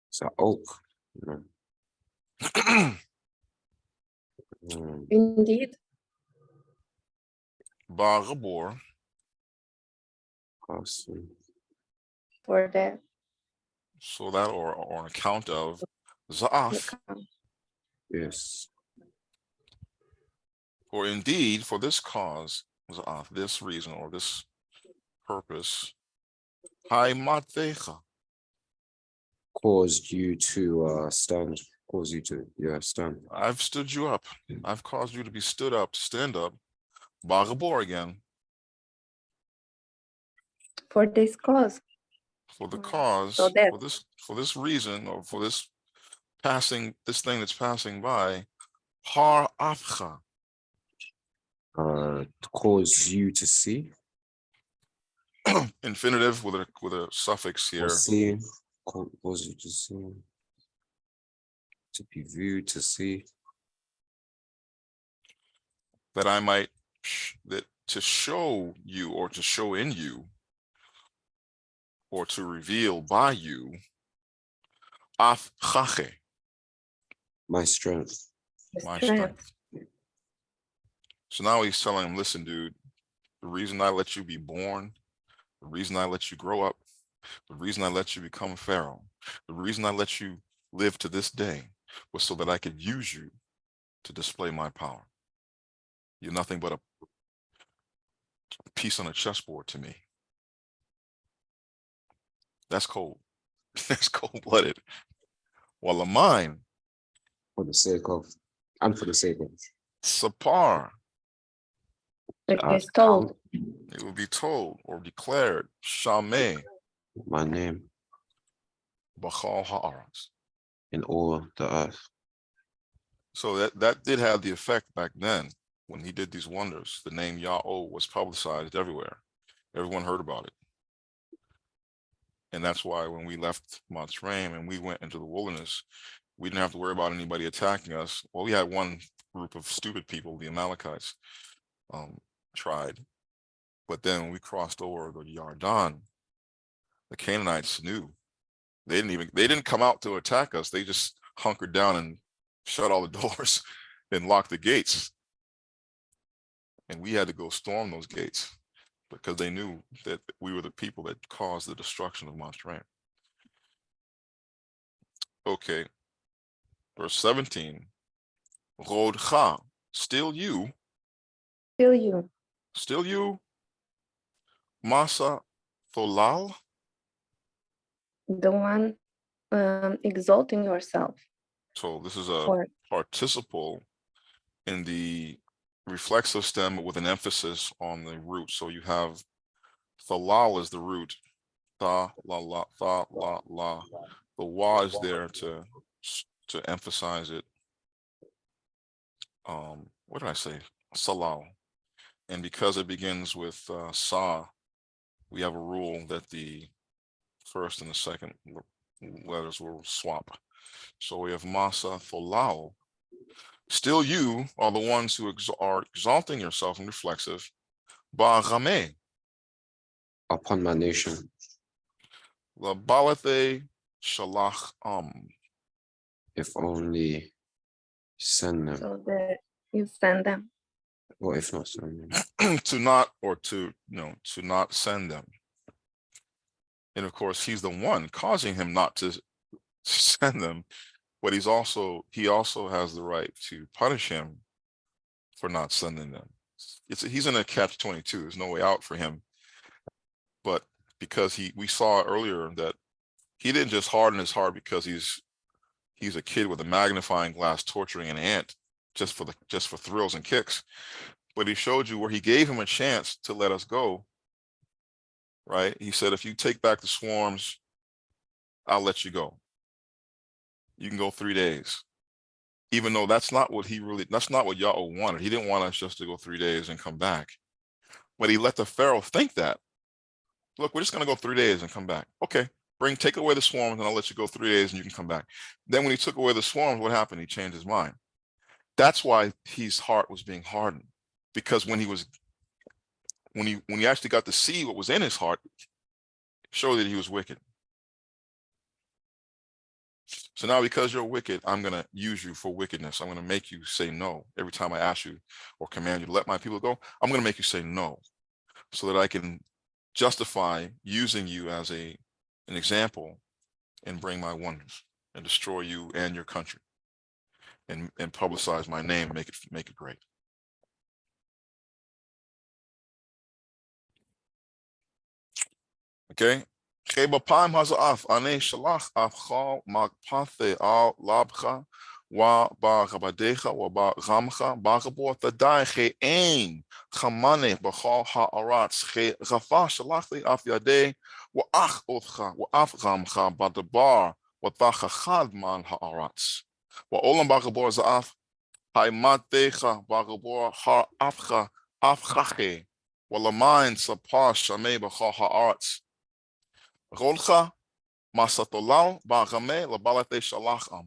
[SPEAKER 7] It's an oak.
[SPEAKER 18] Indeed.
[SPEAKER 1] Ba gabor.
[SPEAKER 7] Awesome.
[SPEAKER 18] For that.
[SPEAKER 1] So that or on account of za'af.
[SPEAKER 7] Yes.
[SPEAKER 1] For indeed, for this cause, za'af, this reason or this purpose, hai matecha.
[SPEAKER 7] Caused you to stand. Caused you to, stand.
[SPEAKER 1] I've stood you up. I've caused you to be stood up, to stand up. Ba gabor again.
[SPEAKER 18] For this cause.
[SPEAKER 1] For the cause,
[SPEAKER 18] so that.
[SPEAKER 1] for this reason, or for this thing that's passing by, har afcha.
[SPEAKER 7] Cause you to see.
[SPEAKER 1] Infinitive with a suffix here.
[SPEAKER 7] See. Cause you to see. To be viewed, to see.
[SPEAKER 1] That I might to show you or to show in you or to reveal by you af chache.
[SPEAKER 7] My strength.
[SPEAKER 1] My strength. So now he's telling him, listen, dude, the reason I let you be born, the reason I let you grow up, the reason I let you become Pharaoh, the reason I let you live to this day was so that I could use you to display my power. You're nothing but a piece on a chessboard to me. That's cold. That's cold-blooded. While a mine.
[SPEAKER 7] For the sake of, and for the sake of.
[SPEAKER 1] Sapar.
[SPEAKER 18] It is told.
[SPEAKER 1] It will be told or declared. Shameh.
[SPEAKER 7] My name.
[SPEAKER 1] Bachal ha'aretz.
[SPEAKER 7] In all the earth.
[SPEAKER 1] So that did have the effect back then when he did these wonders. The name Yahweh was publicized everywhere. Everyone heard about it. And that's why when we left Mitzrayim and we went into the wilderness, we didn't have to worry about anybody attacking us. Well, we had one group of stupid people, the Amalekites, tried. But then when we crossed over the Yarden, the Canaanites knew. They didn't come out to attack us. They just hunkered down and shut all the doors and locked the gates. And we had to go storm those gates because they knew that we were the people that caused the destruction of Mitzrayim. Okay, verse 17. Rodcha, still you.
[SPEAKER 18] Still you.
[SPEAKER 1] Still you. Masa Tholal.
[SPEAKER 18] The one exalting yourself.
[SPEAKER 1] So this is a
[SPEAKER 18] Or
[SPEAKER 1] participle in the reflexive stem with an emphasis on the root. So you have Thalal is the root. Tha, la, la, tha, la, la. The wa is there to emphasize it. What did I say? Salal. And because it begins with sa, we have a rule that the first and the second letters will swap. So we have masa tholal. Still you are the ones who are exalting yourself in reflexive. Ba'rame.
[SPEAKER 7] Upon my nation.
[SPEAKER 1] La balathe shalach
[SPEAKER 7] If only send them.
[SPEAKER 18] so that you send them.
[SPEAKER 7] Or if not send them.
[SPEAKER 1] to not send them. And of course, he's the one causing him not to send them, but he also has the right to punish him for not sending them. He's in a catch-22. There's no way out for him. But because we saw earlier that he didn't just harden his heart because he's a kid with a magnifying glass torturing an ant just for thrills and kicks, but he showed you where he gave him a chance to let us go. Right? He said, if you take back the swarms, I'll let you go. You can go 3 days. Even though that's not what Yahweh wanted. He didn't want us just to go 3 days and come back. But he let the Pharaoh think that. Look, we're just going to go 3 days and come back. Okay, take away the swarms and I'll let you go 3 days and you can come back. Then when he took away the swarms, what happened? He changed his mind. That's why his heart was being hardened. Because when he actually got to see what was in his heart, it showed that he was wicked. So now because you're wicked, I'm going to use you for wickedness. I'm going to make you say no. Every time I ask you or command you to let my people go, I'm going to make you say no so that I can justify using you as an example and bring my wonders and destroy you and your country and publicize my name, make it great. Okay. Bapam hazaf ane shalach afcha magpathe al labcha wa ba rabadecha wa ba ramcha ba rabor tadai che ein chamane bachal haaratz che rafa shalachli af yadei wa ach otcha wa af ramcha ba dabar wa tachachad man haaratz wa olam ba rabor zaaf haimatecha ba rabor ha afcha afchache wa lamain sapar shamei bachal haaratz Rolcha masatolal ba'rame labalate shalacham.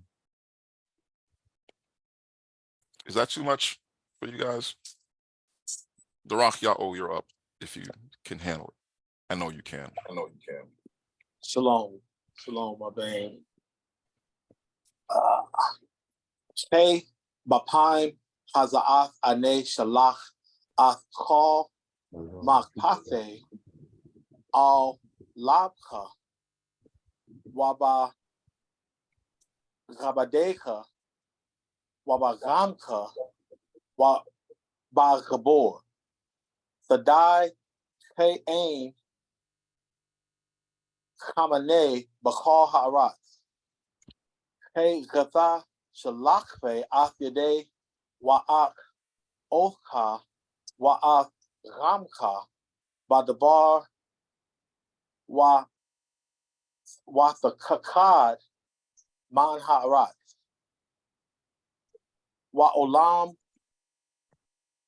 [SPEAKER 1] Is that too much for you guys? Darach Ya'o, you're up if you can handle it. I know you can.
[SPEAKER 14] Shalom, my bad. Hey, Bapaim Haza'ath Ane Shalach Ath Kol Makpathe Al Labcha Waba Rabadecha Waba Ramka Waba Gabor Thadai He Ain Kamane Bakal Ha'arat He Gatha Shalachve Ath Yadei Wa'ak Othka Wa'ak Ramka Badabar Wa the kakad man ha'arat wa olam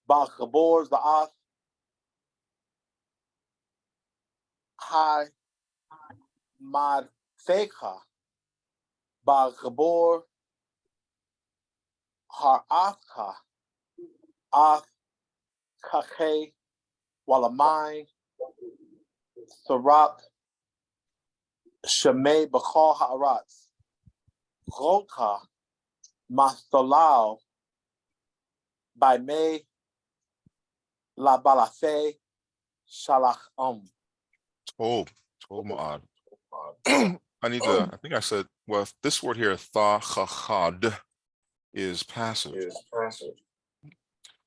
[SPEAKER 14] ba chabor za'ath hai mad fecha ba chabor ha'athka ath kache walamai sarat Shemay Bachal Ha'aratz Roka Mastolal by May la balafe shalach
[SPEAKER 1] Tov ma'ad. I need to, I think I said, well, this word here, thachachad, is passive.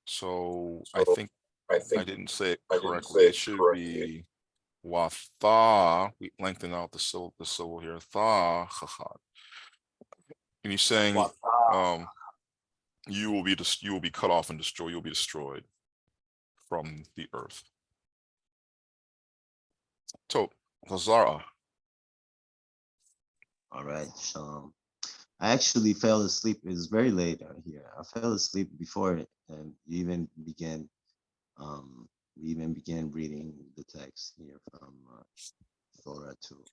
[SPEAKER 1] So I think I didn't say it correctly. It should be watha. We lengthen out the syllable here. Thachachad. And he's saying, you will be cut off and destroyed. You'll be destroyed from the earth. So, Khazara.
[SPEAKER 3] All right, shalom. I actually fell asleep. It was very late out here. I fell asleep before you even began. We even began reading the text here from Thorah 2,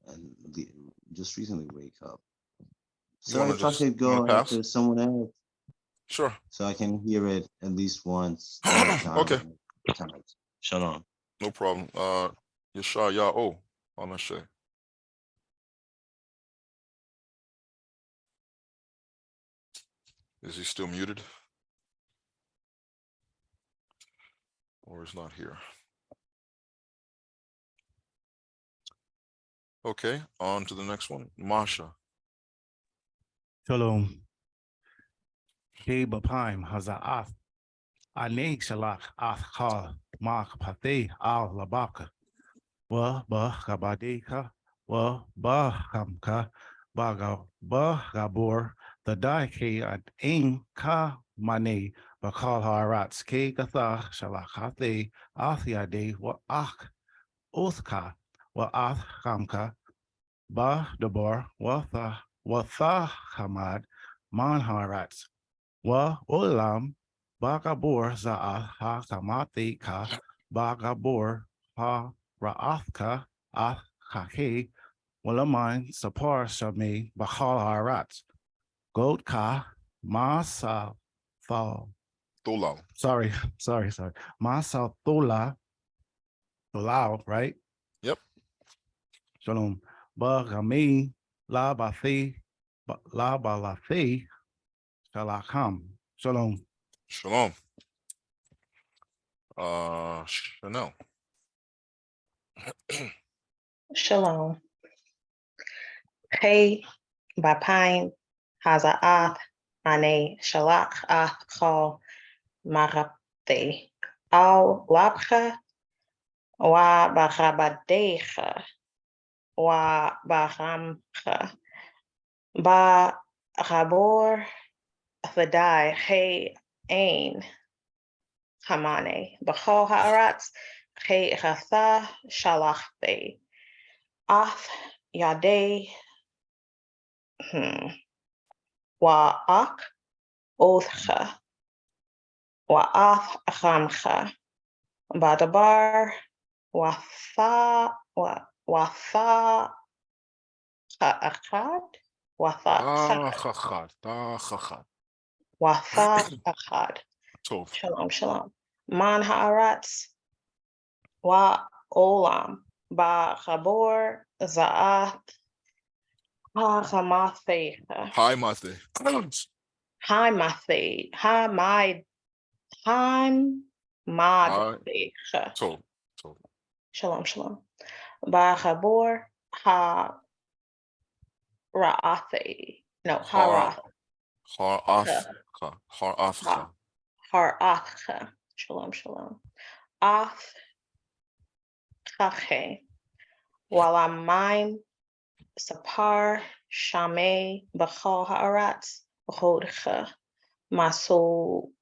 [SPEAKER 3] and just recently wake up. So if I could go after someone else,
[SPEAKER 1] sure,
[SPEAKER 3] so I can hear it at least once. Anytime.
[SPEAKER 1] Okay.
[SPEAKER 3] Shalom.
[SPEAKER 1] No problem. Yashar Ya'o, Anashe. Is he still muted? Or is not here? Okay, on to the next one. Masha.
[SPEAKER 17] Shalom. Ke b'paim haza'ath. Ane shalach ath kal mak patei al labaka. Wa ba kabadeka. Wa ba kamka. Ba gabor. The die ke ad ein ka mane. Bakal ha'aratz ke gatha shalachate ath yade wa ach uthka. Wa ath kamka. Ba debar wa tha hamad man ha'aratz. Wa olam bagabor za'ah ha kamate ka bagabor ha ra'athka ah kake walaman sapar shame bachal harat goat ka masa thal. Sorry. Masa thola tholao, right?
[SPEAKER 1] Yep.
[SPEAKER 17] Shalom. Bagami la bathi la balathi shalakam. Shalom.
[SPEAKER 1] Shalom. Chanel.
[SPEAKER 4] Shalom. Hey, Bapine, Haza'ath, Ane, Shalach, Ath, Kal, Marapte, Al, Labcha, Wa Bachabadecha, Wa Bahamcha, Ba Rabor, Vadai, Hey, Ain, Hamane, Bachol Haaratz, Hey, Ratha, Shalachte, Ath, Yade, Wa'ak, Othcha, Wa'ath, Ramcha, Badabar, Watha, Watha, Achad, Watha, Watha, Achad. Shalom. Man Haaratz, Wa Olam, Ba Chabor, Za'at, Ha Hamathecha.
[SPEAKER 1] Hi, Mathe.
[SPEAKER 4] Hi, Mathe. Hi, my. Haim Madthecha. Shalom. Ba Chabor, Ha Ra'athe. No, Harath. Harathcha. Shalom. Ath Chache. Walamaim Sapar Shame Bachol Haaratz Rodcha Masatholal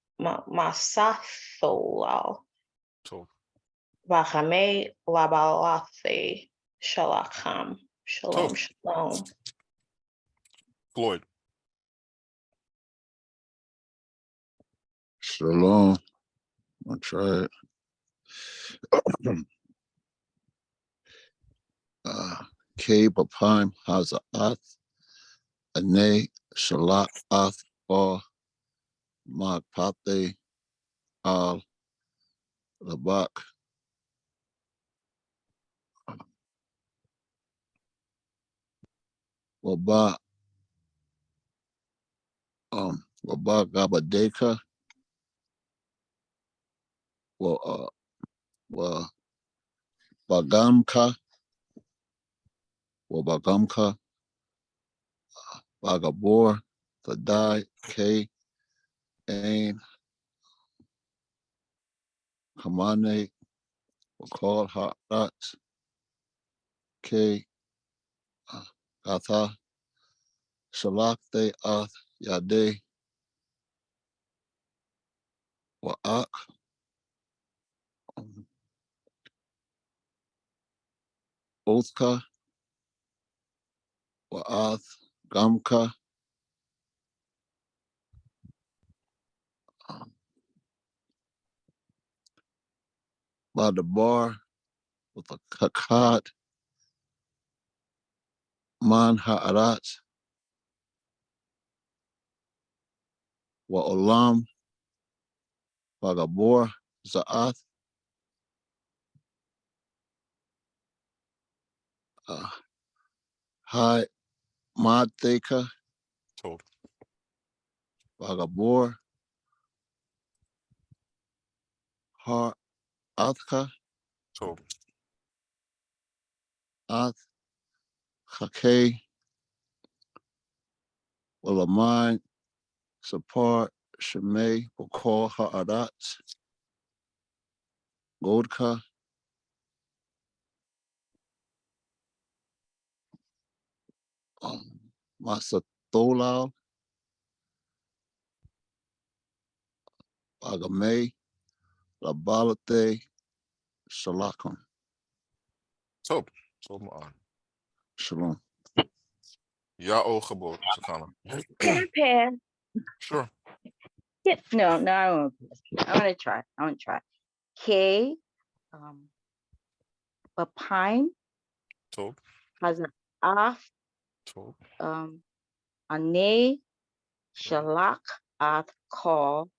[SPEAKER 4] Vachame Labalathe Shalacham. Shalom.
[SPEAKER 1] Floyd.
[SPEAKER 5] Shalom. I'll try it. K Bapim Haza'ath Ane Shala'ath or Magpate al Labak Waba Gabadeka wa bagamka, wa bagamka, bagabor, Thadai, K, Ain, Kamane, Wakal Harat, K, Gatha, Shalakte, Ath, Yade, Wa'ak, Othka, Wa'ath, Gamka, Badabar, with a Kakat, Man Ha'arat, Wa'olam, Bagabor, Za'ath, Hai Madtheka,
[SPEAKER 1] Told.
[SPEAKER 5] Bagabor, Har Athka,
[SPEAKER 1] Told.
[SPEAKER 5] Ath, Hake, Willamine, Sapar, Shemay, Bakor Ha'arat, Godka, Masatolal, Agamay, Labalate, Shalakam.
[SPEAKER 1] Told. Told Ma'an.
[SPEAKER 5] Shalom.
[SPEAKER 1] Ya'o Chabot, Sakana.
[SPEAKER 23] Can I pass?
[SPEAKER 1] Sure.
[SPEAKER 23] Yeah, no, I won't. I'm gonna try. K, Bapine
[SPEAKER 1] Told.
[SPEAKER 23] has an off,
[SPEAKER 1] Told.
[SPEAKER 23] Ane, Shalak, Ath, Call,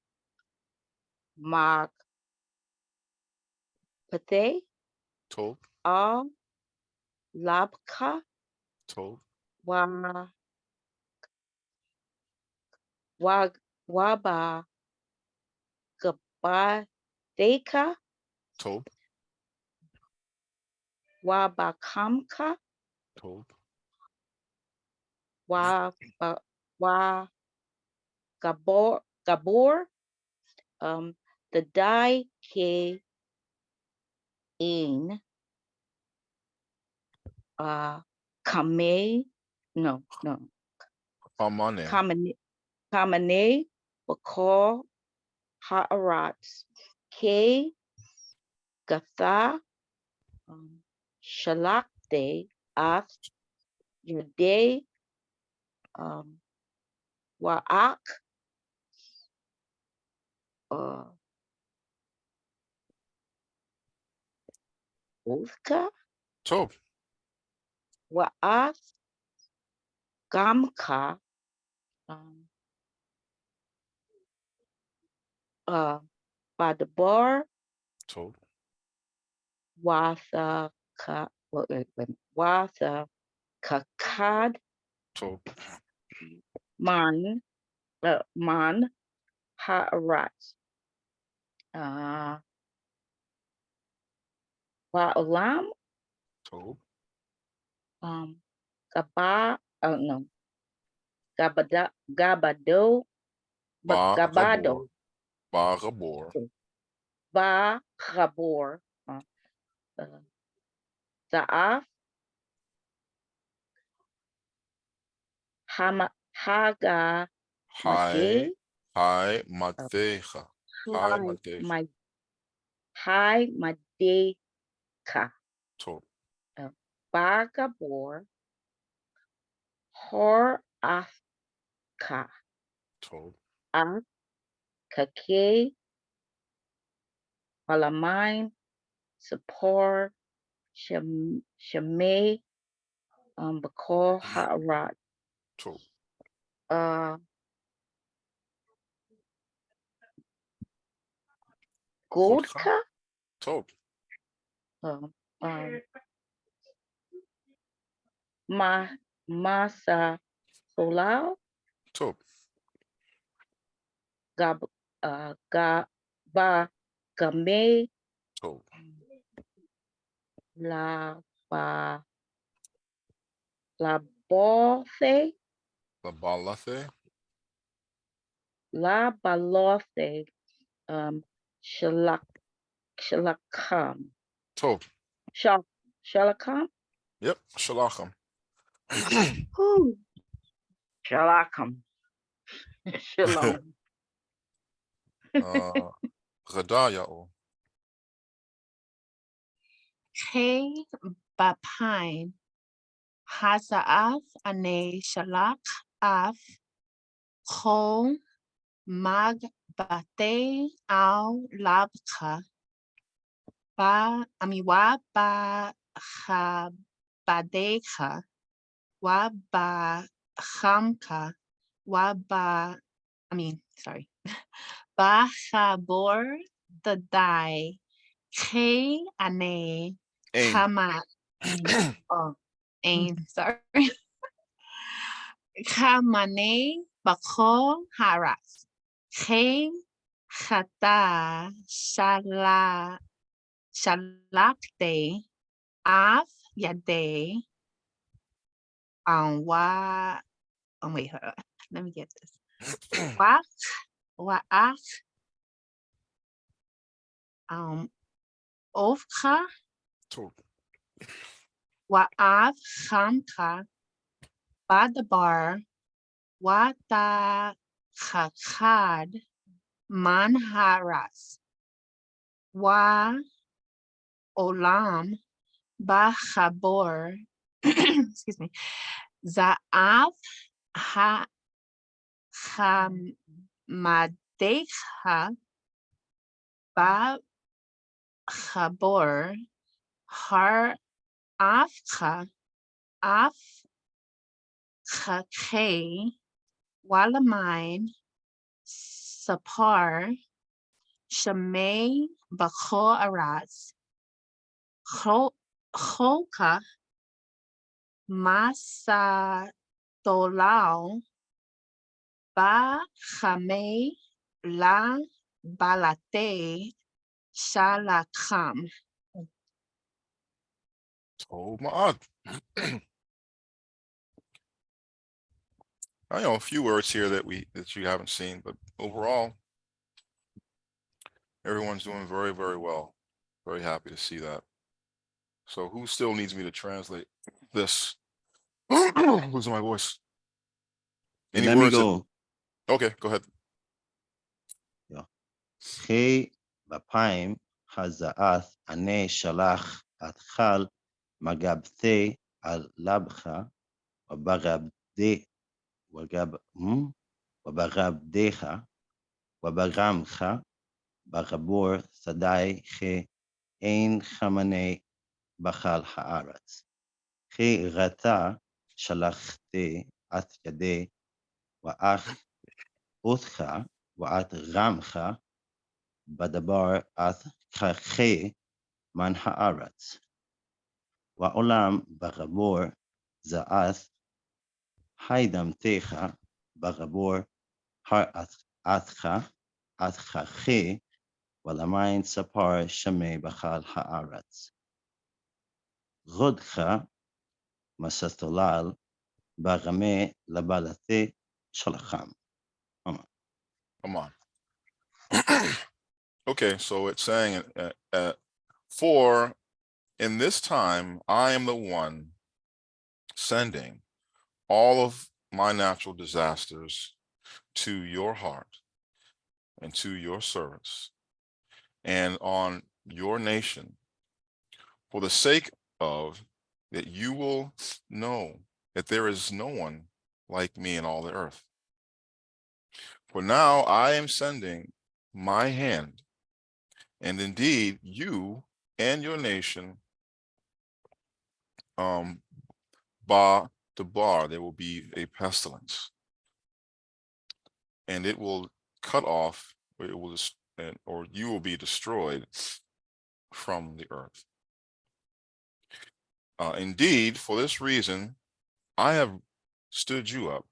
[SPEAKER 23] Mark, Pathe,
[SPEAKER 1] Told.
[SPEAKER 23] Al, Labka,
[SPEAKER 1] Told.
[SPEAKER 23] Waba, Gabadeka,
[SPEAKER 1] Told.
[SPEAKER 23] Wabakamka,
[SPEAKER 1] Told.
[SPEAKER 23] Wa Gabor, the die K in Kame, no,
[SPEAKER 1] Amane.
[SPEAKER 23] Kamane, Bakor, Ha'arat, K, Gatha, Shalakte, Ath, Yade, Wa'ak, Uthka,
[SPEAKER 1] Told.
[SPEAKER 23] Wa'ath, Gamka, Badabar,
[SPEAKER 1] Told.
[SPEAKER 23] Watha, Watha, Kakad,
[SPEAKER 1] Told.
[SPEAKER 23] Man, Ha'arat, Wa'olam,
[SPEAKER 1] Told.
[SPEAKER 23] No, Gabado,
[SPEAKER 1] Gabor.
[SPEAKER 23] Gabado,
[SPEAKER 1] Gabor.
[SPEAKER 23] Gabor, Za'af, Haga,
[SPEAKER 1] Hi. Hi Matecha. Hi Matecha.
[SPEAKER 23] Hi Madeka,
[SPEAKER 1] Told.
[SPEAKER 23] Bagabor, Hor Afka,
[SPEAKER 1] Told.
[SPEAKER 23] Kake, Malamine, Sapor, Shemay, Bakor Ha'arat,
[SPEAKER 1] Told.
[SPEAKER 23] Goldka,
[SPEAKER 1] Told.
[SPEAKER 23] Masa Solal,
[SPEAKER 1] Told.
[SPEAKER 23] Gaba Game
[SPEAKER 1] Tov.
[SPEAKER 23] La ba la Balothe
[SPEAKER 1] La Balathe.
[SPEAKER 23] La Balothe Shalakam.
[SPEAKER 1] Tov.
[SPEAKER 23] Shalakam?
[SPEAKER 1] Yep. Shalachim.
[SPEAKER 23] Whew. Shalakam. Shalom.
[SPEAKER 1] Gadayao.
[SPEAKER 16] Hey Bapine Hazaath Ane Shalak Af Chol Mag Bate Al Labka Wa Ba Badeka Wa Ba Chamka Wa Ba sorry. Ba Chabor Dadai Che Ane
[SPEAKER 1] Ain.
[SPEAKER 16] Kama Ain, sorry. Kamane Bako Haras. Che Chata Shalakte Af Yade Wa wait, hold on. Let me get this. Wa'ach Ofcha
[SPEAKER 1] Tov.
[SPEAKER 16] Wa'av Chamka Badabar Wata Chachad Manharas Wa Olam Bachabor excuse me Za'av Ha Hamadecha Ba Chabor Har Afcha Af Chakhe Walamain Sapar Shamay Bako Araz Cholka Masa Dolao Ba Chame La Balate Shalakam.
[SPEAKER 1] Tov Ma'ad. I know a few words here that you haven't seen, but overall, everyone's doing very, very well. Very happy to see that. So who still needs me to translate this? Losing my voice. Any
[SPEAKER 3] Let me
[SPEAKER 1] words?
[SPEAKER 3] go.
[SPEAKER 1] Okay, go ahead.
[SPEAKER 3] Yeah. Hey Bapine Hazaath Ane Shalach Atchal Magabte Al Labcha Wabagabde Wabagabdecha Wabagamcha Bagabor Sadai Che Ein Chamane Bachal Haaretz Che Rata Shalachte At Yade Wa'ach Otcha Wa'at Ramcha Badabar At Kache Man Haaretz Wa'olam Bagabor Za'ath Haidam Techa Bagabor Har Atcha Atchache Walamain Sapar Shame Bachal Haaretz Rodcha Masastolal Bagame Labalate Shalacham.
[SPEAKER 1] Come on. Okay, so it's saying, for in this time, I am the one sending all of my natural disasters to your heart and to your service and on your nation for the sake of that you will know that there is no one like me in all the earth. For now I am sending my hand, and indeed you and your nation, bar to bar, there will be a pestilence, and it will cut off, or it will, or you will be destroyed from the earth. Indeed, for this reason, I have stood you up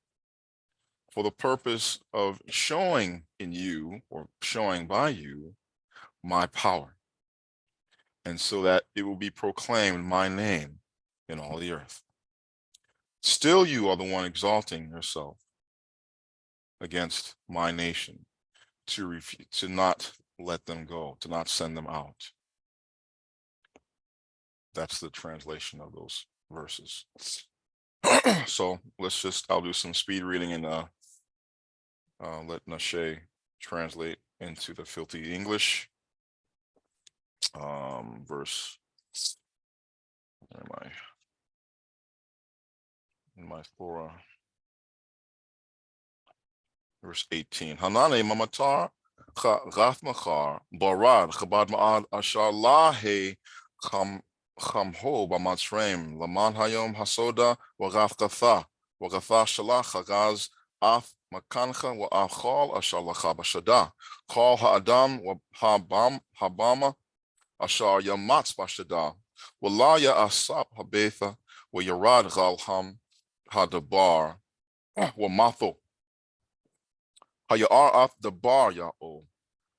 [SPEAKER 1] for the purpose of showing in you, or showing by you, my power, and so that it will be proclaimed my name in all the earth. Still you are the one exalting yourself against my nation, to not let them go, to not send them out. That's the translation of those verses. So I'll do some speed reading and let Nashe translate into the filthy English. Verse, where am I? In my Thorah. Verse 18. Hanane mamatar gath machar barad chabad ma'ad ashar lahe chamho b'matzreim laman hayom hasoda wagath gatha shalach hagaz af makancha wa achol ashar lacha b'shada kol ha'adam wa habama ashar yamatz b'shada wala ya'asap habetha wa yarad galham hadabar wa matho Hayar af the bar ya'o,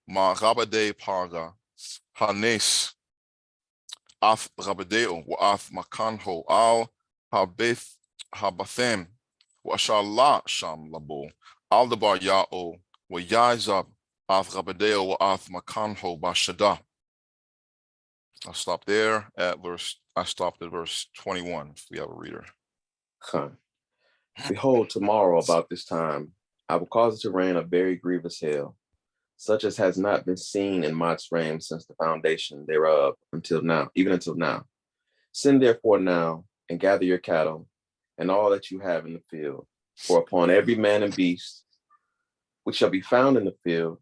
[SPEAKER 1] ma rabade parga, hanes af rabadeo, wa af makanho al habeth habathem, wa ashala sham labo, al the bar ya'o, wa yazab af rabadeo, wa af makanho bashada. I'll stop there at I stopped at verse 21, if we have a reader.
[SPEAKER 11] Behold, tomorrow about this time, I will cause it to rain a very grievous hail, such as has not been seen in Mitzrayim since the foundation thereof until now, even until now. Send therefore now and gather your cattle and all that you have in the field, for upon every man and beast which shall be found in the field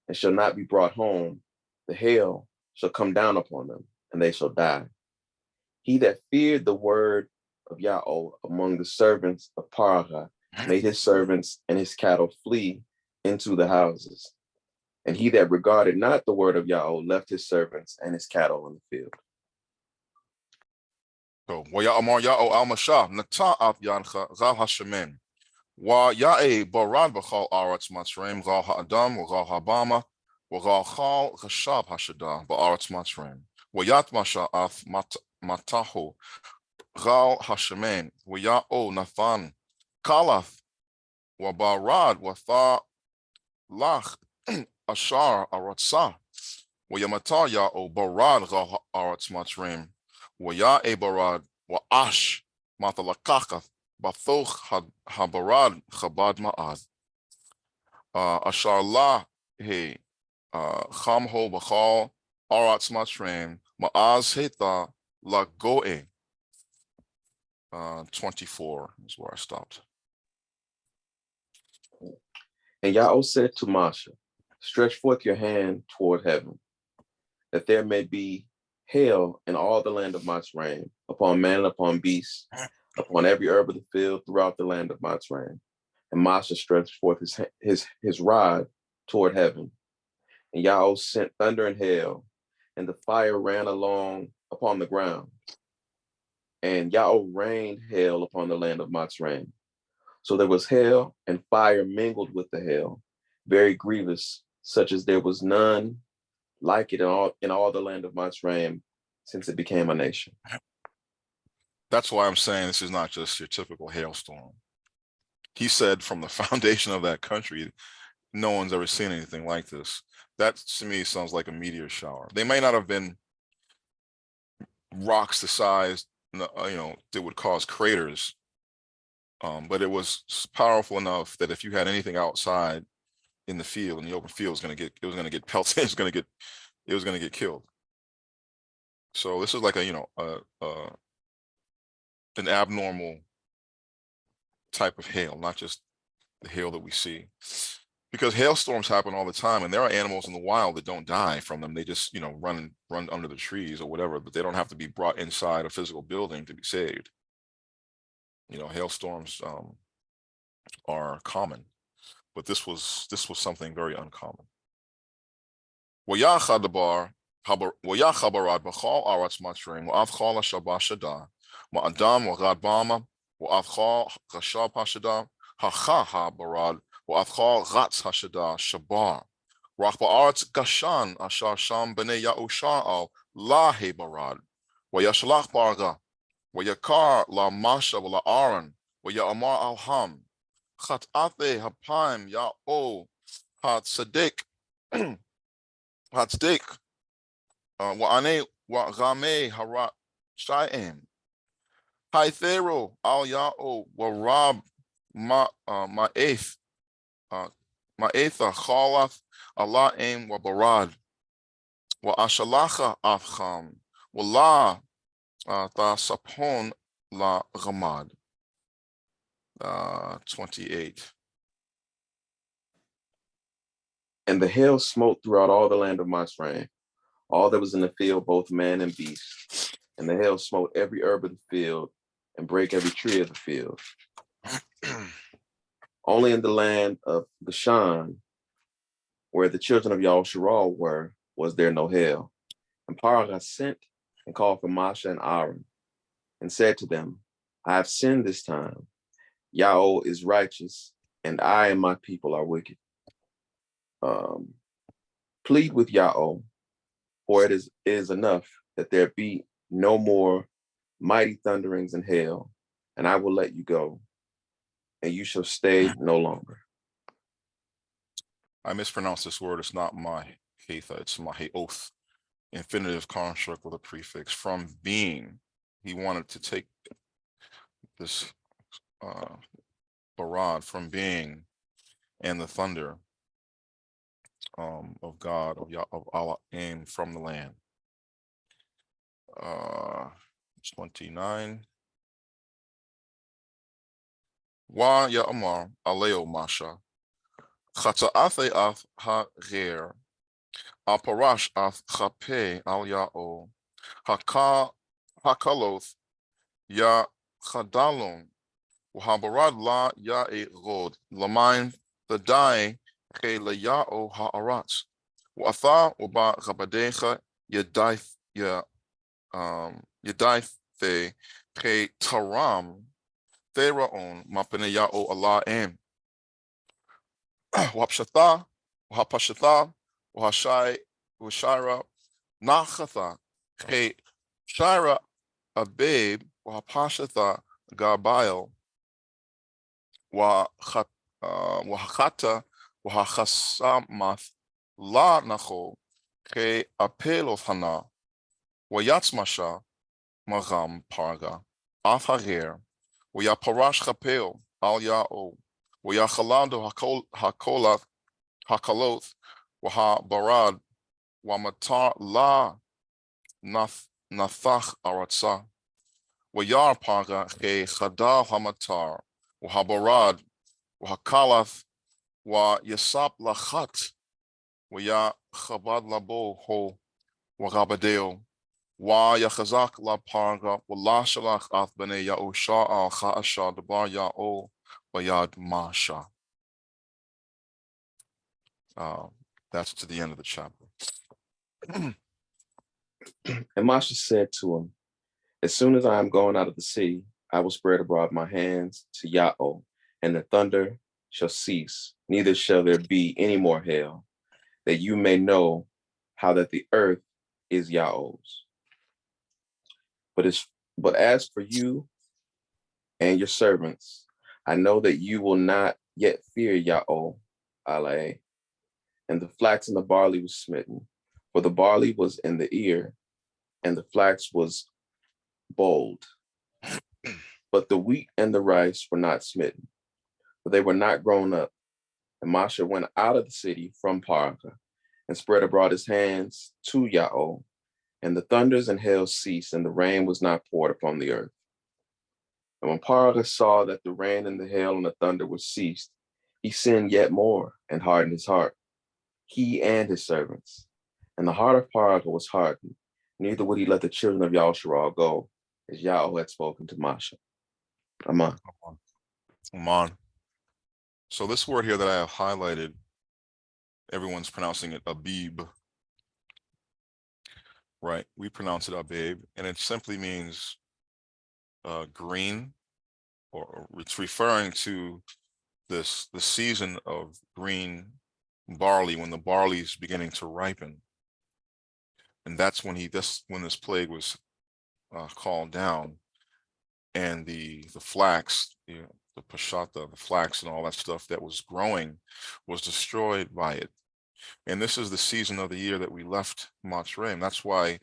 [SPEAKER 11] and shall not be brought home, the hail shall come down upon them, and they shall die. He that feared the word of Yahweh among the servants of Parah made his servants and his cattle flee into the houses. And he that regarded not the word of Yahweh left his servants and his cattle in the field.
[SPEAKER 1] So, Waya Amar Ya'o al Mashah, Nata Af Yancha, Gal Hashemen, Wa Ya'e Barad Bachal Aratz Matzreim, Gal Ha'adam, Wa Gal Habama, Wa Gal Chal Chashab Hashada, Ba'aratz Matzreim, Wa Yat Masha Af Mataho, Gal Hashemen, Wa Ya'o Nathan, Kalath, Wa Barad, Wa Tha Lach, Ashar Aratza, Wa Yamata Ya'o Barad, Gal Aratz Matzreim, Wa Ya'e Barad, Wa Ash, Matalakachath, Bathoch Habarad, Chabad Ma'ad, Ashar La, He, Chamho Bachal, Aratz Matzreim, Ma'az Heta, La Goe. 24 is where I stopped.
[SPEAKER 11] And Yahweh said to Moshe, stretch forth your hand toward heaven, that there may be hail in all the land of Mitzrayim, upon man and upon beast, upon every herb of the field throughout the land of Mitzrayim. And Moshe stretched forth his rod toward heaven. And Yahweh sent thunder and hail, and the fire ran along upon the ground. And Yahweh rained hail upon the land of Mitzrayim. So there was hail and fire mingled with the hail, very grievous, such as there was none like it in all the land of Mitzrayim since it became a nation.
[SPEAKER 1] That's why I'm saying this is not just your typical hailstorm. He said from the foundation of that country, no one's ever seen anything like this. That to me sounds like a meteor shower. They may not have been rocks the size, that would cause craters, but it was powerful enough that if you had anything outside in the field, in the open field, it was going to get pelted. It was going to get killed. So this is like an abnormal type of hail, not just the hail that we see, because hailstorms happen all the time, and there are animals in the wild that don't die from them. They just run under the trees or whatever, but they don't have to be brought inside a physical building to be saved. Hailstorms are common, but this was something very uncommon. Wayachabarad b'chal aratz Mitzrayim wa'avchal Shabath shada ma'adam wa'gad bama wa'avchal chashab hashada hacha habarad wa'avchal ratz hashada shabar Rach ba'aretz gashan ashar sham b'nei Ya'ushar al la hebarad. Wa yashlach barga. Wa yakar la masha wa la aron. Wa ya'amar al ham. Chat ate hapaim ya'o hat sadik. Hat sadik. Wa ane wa game harat shayim. Hi Thero al ya'o wa rab ma'eth. Ma'etha chalaf Allah aim wa barad. Wa ashalacha afcham. Wa la ta sapon la ghamad. 28.
[SPEAKER 11] And the hail smote throughout all the land of Masraim, all that was in the field, both man and beast. And the hail smote every herb of the field and brake every tree of the field. Only in the land of Bashan, where the children of Yahusharal were, was there no hail. And Parah sent and called for Masha and Aaron, and said to them, I have sinned this time. Yahweh is righteous, and I and my people are wicked. Plead with Yahweh, for it is enough that there be no more mighty thunderings and hail, and I will let you go, and you shall stay no longer.
[SPEAKER 1] I mispronounced this word. It's not my heitha, it's my oath. Infinitive construct with a prefix. From being, he wanted to take this barad from being and the thunder of God, of Allah aim from the land. 29. Wa ya'amar aleo masha. Chata'afe af ha-gher. Al-parash af chape al ya'o. Hakaloth ya chadalon. Uhabarad la ya'e-rod. Lamain thadai che la ya'o ha'aratz. U'atha uba chabadecha yadaith yadaithe che taram Theraon mapene ya'o Allah em. Wapshatha, Wapashatha, Washai, Washira, Nachatha, He Shira Ababe, Wapashatha, Garbail, Wahata, Wahasamath, La Nacho, He Apel Hana, Wayatsmasha, Magam Parga, Afhager, Wayaparash Chapel, Al Ya'o. Wayachalando hakolath hakaloth waha barad wamatar la nathach aratsa wayar paga he chadal hamatar wahabarad wahakalath wa yasap lachat waya chabad labo ho wagabadeo wa yachazak la parga wala shalach ath bene Ya'usha al cha'asha debar Ya'o Bayad Masha. That's to the end of the chapter.
[SPEAKER 11] And Masha said to him, as soon as I am going out of the city, I will spread abroad my hands to Yahweh, and the thunder shall cease, neither shall there be any more hail, that you may know how that the earth is Yahweh's. But as for you and your servants, I know that you will not yet fear Yahweh, Allah, and the flax and the barley was smitten, for the barley was in the ear, and the flax was bold. But the wheat and the rice were not smitten, for they were not grown up. And Masha went out of the city from Paraka, and spread abroad his hands to Yahweh, and the thunders and hail ceased, and the rain was not poured upon the earth. And when Paraka saw that the rain and the hail and the thunder were ceased, he sinned yet more and hardened his heart, he and his servants. And the heart of Paraka was hardened, neither would he let the children of Yahusharal go, as Yahweh had spoken to Masha. Aman.
[SPEAKER 1] Aman. So this word here that I have highlighted, everyone's pronouncing it Abib, right? We pronounce it Abib, and it simply means green, or it's referring to the season of green barley, when the barley is beginning to ripen. And that's when when this plague was called down, and the flax, the pashata, the flax and all that stuff that was growing was destroyed by it. And this is the season of the year that we left Mitzrayim. That's why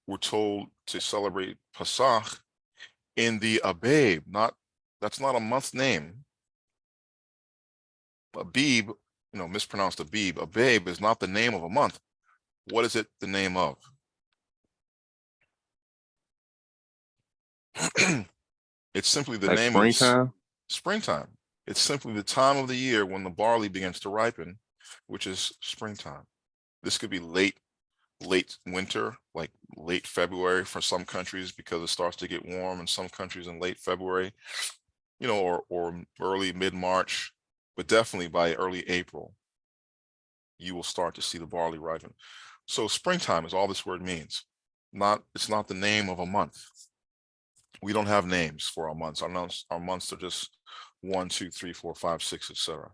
[SPEAKER 1] we're told to celebrate Pesach in the Abib. That's not a month name. Abib, mispronounced Abib. Abib is not the name of a month. What is it the name of? It's simply the
[SPEAKER 8] Like
[SPEAKER 1] name
[SPEAKER 8] springtime?
[SPEAKER 1] of springtime. It's simply the time of the year when the barley begins to ripen, which is springtime. This could be late winter, like late February for some countries, because it starts to get warm in some countries in late February, or early mid-March, but definitely by early April, you will start to see the barley ripen. So springtime is all this word means. It's not the name of a month. We don't have names for our months. Our months are just 1, 2, 3, 4, 5, 6, etc.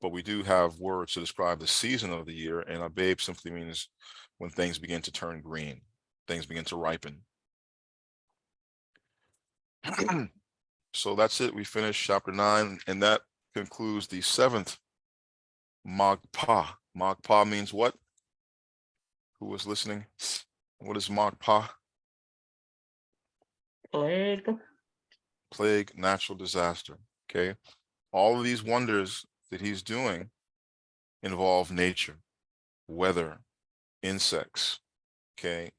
[SPEAKER 1] But we do have words to describe the season of the year, and Abib simply means when things begin to turn green, things begin to ripen. So that's it. We finished chapter 9, and that concludes the 7th Magpa. Magpa means what? Who was listening? What is Magpa?
[SPEAKER 4] Plague.
[SPEAKER 1] Plague, natural disaster. Okay. All of these wonders that he's doing involve nature, weather, insects, okay,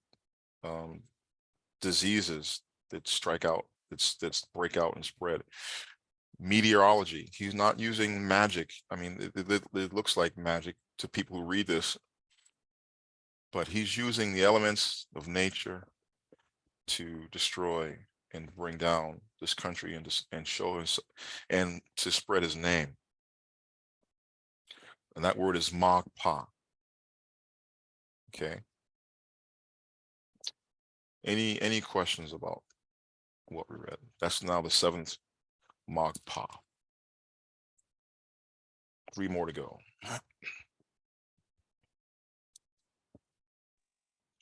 [SPEAKER 1] diseases that strike out, that's break out and spread. Meteorology. He's not using magic. I mean, it looks like magic to people who read this, but he's using the elements of nature to destroy and bring down this country and show us and to spread his name. And that word is magpa. Okay. Any questions about what we read? That's now the 7th magpa. 3 more to go.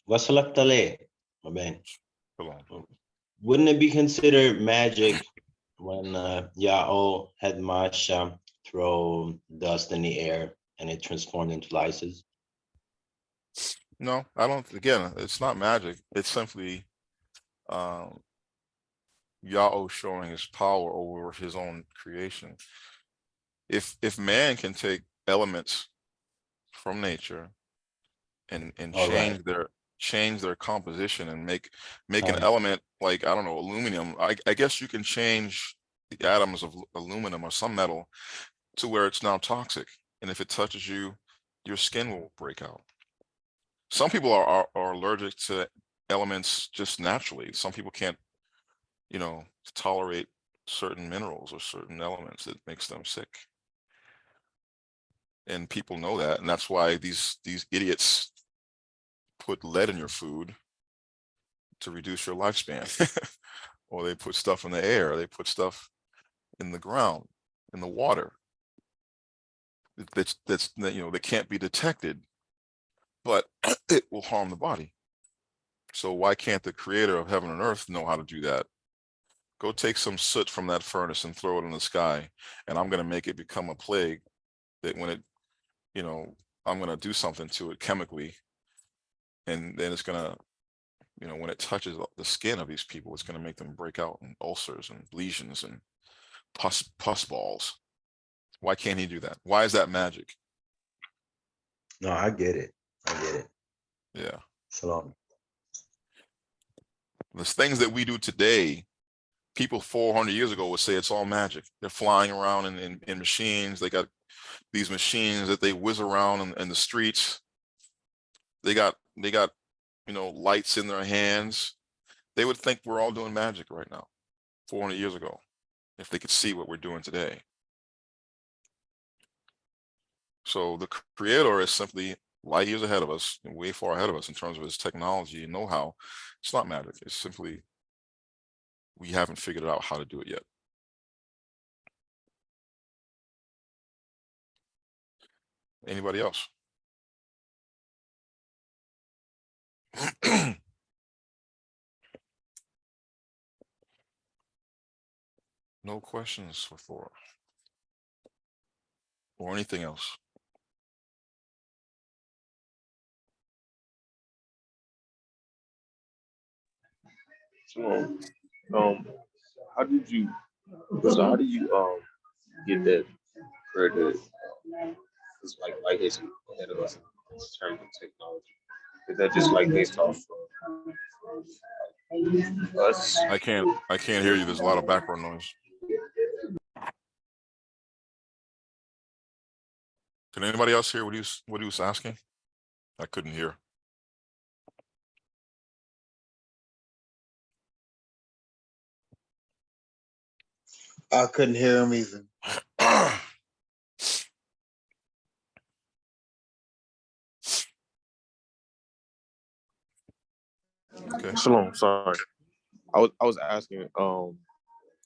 [SPEAKER 3] Wasalaktale, my man.
[SPEAKER 1] Hold on.
[SPEAKER 3] Wouldn't it be considered magic when Ya'o had Masha throw dust in the air and it transformed into lices?
[SPEAKER 1] No, I don't. Again, it's not magic. It's simply Ya'o showing his power over his own creation. If man can take elements from nature and change their composition and make an element like, I don't know, aluminum. I guess you can change the atoms of aluminum or some metal to where it's now toxic, and if it touches you, your skin will break out. Some people are allergic to elements just naturally. Some people can't, tolerate certain minerals or certain elements that makes them sick. And people know that, and that's why these idiots put lead in your food to reduce your lifespan. Or they put stuff in the air, they put stuff in the ground, in the water. That can't be detected, but it will harm the body. So why can't the creator of heaven and earth know how to do that? Go take some soot from that furnace and throw it in the sky, and I'm going to make it become a plague that when it, I'm going to do something to it chemically, and then it's going to, when it touches the skin of these people, it's going to make them break out in ulcers and lesions and pus balls. Why can't he do that? Why is that magic?
[SPEAKER 3] No, I get it.
[SPEAKER 1] Yeah.
[SPEAKER 3] Shalom.
[SPEAKER 1] There's things that we do today, people 400 years ago would say it's all magic. They're flying around in machines. They got these machines that they whiz around in the streets. They got lights in their hands. They would think we're all doing magic right now, 400 years ago, if they could see what we're doing today. So the creator is simply light years ahead of us and way far ahead of us in terms of his technology and know-how. It's not magic. It's simply we haven't figured out how to do it yet. Anybody else? No questions for Thorah or anything else.
[SPEAKER 19] So, how did you get that credit? It's like it's ahead of us in terms of technology. Is that just like based off us?
[SPEAKER 1] I can't hear you. There's a lot of background noise. Can anybody else hear what he was asking? I couldn't hear.
[SPEAKER 13] I couldn't hear him either.
[SPEAKER 1] Okay.
[SPEAKER 8] Shalom, sorry. I was asking,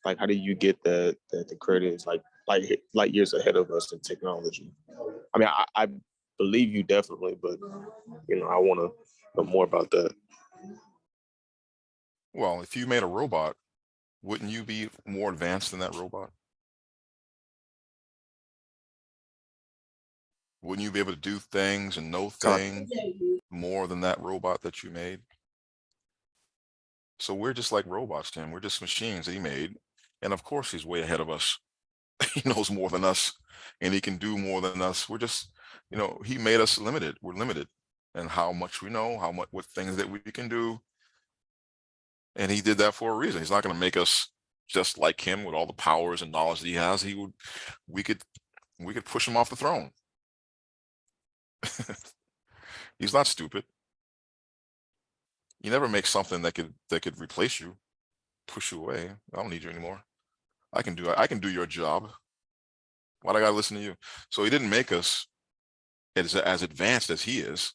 [SPEAKER 8] like, how do you get that the credit is like years ahead of us in technology? I mean, I believe you definitely, but I want to know more about that.
[SPEAKER 1] Well, if you made a robot, wouldn't you be more advanced than that robot? Wouldn't you be able to do things and know things more than that robot that you made? So we're just like robots, Tim. We're just machines that he made. And of course, he's way ahead of us. He knows more than us and he can do more than us. We're just, he made us limited. We're limited in how much we know, what things that we can do. And he did that for a reason. He's not going to make us just like him with all the powers and knowledge that he has. We could push him off the throne. He's not stupid. You never make something that could replace you, push you away. I don't need you anymore. I can do your job. Why do I gotta listen to you? So he didn't make us as advanced as he is.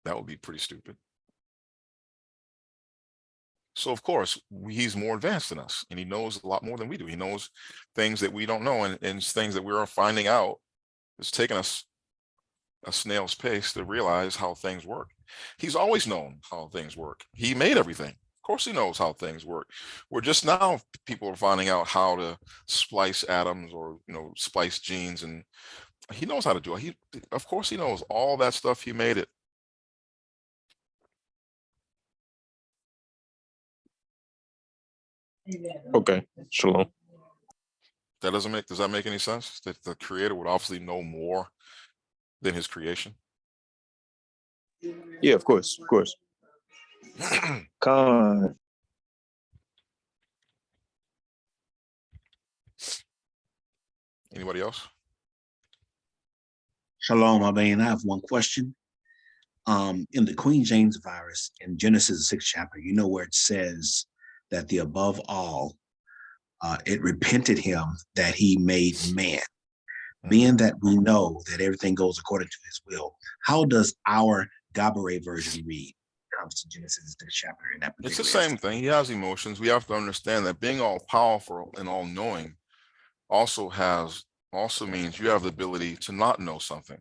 [SPEAKER 1] That would be pretty stupid. So of course he's more advanced than us, and he knows a lot more than we do. He knows things that we don't know, and things that we are finding out. It's taken us a snail's pace to realize how things work. He's always known how things work. He made everything. Of course he knows how things work. We're just now people are finding out how to splice atoms or splice genes, and he knows how to do it. Of course he knows all that stuff. He made it.
[SPEAKER 8] Okay, shalom.
[SPEAKER 1] Does that make any sense? That the creator would obviously know more than his creation?
[SPEAKER 8] Yeah, of course. Con.
[SPEAKER 1] Anybody else?
[SPEAKER 6] Shalom, Abayin. I have one question. In the Queen James virus in Genesis 6th chapter, where it says that the above all, it repented him that he made man. Being that we know that everything goes according to his will, how does our Gabaret version read when it comes to Genesis 6th chapter in that particular
[SPEAKER 1] It's the same thing. He has emotions. We have to understand that being all powerful and all knowing also means you have the ability to not know something.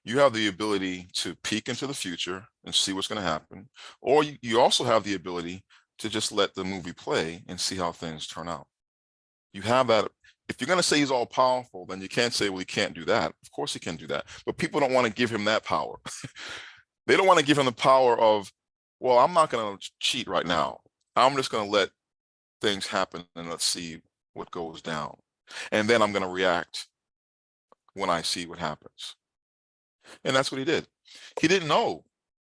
[SPEAKER 1] You have the ability to peek into the future and see what's going to happen. Or you also have the ability to just let the movie play and see how things turn out. You have that. If you're going to say he's all powerful, then you can't say, well, he can't do that. Of course he can do that. But people don't want to give him that power. They don't want to give him the power of, well, I'm not going to cheat right now. I'm just going to let things happen and let's see what goes down. And then I'm going to react when I see what happens. And that's what he did. He didn't know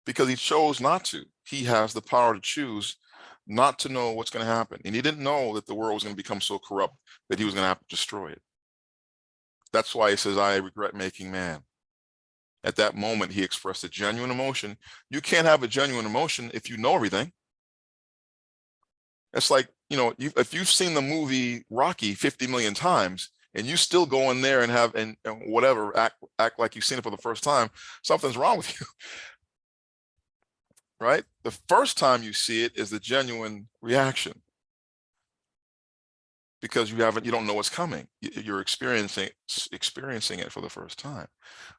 [SPEAKER 1] because he chose not to. He has the power to choose not to know what's going to happen. And he didn't know that the world was going to become so corrupt that he was going to have to destroy it. That's why he says, I regret making man. At that moment, he expressed a genuine emotion. You can't have a genuine emotion if you know everything. It's like, if you've seen the movie Rocky 50 million times and you still go in there and have and whatever act like you've seen it for the first time, something's wrong with you. Right? The first time you see it is the genuine reaction. because you don't know what's coming. You're experiencing it for the first time.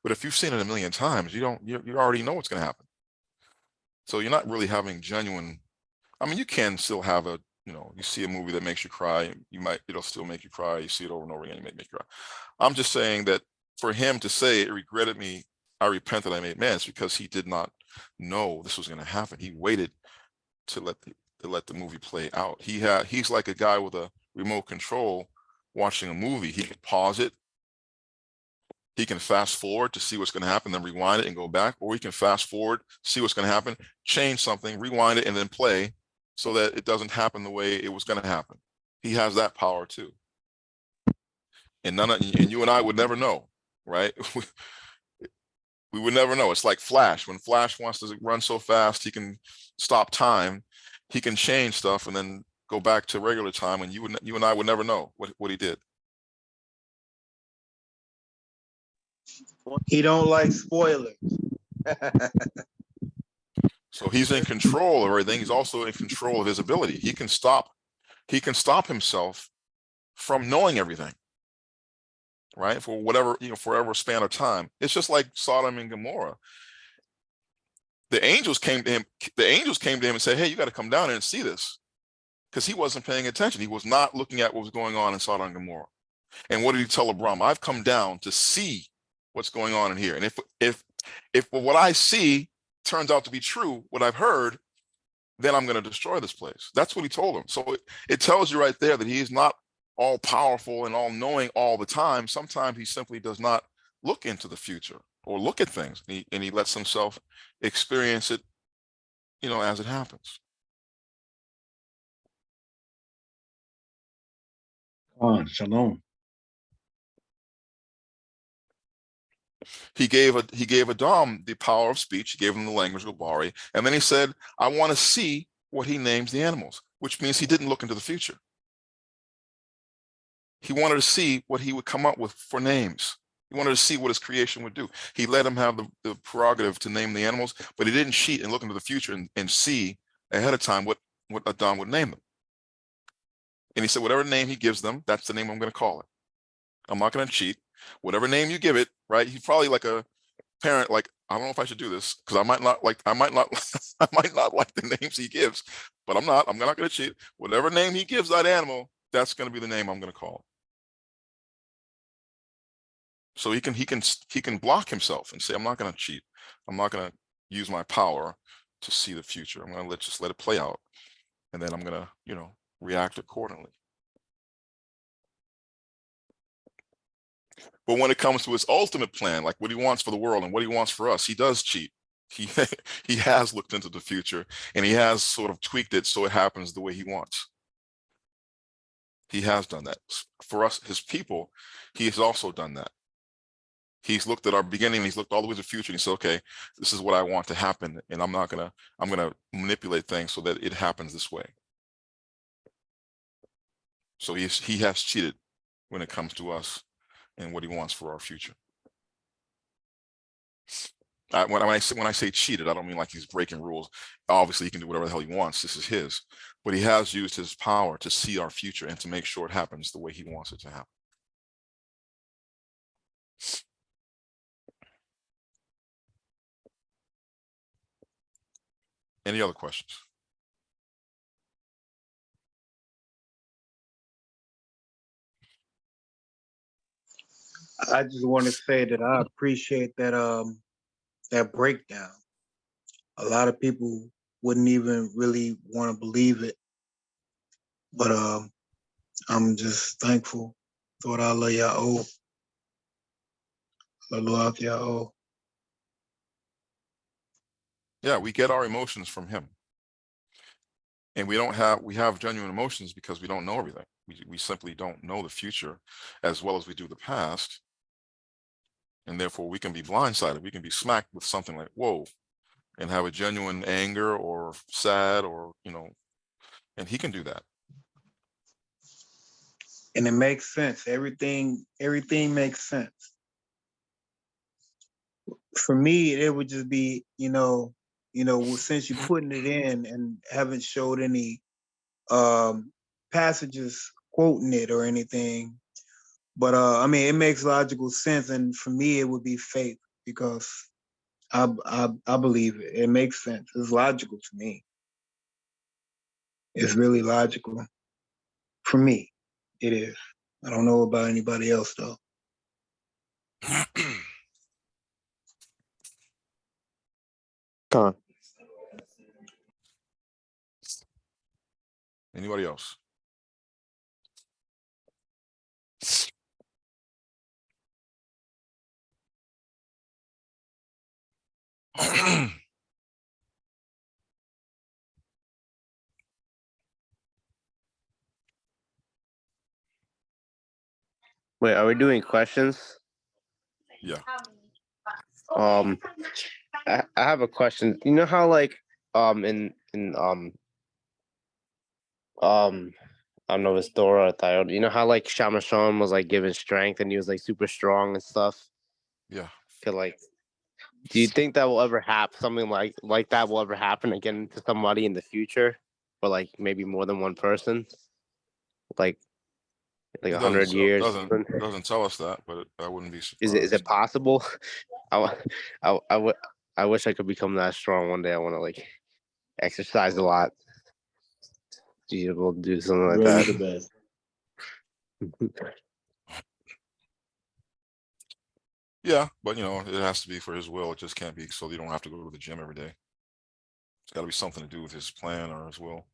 [SPEAKER 1] But if you've seen it a million times, you already know what's going to happen. So you're not really having genuine. I mean, you can still have a, you see a movie that makes you cry. It'll still make you cry. You see it over and over again, you make you cry. I'm just saying that for him to say, it regretted me, I repent that I made man, it's because he did not know this was going to happen. He waited to let the movie play out. He's like a guy with a remote control watching a movie. He can pause it. He can fast forward to see what's going to happen, then rewind it and go back, or he can fast forward, see what's going to happen, change something, rewind it, and then play so that it doesn't happen the way it was going to happen. He has that power too. And you and I would never know, right? We would never know. It's like Flash. When Flash wants to run so fast, he can stop time. He can change stuff and then go back to regular time, and you and I would never know what he did.
[SPEAKER 13] He don't like spoilers.
[SPEAKER 1] So he's in control of everything. He's also in control of his ability. He can stop himself from knowing everything, right? For whatever, forever span of time. It's just like Sodom and Gomorrah. The angels came to him and said, hey, you got to come down here and see this. Because he wasn't paying attention. He was not looking at what was going on in Sodom and Gomorrah. And what did he tell Abram? I've come down to see what's going on in here. And if what I see turns out to be true, what I've heard, then I'm going to destroy this place. That's what he told him. So it tells you right there that he is not all powerful and all knowing all the time. Sometimes he simply does not look into the future or look at things, and he lets himself experience it, as it happens.
[SPEAKER 6] Shalom.
[SPEAKER 1] He gave Adam the power of speech. He gave him the language of Gobari, and then he said, I want to see what he names the animals, which means he didn't look into the future. He wanted to see what he would come up with for names. He wanted to see what his creation would do. He let him have the prerogative to name the animals, but he didn't cheat and look into the future and see ahead of time what Adam would name them. And he said, whatever name he gives them, that's the name I'm going to call it. I'm not going to cheat. Whatever name you give it, right? He's probably like a parent, like, I don't know if I should do this because I might not like the names he gives, but I'm not going to cheat. Whatever name he gives that animal, that's going to be the name I'm going to call it. So he can block himself and say, I'm not going to cheat. I'm not going to use my power to see the future. I'm going to just let it play out. And then I'm going to, react accordingly. But when it comes to his ultimate plan, like what he wants for the world and what he wants for us, he does cheat. He has looked into the future and he has sort of tweaked it so it happens the way he wants. He has done that. For us, his people, he has also done that. He's looked at our beginning, he's looked all the way to the future, and he said, okay, this is what I want to happen, and I'm gonna manipulate things so that it happens this way. So he has cheated when it comes to us and what he wants for our future. When I say cheated, I don't mean like he's breaking rules. Obviously, he can do whatever the hell he wants. This is his. But he has used his power to see our future and to make sure it happens the way he wants it to happen. Any other questions?
[SPEAKER 13] I just want to say that I appreciate that breakdown. A lot of people wouldn't even really want to believe it, but I'm just thankful. Thorah Allah Ya'o. Laluath Ya'o.
[SPEAKER 1] Yeah, we get our emotions from him. And we have genuine emotions because we don't know everything. We simply don't know the future as well as we do the past. And therefore we can be blindsided. We can be smacked with something like, whoa, and have a genuine anger or sad or, and he can do that.
[SPEAKER 13] And it makes sense. Everything makes sense. For me, it would just be, since you're putting it in and haven't showed any passages quoting it or anything. But I mean, it makes logical sense, and for me, it would be faith because I believe it. It makes sense. It's logical to me. It's really logical for me. It is. I don't know about anybody else though.
[SPEAKER 1] Anybody else?
[SPEAKER 2] Wait, are we doing questions?
[SPEAKER 1] Yeah.
[SPEAKER 2] I have a question. You know how like in I don't know if it's Thorah or Thorah. You know how like Shamashon was like given strength and he was like super strong and stuff?
[SPEAKER 1] Yeah.
[SPEAKER 2] Like, do you think that will ever happen? Something like that will ever happen again to somebody in the future, or like maybe more than one person, like 100 years?
[SPEAKER 1] Doesn't tell us that, but I wouldn't be surprised.
[SPEAKER 2] Is it possible? I wish I could become that strong one day. I want to like exercise a lot. Be able to do something like
[SPEAKER 3] Really
[SPEAKER 2] that.
[SPEAKER 3] the best.
[SPEAKER 1] Yeah, but you know, it has to be for his will. It just can't be so you don't have to go to the gym every day. It's got to be something to do with his plan or his will.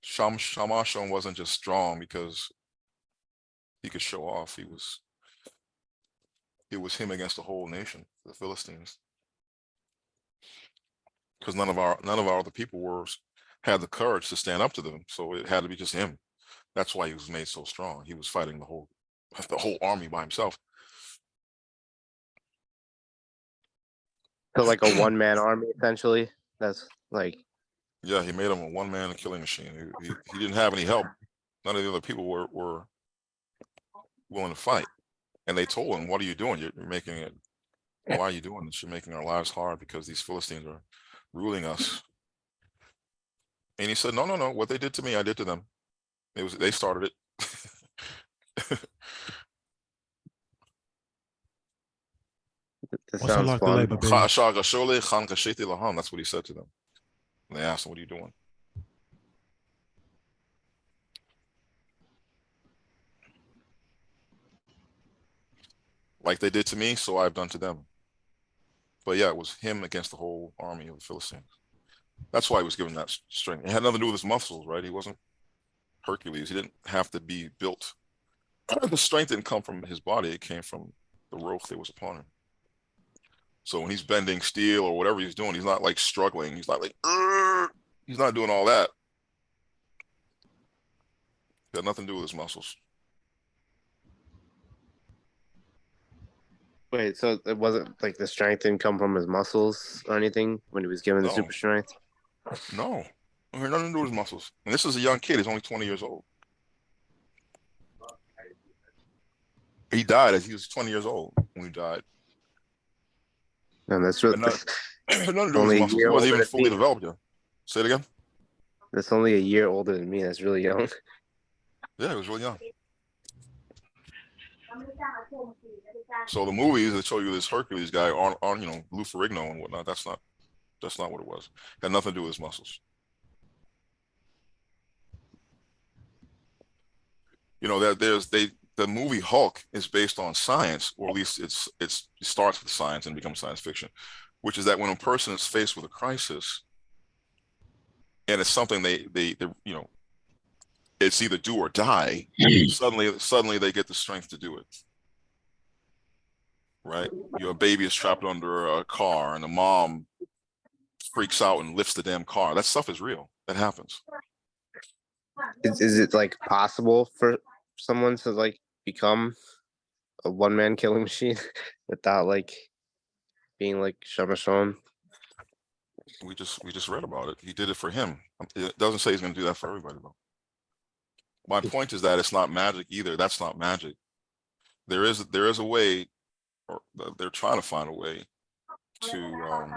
[SPEAKER 1] Shamashon wasn't just strong because he could show off. It was him against the whole nation, the Philistines. Because none of our other people had the courage to stand up to them. So it had to be just him. That's why he was made so strong. He was fighting the whole army by himself.
[SPEAKER 2] So like a one-man army, essentially. That's like.
[SPEAKER 1] Yeah, he made him a one-man killing machine. He didn't have any help. None of the other people were willing to fight. And they told him, "What are you doing? You're making it. Why are you doing this? You're making our lives hard because these Philistines are ruling us." And he said, "No, no, no. What they did to me, I did to them. They started it."
[SPEAKER 2] That sounds fun.
[SPEAKER 1] That's what he said to them. And they asked him, "What are you doing?" Like they did to me, so I've done to them. But yeah, it was him against the whole army of the Philistines. That's why he was given that strength. It had nothing to do with his muscles, right? He wasn't Hercules. He didn't have to be built. The strength didn't come from his body. It came from the rope that was upon him. So when he's bending steel or whatever he's doing, he's not like struggling. He's not like, he's not doing all that. It had nothing to do with his muscles.
[SPEAKER 2] Wait, so it wasn't like the strength didn't come from his muscles or anything when he was given the super strength?
[SPEAKER 1] No, it had nothing to do with his muscles. And this is a young kid. He's only 20 years old. He died as he was 20 years old when he died.
[SPEAKER 2] And that's really
[SPEAKER 1] nothing to do with his muscles. He wasn't even fully developed yet. Say it again.
[SPEAKER 2] That's only a year older than me. That's really young.
[SPEAKER 1] Yeah, he was really young. So the movies that show you this Hercules guy on Lou Ferrigno and whatnot, that's not what it was. It had nothing to do with his muscles. You know, the movie Hulk is based on science, or at least it starts with science and becomes science fiction, which is that when a person is faced with a crisis and it's something they it's either do or die, suddenly they get the strength to do it. Right? Your baby is trapped under a car and the mom freaks out and lifts the damn car. That stuff is real. That happens.
[SPEAKER 2] Is it like possible for someone to like become a one-man killing machine without like being like Shamashon?
[SPEAKER 1] We just read about it. He did it for him. It doesn't say he's going to do that for everybody though. My point is that it's not magic either. That's not magic. There is a way, or they're trying to find a way to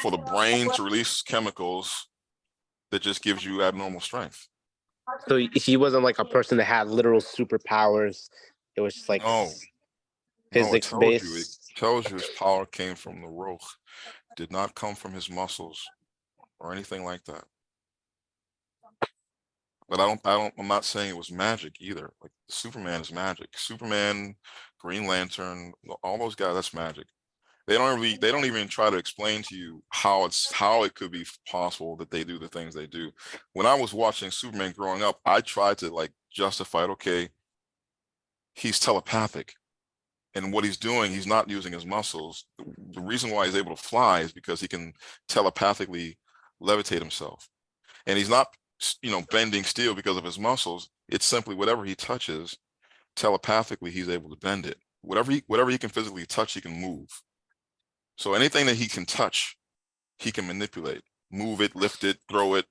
[SPEAKER 1] for the brain to release chemicals that just gives you abnormal strength.
[SPEAKER 2] So he wasn't like a person that had literal superpowers. It was just like
[SPEAKER 1] No,
[SPEAKER 2] physics
[SPEAKER 1] it
[SPEAKER 2] based.
[SPEAKER 1] tells you his power came from the Ruach, did not come from his muscles or anything like that. But I'm not saying it was magic either. Like Superman is magic. Superman, Green Lantern, all those guys, that's magic. They don't even try to explain to you how it could be possible that they do the things they do. When I was watching Superman growing up, I tried to like justify it. Okay, he's telepathic, and what he's doing, he's not using his muscles. The reason why he's able to fly is because he can telepathically levitate himself, and he's not, bending steel because of his muscles. It's simply whatever he touches, telepathically he's able to bend it. Whatever he can physically touch, he can move. So anything that he can touch, he can manipulate, move it, lift it, throw it,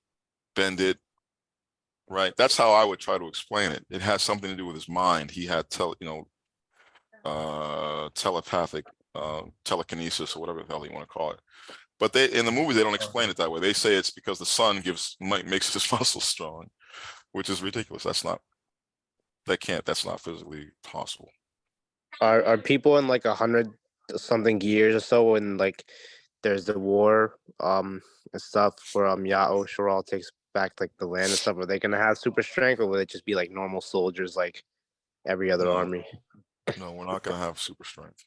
[SPEAKER 1] bend it, right? That's how I would try to explain it. It has something to do with his mind. He had telepathic telekinesis or whatever the hell you want to call it. But in the movies, they don't explain it that way. They say it's because the sun makes his muscles strong, which is ridiculous. That's not physically possible.
[SPEAKER 2] Are people in like 100 something years or so when like there's the war and stuff where Yao Sharal takes back like the land and stuff, are they gonna have super strength, or will it just be like normal soldiers like every other army?
[SPEAKER 1] No, we're not gonna have super strength.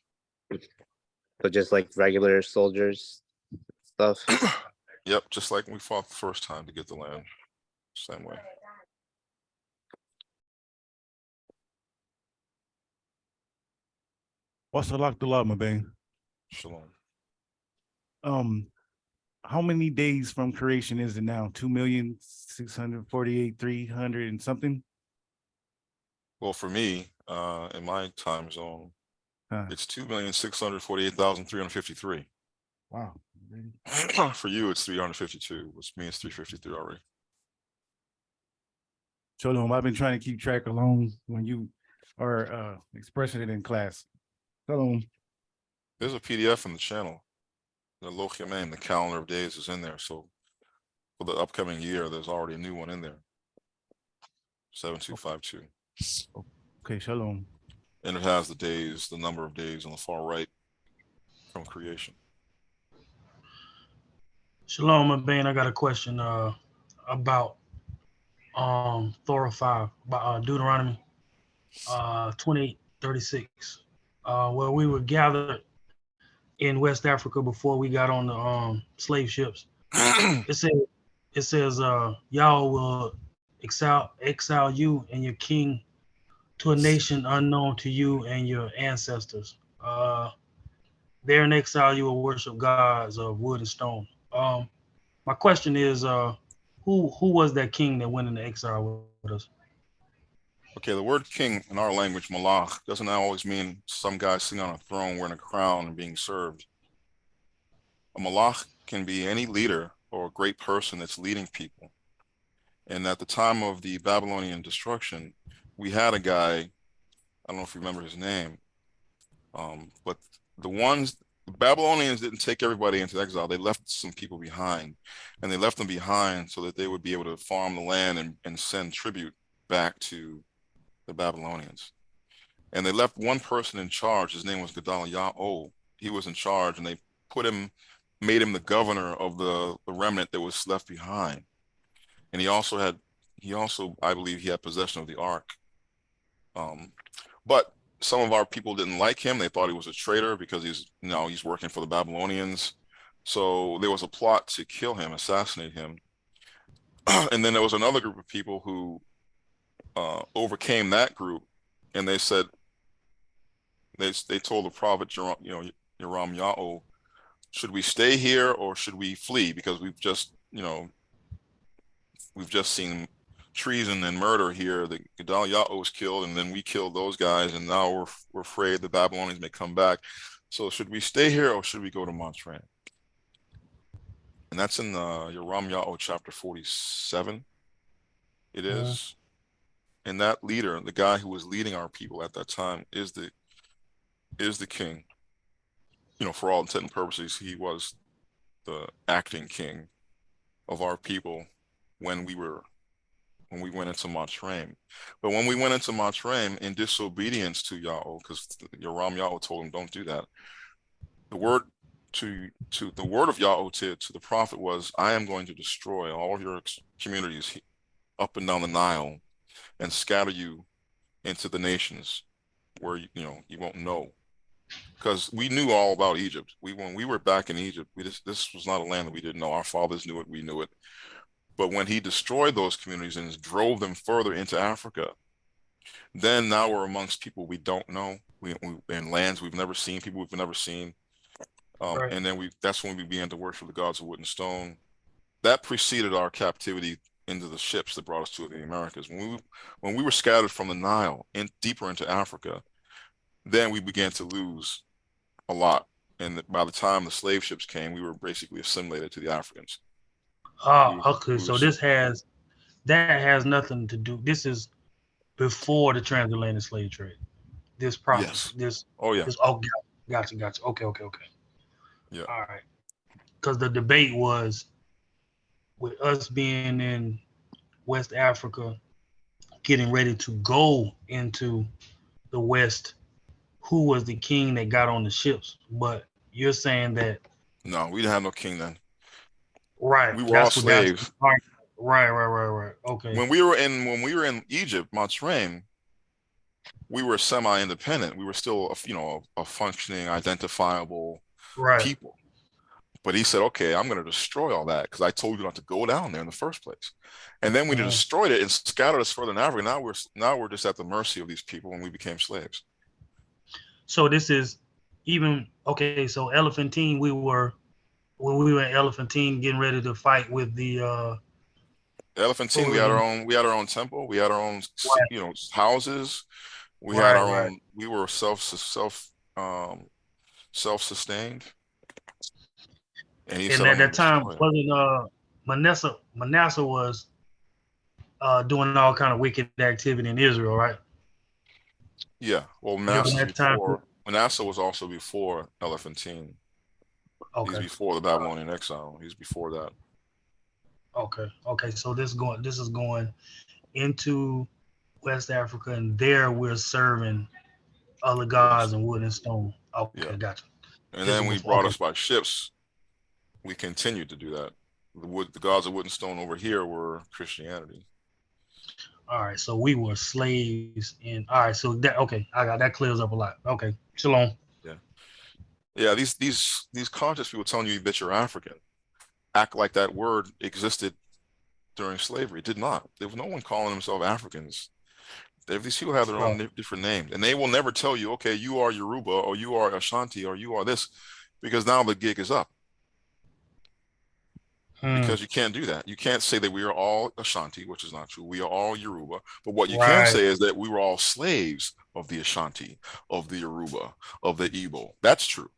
[SPEAKER 2] So just like regular soldiers stuff.
[SPEAKER 1] Yep, just like when we fought the first time to get the land. Same way.
[SPEAKER 17] What's the lock the law, my bang?
[SPEAKER 1] Shalom.
[SPEAKER 17] How many days from creation is it now? 2,648,300 and something?
[SPEAKER 1] Well, for me, in my time zone, it's 2,648,353.
[SPEAKER 17] Wow.
[SPEAKER 1] For you, it's 352, which means 353 already.
[SPEAKER 17] Shalom, I've been trying to keep track along when you are expressing it in class. Shalom.
[SPEAKER 1] There's a PDF in the channel. The Loch Yamin, the calendar of days is in there. So for the upcoming year, there's already a new one in there. 7252.
[SPEAKER 17] Okay, shalom.
[SPEAKER 1] And it has the number of days on the far right from creation.
[SPEAKER 15] Shalom, Abane. I got a question about Thorah 5, about Deuteronomy 28:36, where we were gathered in West Africa before we got on the slave ships. It says Yahweh will exile you and your king to a nation unknown to you and your ancestors. There in exile you will worship gods of wood and stone. My question is, who was that king that went into exile with us?
[SPEAKER 1] Okay, the word king in our language, malach, doesn't always mean some guy sitting on a throne wearing a crown and being served. A malach can be any leader or a great person that's leading people. And at the time of the Babylonian destruction, we had a guy, I don't know if you remember his name, but the Babylonians didn't take everybody into exile. They left some people behind, and they left them behind so that they would be able to farm the land and send tribute back to the Babylonians. And they left one person in charge. His name was Gedaliah. He was in charge, and they made him the governor of the remnant that was left behind. And he also, I believe, he had possession of the ark. But some of our people didn't like him. They thought he was a traitor because he's working for the Babylonians. So there was a plot to kill him, assassinate him. And then there was another group of people who overcame that group, and they said, they told the prophet Yeram Ya'o, should we stay here or should we flee? Because we've just seen treason and murder here. The Gedaliah was killed, and then we killed those guys, and now we're afraid the Babylonians may come back. So should we stay here or should we go to Montran? And that's in Yeram Ya'o chapter 47. It is. And that leader, the guy who was leading our people at that time, is the king. For all intent and purposes, he was the acting king of our people when we were when we went into Matraim. But when we went into Matraim in disobedience to Yahweh, because Yoram Yahweh told him, don't do that. The word to the word of Yahweh to the prophet was, I am going to destroy all of your communities up and down the Nile and scatter you into the nations where you won't know. Because we knew all about Egypt. When we were back in Egypt, this was not a land that we didn't know. Our fathers knew it, we knew it. But when he destroyed those communities and drove them further into Africa, then now we're amongst people we don't know. We in lands we've never seen, people we've never seen.
[SPEAKER 15] Right.
[SPEAKER 1] And then that's when we began to worship the gods of wood and stone. That preceded our captivity into the ships that brought us to the Americas. When we were scattered from the Nile deeper into Africa, then we began to lose a lot. And by the time the slave ships came, we were basically assimilated to the Africans.
[SPEAKER 15] Oh, okay. So that has nothing to do. This is before the transatlantic slave trade. This prophecy.
[SPEAKER 1] Yes.
[SPEAKER 15] Gotcha. Okay.
[SPEAKER 1] Yeah.
[SPEAKER 15] All right. Because the debate was with us being in West Africa, getting ready to go into the West, who was the king that got on the ships? But you're saying that
[SPEAKER 1] no, we didn't have no king then.
[SPEAKER 15] Right.
[SPEAKER 1] We were all slaves.
[SPEAKER 15] Right. Okay.
[SPEAKER 1] When we were in Egypt, Mitzrayim, we were semi-independent. We were still a functioning, identifiable people. But he said, okay, I'm going to destroy all that because I told you not to go down there in the first place. And then we destroyed it and scattered us further in Africa. Now we're just at the mercy of these people when we became slaves.
[SPEAKER 15] So this is even okay. So Elephantine, when we were in Elephantine, getting ready to fight with the
[SPEAKER 1] Elephantine, we had our own temple. We had our own houses. We had our own. We were self-sustained. And he said,
[SPEAKER 15] at that time, wasn't Manasseh was doing all kind of wicked activity in Israel, right?
[SPEAKER 1] Yeah. Well, Manasseh was also before Elephantine.
[SPEAKER 15] Okay.
[SPEAKER 1] He's before the Babylonian exile. He's before that.
[SPEAKER 15] Okay. So this is going into West Africa, and there we're serving other gods in wood and stone. Okay, gotcha.
[SPEAKER 1] And then we brought us by ships. We continued to do that. The gods of wood and stone over here were Christianity. All
[SPEAKER 15] right, so we were slaves all right, so that clears up a lot. Okay, shalom.
[SPEAKER 1] Yeah. These conscious people telling you that you're African act like that word existed during slavery. It did not. There was no one calling themselves Africans. These people have their own different names, and they will never tell you, okay, you are Yoruba, or you are Ashanti, or you are this, because now the gig is up. Because you can't do that. You can't say that we are all Ashanti, which is not true. We are all Yoruba. But what you can say is that we were all slaves of the Ashanti, of the Yoruba, of the Igbo. That's true.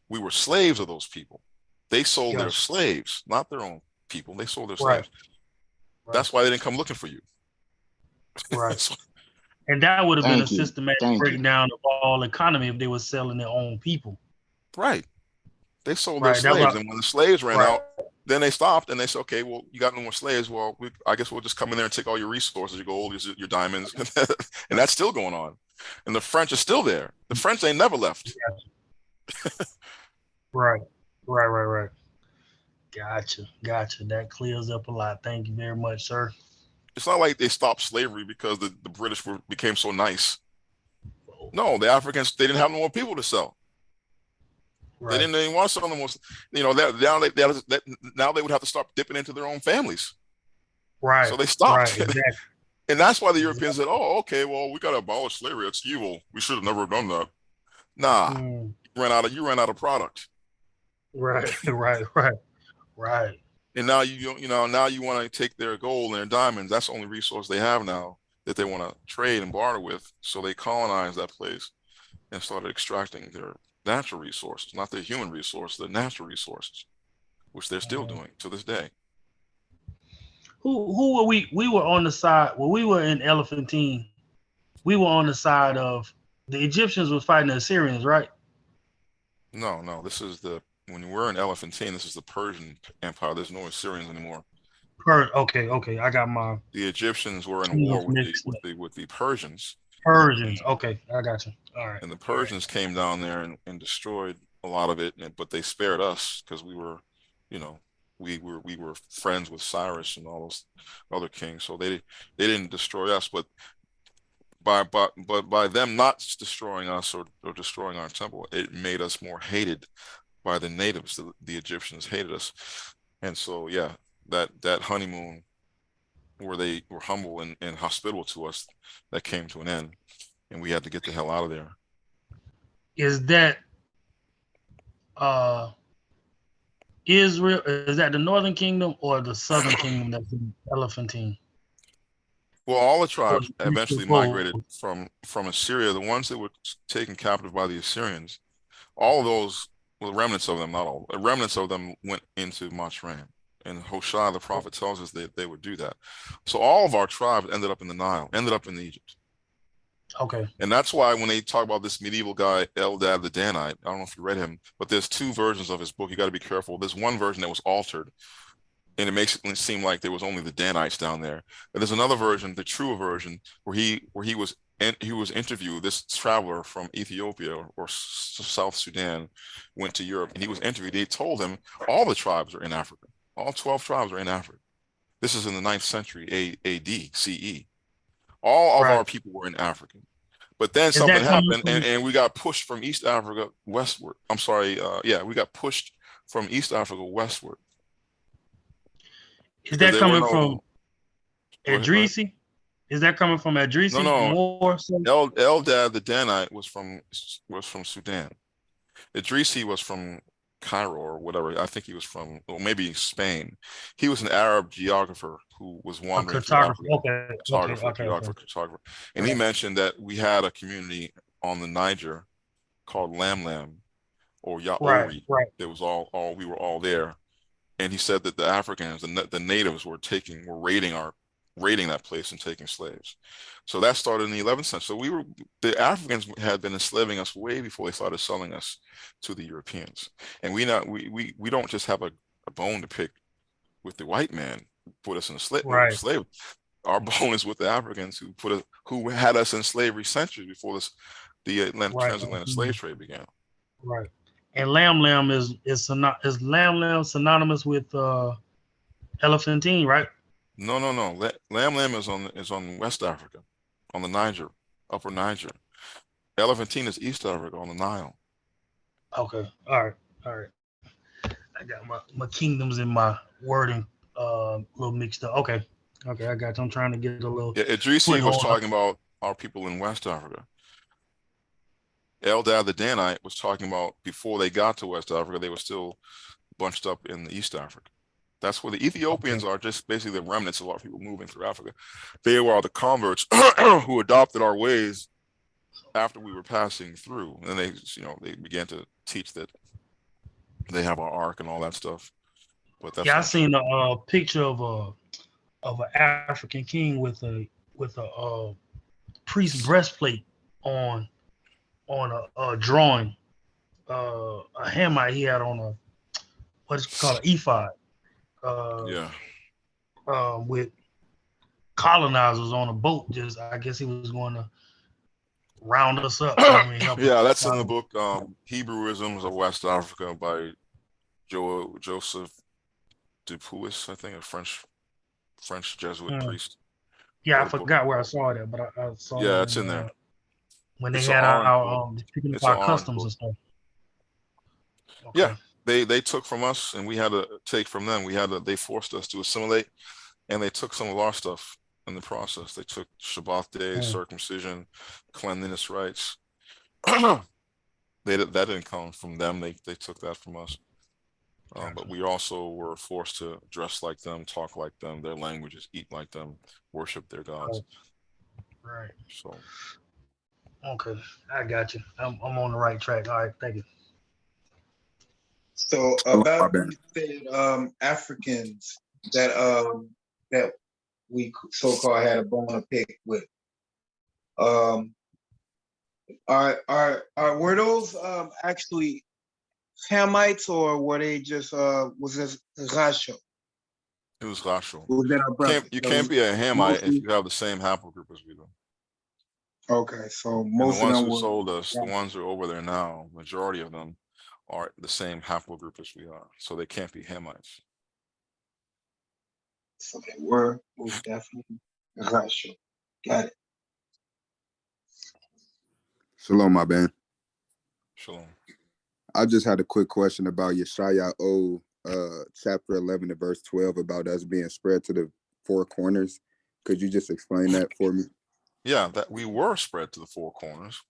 [SPEAKER 1] We were slaves of those people. They sold their slaves, not their own people. They sold their slaves. That's why they didn't come looking for you.
[SPEAKER 15] Right. And that would have been a systematic breakdown of all economy if they were selling their own people.
[SPEAKER 1] Right. They sold their slaves. And when the slaves ran out, then they stopped and they said, okay, well, you got no more slaves. Well, I guess we'll just come in there and take all your resources, your gold, your diamonds. And that's still going on. And the French are still there. The French ain't never left.
[SPEAKER 15] Right. Gotcha. That clears up a lot. Thank you very much, sir.
[SPEAKER 1] It's not like they stopped slavery because the British became so nice. No, the Africans, they didn't have no more people to sell. They didn't want to sell them more. Now they would have to start dipping into their own families.
[SPEAKER 15] Right.
[SPEAKER 1] So they stopped.
[SPEAKER 15] Right, exactly.
[SPEAKER 1] And that's why the Europeans said, oh, okay, well, we got to abolish slavery. It's evil. We should have never done that. Nah, you ran out of product.
[SPEAKER 15] Right.
[SPEAKER 1] And now now you want to take their gold and their diamonds. That's the only resource they have now that they want to trade and barter with. So they colonized that place and started extracting their natural resources, not their human resources, the natural resources, which they're still doing to this day.
[SPEAKER 15] Who were we? We were on the side. Well, we were in Elephantine. We were on the side of the Egyptians was fighting the Assyrians, right?
[SPEAKER 1] No. This is when we're in Elephantine, this is the Persian Empire. There's no Assyrians anymore.
[SPEAKER 15] Okay, I got my
[SPEAKER 1] The Egyptians were in
[SPEAKER 15] kingdoms
[SPEAKER 1] war
[SPEAKER 15] mixed up.
[SPEAKER 1] with the Persians.
[SPEAKER 15] Persians. Okay, I got you. All right.
[SPEAKER 1] And the Persians came down there and destroyed a lot of it, but they spared us because we were, you know, we were friends with Cyrus and all those other kings. So they didn't destroy us, but by them not destroying us or destroying our temple, it made us more hated by the natives. The Egyptians hated us. And so yeah, that honeymoon where they were humble and hospitable to us, that came to an end, and we had to get the hell out of there.
[SPEAKER 15] Is that Israel? Is that the northern kingdom or the southern kingdom that's in Elephantine?
[SPEAKER 1] Well, all the
[SPEAKER 15] Or
[SPEAKER 1] tribes
[SPEAKER 15] the
[SPEAKER 1] eventually migrated from Assyria. The ones that were taken captive by the Assyrians, all of those, well, remnants of them, not all, remnants of them went into Mitzrayim. And Hoshea, the prophet, tells us that they would do that. So all of our tribes ended up in the Nile, ended up in Egypt.
[SPEAKER 15] Okay.
[SPEAKER 1] And that's why when they talk about this medieval guy, Eldad the Danite, I don't know if you read him, but there's two versions of his book. You got to be careful. There's one version that was altered, and it makes it seem like there was only the Danites down there. But there's another version, the true version, where he was interviewed. This traveler from Ethiopia or South Sudan went to Europe, and he was interviewed. They told him all the tribes are in Africa. All 12 tribes are in Africa. This is in the 9th century AD, CE. All of our people were in Africa. But then something happened, and we got pushed from East Africa westward. I'm sorry, we got pushed from East Africa westward.
[SPEAKER 15] Is that coming from Idrisi? Is that coming from Idrisi?
[SPEAKER 1] No.
[SPEAKER 15] More so?
[SPEAKER 1] Eldad the Danite was from Sudan. Idrisi was from Cairo or whatever. I think he was from, or maybe Spain. He was an Arab geographer who was wandering through Africa. Cartographer. And he mentioned that we had a community on the Niger called Lam or Yaori. That was all we were all there. And he said that the Africans, the natives were raiding that place and taking slaves. So that started in the 11th century. So the Africans had been enslaving us way before they started selling us to the Europeans. And we don't just have a bone to pick with the white man who put us in slave. Our bone is with the Africans who had us in slavery centuries before the transatlantic slave trade began.
[SPEAKER 15] Right. And Lam is Lam synonymous with Elephantine, right?
[SPEAKER 1] No. Lam is on West Africa, on the Niger, Upper Niger. Elephantine is East Africa on the Nile.
[SPEAKER 15] Okay. All right. I got my kingdoms in my wording a little mixed up. Okay, I got you. I'm trying to get a little.
[SPEAKER 1] Yeah, Idrisi was talking about our people in West Africa. Eldad the Danite was talking about before they got to West Africa, they were still bunched up in the East Africa. That's where the Ethiopians are, just basically the remnants of a lot of people moving through Africa. They were the converts who adopted our ways after we were passing through. And they began to teach that they have our ark and all that stuff. But that's
[SPEAKER 15] I seen a picture of an African king with a priest breastplate on a drawing. A Hamite he had on what's called an ephod. With colonizers on a boat. I guess he was going to round us up. Help
[SPEAKER 1] yeah,
[SPEAKER 15] us.
[SPEAKER 1] that's in the book Hebrewisms of West Africa by Joseph Dupuis, I think, a French Jesuit priest.
[SPEAKER 15] Yeah, I forgot where I saw that, but I saw
[SPEAKER 1] yeah,
[SPEAKER 15] that
[SPEAKER 1] it's in there.
[SPEAKER 15] When they had our picking up our customs and stuff.
[SPEAKER 1] Okay. Yeah, they took from us, and we had to take from them. They forced us to assimilate, and they took some of our stuff in the process. They took Shabath days, circumcision, cleanliness rites. That didn't come from them. They took that from us. But we also were forced to dress like them, talk like them, their languages, eat like them, worship their gods.
[SPEAKER 15] Right.
[SPEAKER 1] So.
[SPEAKER 15] Okay, I got you. I'm on the right track. All right, thank you.
[SPEAKER 13] So about you said Africans that we so-called had a bone to pick with. Were those actually Hamites, or were they just was this Rasho?
[SPEAKER 1] It was Rachel.
[SPEAKER 13] Who's that our brother?
[SPEAKER 1] You can't be a Hamite if
[SPEAKER 13] mostly-
[SPEAKER 1] you have the same haplogroup as we do.
[SPEAKER 13] Okay, so
[SPEAKER 1] And
[SPEAKER 13] most
[SPEAKER 1] the
[SPEAKER 13] of
[SPEAKER 1] ones
[SPEAKER 13] them
[SPEAKER 1] who
[SPEAKER 13] were.
[SPEAKER 1] sold us, the ones who are over there now, majority of them are the same haplogroup as we are. So they can't be Hamites.
[SPEAKER 13] So they were most definitely Rasha. Got it.
[SPEAKER 9] Shalom, my man.
[SPEAKER 1] Shalom.
[SPEAKER 9] I just had a quick question about Yeshayahu, chapter 11 to verse 12 about us being spread to the four corners. Could you just explain that for me?
[SPEAKER 1] Yeah, that we were spread to the four corners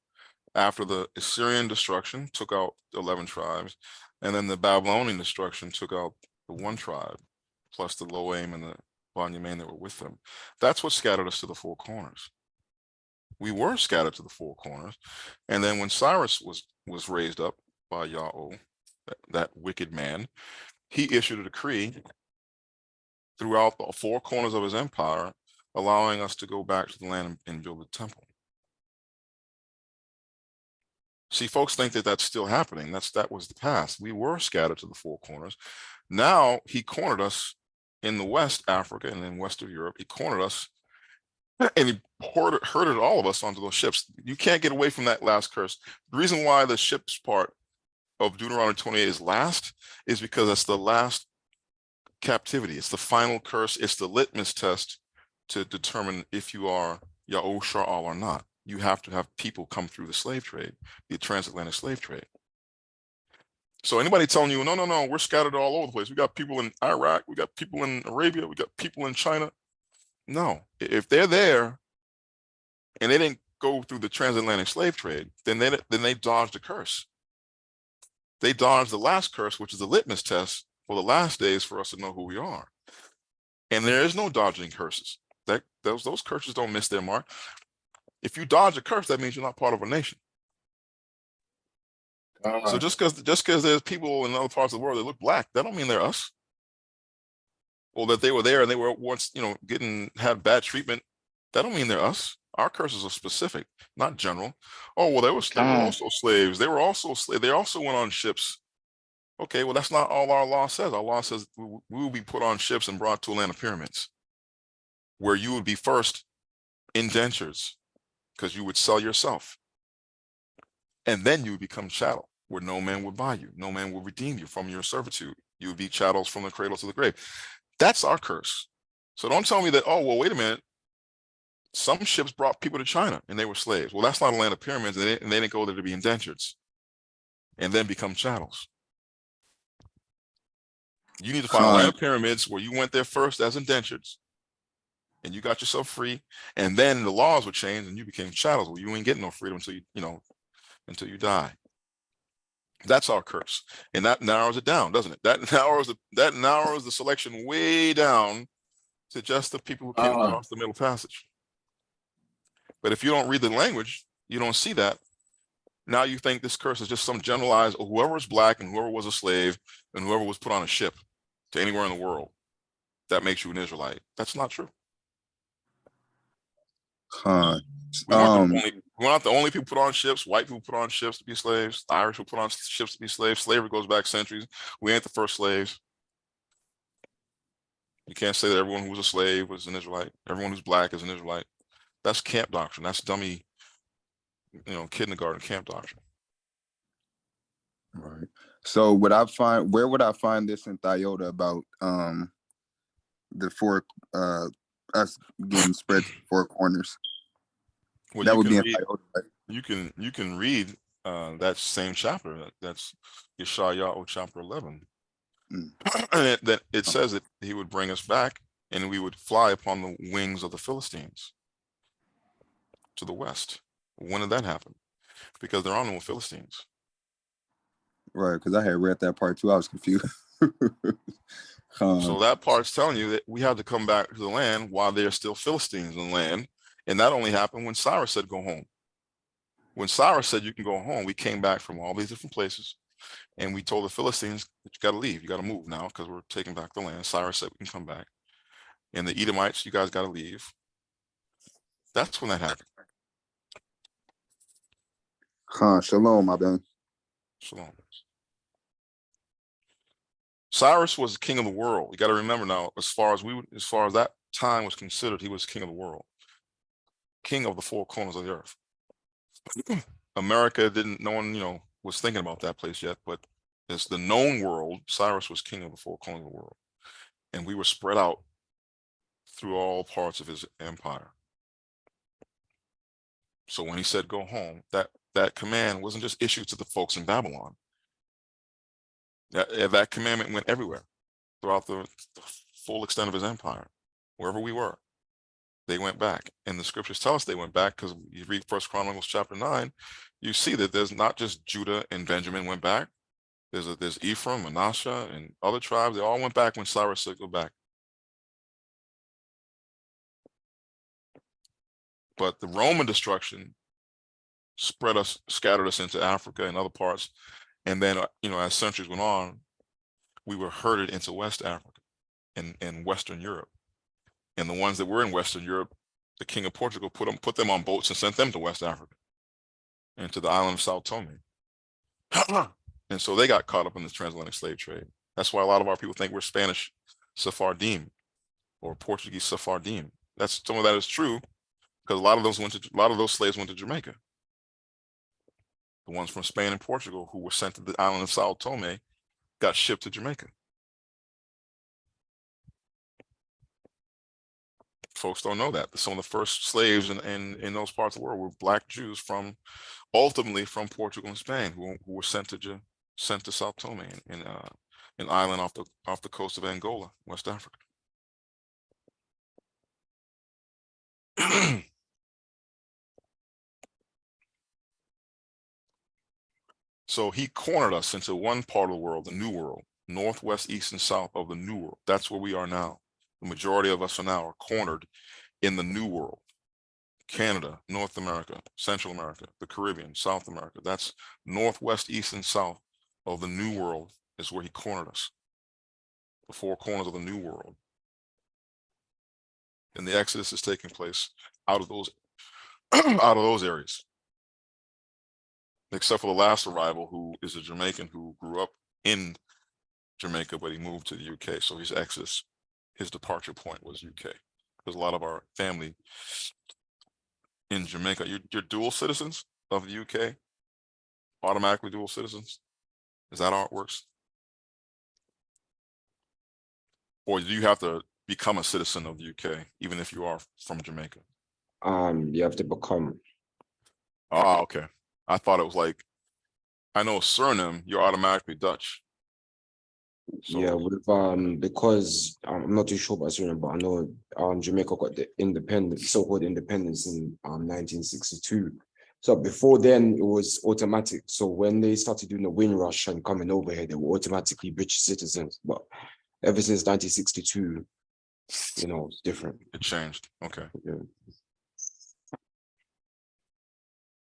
[SPEAKER 1] after the Assyrian destruction took out 11 tribes, and then the Babylonian destruction took out the one tribe, plus the Loam and the Banyamin that were with them. That's what scattered us to the four corners. We were scattered to the four corners, and then when Cyrus was raised up by Yahweh, that wicked man, he issued a decree throughout the four corners of his empire, allowing us to go back to the land and build a temple. See, folks think that that's still happening. That was the past. We were scattered to the four corners. Now he cornered us in the West Africa and in Western Europe. He cornered us and he herded all of us onto those ships. You can't get away from that last curse. The reason why the ships part of Deuteronomy 28 is last is because that's the last captivity. It's the final curse. It's the litmus test to determine if you are Yahweh Sha'al or not. You have to have people come through the slave trade, the transatlantic slave trade. So anybody telling you, no, we're scattered all over the place. We got people in Iraq, we got people in Arabia, we got people in China. No, if they're there and they didn't go through the transatlantic slave trade, then they dodged the curse. They dodged the last curse, which is the litmus test for the last days for us to know who we are. And there is no dodging curses. Those curses don't miss their mark. If you dodge a curse, that means you're not part of a nation. So just because there's people in other parts of the world that look black, that don't mean they're us. Or that they were there and they were once, had bad treatment. That don't mean they're us. Our curses are specific, not general. Oh, well, they were also slaves. They were also slaves. They also went on ships. Okay, well, that's not all our law says. Our law says we will be put on ships and brought to a land of pyramids, where you would be first indentures, because you would sell yourself. And then you would become chattel, where no man would buy you. No man will redeem you from your servitude. You would be chattels from the cradle to the grave. That's our curse. So don't tell me that, oh, well, wait a minute. Some ships brought people to China and they were slaves. Well, that's not a land of pyramids, and they didn't go there to be indentures and then become chattels. You need to find a land of pyramids where you went there first as indentures and you got yourself free, and then the laws would change and you became chattels. Well, you ain't getting no freedom until you die. That's our curse, and that narrows it down, doesn't it? That narrows the selection way down to just the people who came across the Middle Passage. But if you don't read the language, you don't see that. Now you think this curse is just some generalized, or whoever was black and whoever was a slave and whoever was put on a ship to anywhere in the world, that makes you an Israelite. That's not true. We weren't the only people put on ships. White people put on ships to be slaves. The Irish people put on ships to be slaves. Slavery goes back centuries. We ain't the first slaves. You can't say that everyone who was a slave was an Israelite. Everyone who's black is an Israelite. That's camp doctrine. That's dummy, kindergarten camp doctrine.
[SPEAKER 9] Right. So where would I find this in Thiota about the four us getting spread to four corners?
[SPEAKER 1] Well,
[SPEAKER 9] that would be in Thiota, right?
[SPEAKER 1] You can read that same chapter. That's Yeshayahu chapter 11. And it says that he would bring us back and we would fly upon the wings of the Philistines to the west. When did that happen? Because there are no Philistines.
[SPEAKER 9] Right, because I had read that part too. I was confused.
[SPEAKER 1] So that part's telling you that we have to come back to the land while there are still Philistines in the land. And that only happened when Cyrus said, go home. When Cyrus said, you can go home, we came back from all these different places. And we told the Philistines that you got to leave. You got to move now because we're taking back the land. Cyrus said we can come back. And the Edomites, you guys got to leave. That's when that happened.
[SPEAKER 9] Shalom, my man.
[SPEAKER 1] Shalom. Cyrus was king of the world. You got to remember now, as far as that time was considered, he was king of the world, king of the four corners of the earth. America no one, was thinking about that place yet, but as the known world, Cyrus was king of the four corners of the world. And we were spread out through all parts of his empire. So when he said go home, that command wasn't just issued to the folks in Babylon. That commandment went everywhere throughout the full extent of his empire. Wherever we were, they went back. And the scriptures tell us they went back, because you read 1 Chronicles chapter 9, you see that there's not just Judah and Benjamin went back. There's Ephraim, Manasseh, and other tribes. They all went back when Cyrus said go back. But the Roman destruction scattered us into Africa and other parts. And then, as centuries went on, we were herded into West Africa and Western Europe. And the ones that were in Western Europe, the king of Portugal put them on boats and sent them to West Africa and to the island of Sao Tome. And so they got caught up in the transatlantic slave trade. That's why a lot of our people think we're Spanish Sephardim or Portuguese Sephardim. Some of that is true, because a lot of those slaves went to Jamaica. The ones from Spain and Portugal who were sent to the island of Sao Tome got shipped to Jamaica. Folks don't know that. Some of the first slaves in those parts of the world were Black Jews ultimately from Portugal and Spain, who were sent to Sao Tome, an island off the coast of Angola, West Africa. So he cornered us into one part of the world, the New World, northwest, east, and south of the New World. That's where we are now. The majority of us are cornered in the New World. Canada, North America, Central America, the Caribbean, South America. That's northwest, east, and south of the New World is where he cornered us. The four corners of the New World. And the Exodus is taking place out of those areas. Except for the last arrival, who is a Jamaican who grew up in Jamaica, but he moved to the UK. So his Exodus, his departure point was UK. Because a lot of our family in Jamaica, you're dual citizens of the UK, automatically dual citizens. Is that how it works? Or do you have to become a citizen of the UK, even if you are from Jamaica?
[SPEAKER 7] You have to become.
[SPEAKER 1] Ah, okay. I thought it was like, I know surname, you're automatically Dutch. So,
[SPEAKER 7] yeah, with because I'm not too sure about Suriname, but I know Jamaica got the so-called independence in 1962. So before then it was automatic. So when they started doing the Windrush and coming over here, they were automatically British citizens. But ever since 1962, it's different.
[SPEAKER 1] It changed. Okay.
[SPEAKER 7] Yeah.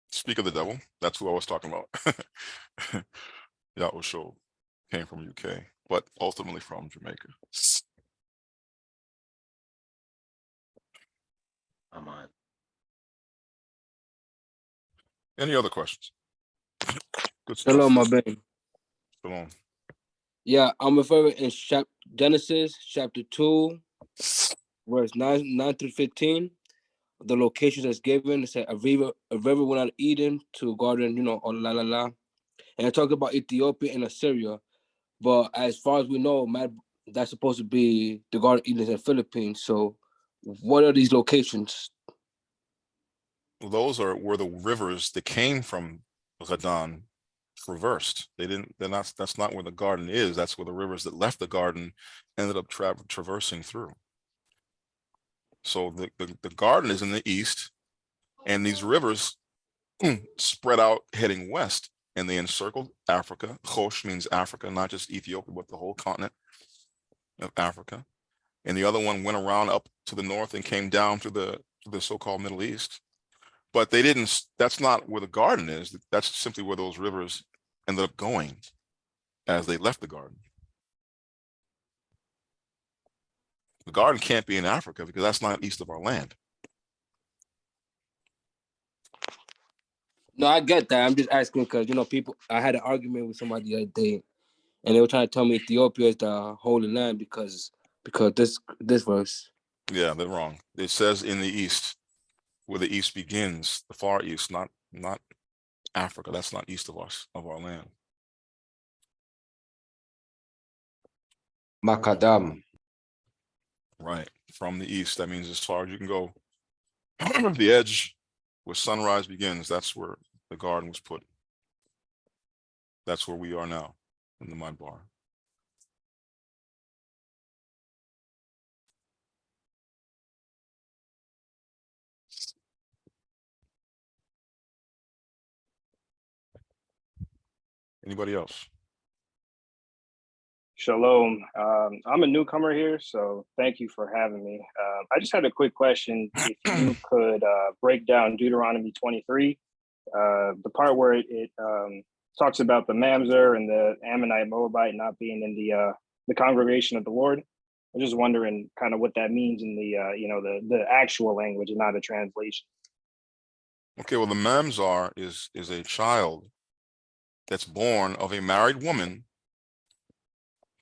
[SPEAKER 1] Speak of the devil, that's who I was talking about. Yahweh Show came from UK, but ultimately from Jamaica.
[SPEAKER 3] Amen.
[SPEAKER 1] Any other questions? Good stuff.
[SPEAKER 20] Hello, my baby.
[SPEAKER 1] Shalom.
[SPEAKER 20] Yeah, I'm referring in Genesis chapter 2, verse 9 through 15. The locations that's given, it said a river went out of Eden to garden, or la. And it talked about Ethiopia and Assyria. But as far as we know, that's supposed to be the Garden of Eden in the Philippines. So what are these locations?
[SPEAKER 1] Those are where the rivers that came from Khazon traversed. That's not where the garden is. That's where the rivers that left the garden ended up traversing through. So the garden is in the east, and these rivers spread out heading west, and they encircled Africa. Chosh means Africa, not just Ethiopia, but the whole continent of Africa. And the other one went around up to the north and came down to the so-called Middle East. But that's not where the garden is. That's simply where those rivers ended up going as they left the garden. The garden can't be in Africa because that's not east of our land.
[SPEAKER 20] No, I get that. I'm just asking because, people, I had an argument with somebody the other day, and they were trying to tell me Ethiopia is the Holy Land because this verse.
[SPEAKER 1] Yeah, they're wrong. It says in the east, where the east begins, the far east, not Africa. That's not east of us, of our land.
[SPEAKER 7] Makadam.
[SPEAKER 1] Right. From the east, that means as far as you can go. The edge where sunrise begins, that's where the garden was put. That's where we are now, in the mud bar. Anybody else?
[SPEAKER 12] Shalom. I'm a newcomer here, so thank you for having me. I just had a quick question. If you could break down Deuteronomy 23, the part where it talks about the Mamzer and the Ammonite Moabite not being in the congregation of the Lord. I'm just wondering kind of what that means in the actual language and not a translation.
[SPEAKER 1] Okay, well, the Mamzar is a child that's born of a married woman,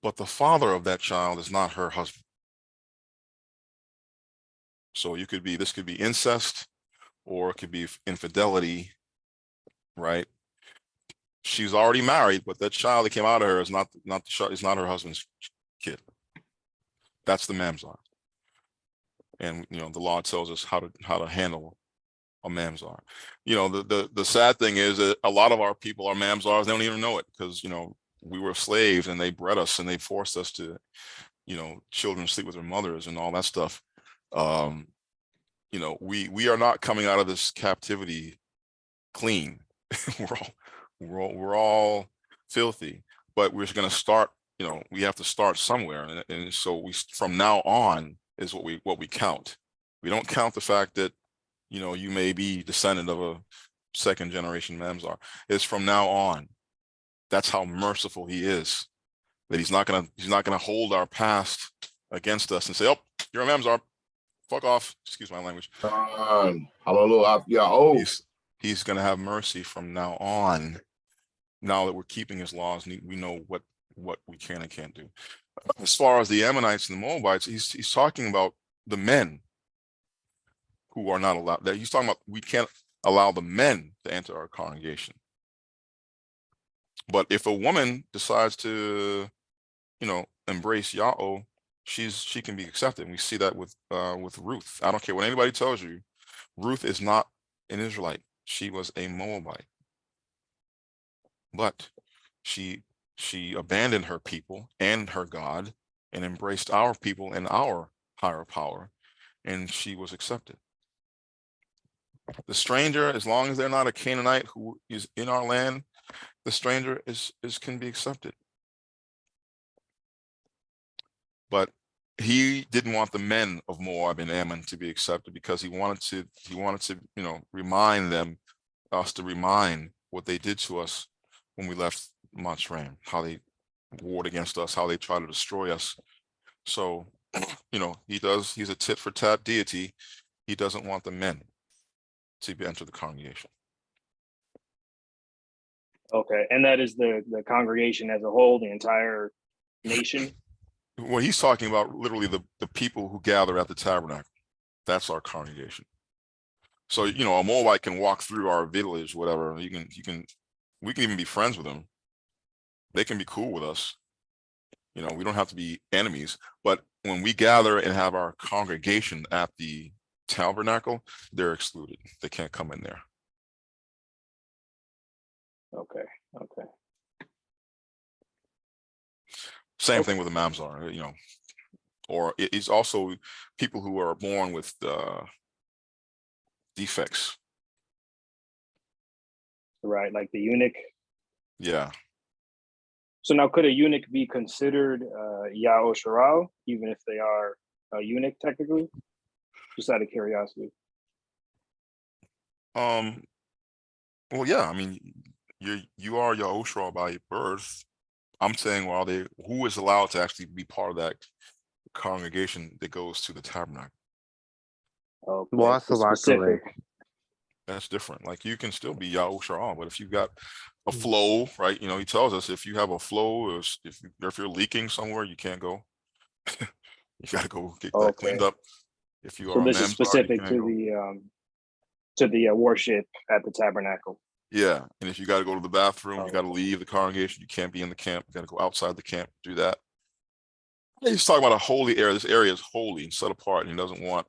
[SPEAKER 1] but the father of that child is not her husband. So this could be incest, or it could be infidelity, right? She's already married, but that child that came out of her is not her husband's kid. That's the Mamzar. And the law tells us how to handle a Mamzar. The sad thing is that a lot of our people are Mamzars. They don't even know it, because we were slaves and they bred us and they forced us to, children sleep with their mothers and all that stuff. We are not coming out of this captivity clean. we're all filthy, but we're going to start. We have to start somewhere, and so from now on is what we count. We don't count the fact that you may be descendant of a second generation Mamzar. It's from now on. That's how merciful he is. That he's not gonna hold our past against us and say, "Oh, you're a Mamzar. Fuck off." Excuse my language.
[SPEAKER 5] Hallelujah.
[SPEAKER 1] He's gonna have mercy from now on. Now that we're keeping his laws, and we know what we can and can't do. As far as the Ammonites and the Moabites, he's talking about the men who are not allowed. That he's talking about, we can't allow the men to enter our congregation. But if a woman decides to, embrace Yahweh, she can be accepted. And we see that with Ruth. I don't care what anybody tells you. Ruth is not an Israelite. She was a Moabite. But she abandoned her people and her God and embraced our people and our higher power, and she was accepted. The stranger, as long as they're not a Canaanite who is in our land, the stranger can be accepted. But he didn't want the men of Moab and Ammon to be accepted, because he wanted to remind what they did to us when we left Mitzrayim, how they warred against us, how they tried to destroy us. So, he's a tit for tat deity. He doesn't want the men to enter the congregation.
[SPEAKER 12] Okay, and that is the congregation as a whole, the entire nation?
[SPEAKER 1] Well, he's talking about literally the people who gather at the tabernacle. That's our congregation. So, a Moabite can walk through our village, whatever. We can even be friends with them. They can be cool with us. We don't have to be enemies. But when we gather and have our congregation at the tabernacle, they're excluded. They can't come in there.
[SPEAKER 12] Okay.
[SPEAKER 1] Same thing with the Mamzar, or it's also people who are born with defects.
[SPEAKER 12] Right, like the eunuch.
[SPEAKER 1] Yeah.
[SPEAKER 12] So now, could a eunuch be considered Yao Sharal, even if they are a eunuch technically? Just out of curiosity.
[SPEAKER 1] Well, yeah. I mean, you are Yahushua by birth. I'm saying, who is allowed to actually be part of that congregation that goes to the tabernacle?
[SPEAKER 12] Okay.
[SPEAKER 1] That's different. Like you can still be Yahoo Sha'al, but if you've got a flow, right? You know, he tells us if you have a flow, or if you're leaking somewhere, you can't go. You got to go get that cleaned
[SPEAKER 12] Okay.
[SPEAKER 1] up. If you
[SPEAKER 12] So
[SPEAKER 1] are a
[SPEAKER 12] this is
[SPEAKER 1] Mamzar, you
[SPEAKER 12] specific
[SPEAKER 1] can't go.
[SPEAKER 12] to the worship at the tabernacle.
[SPEAKER 1] Yeah, and if you got to go to the bathroom,
[SPEAKER 12] Oh,
[SPEAKER 1] you got to leave the congregation. You can't be in the camp. You got to go outside the camp. Do that. He's talking about a holy area. This area is holy and set apart, and he doesn't want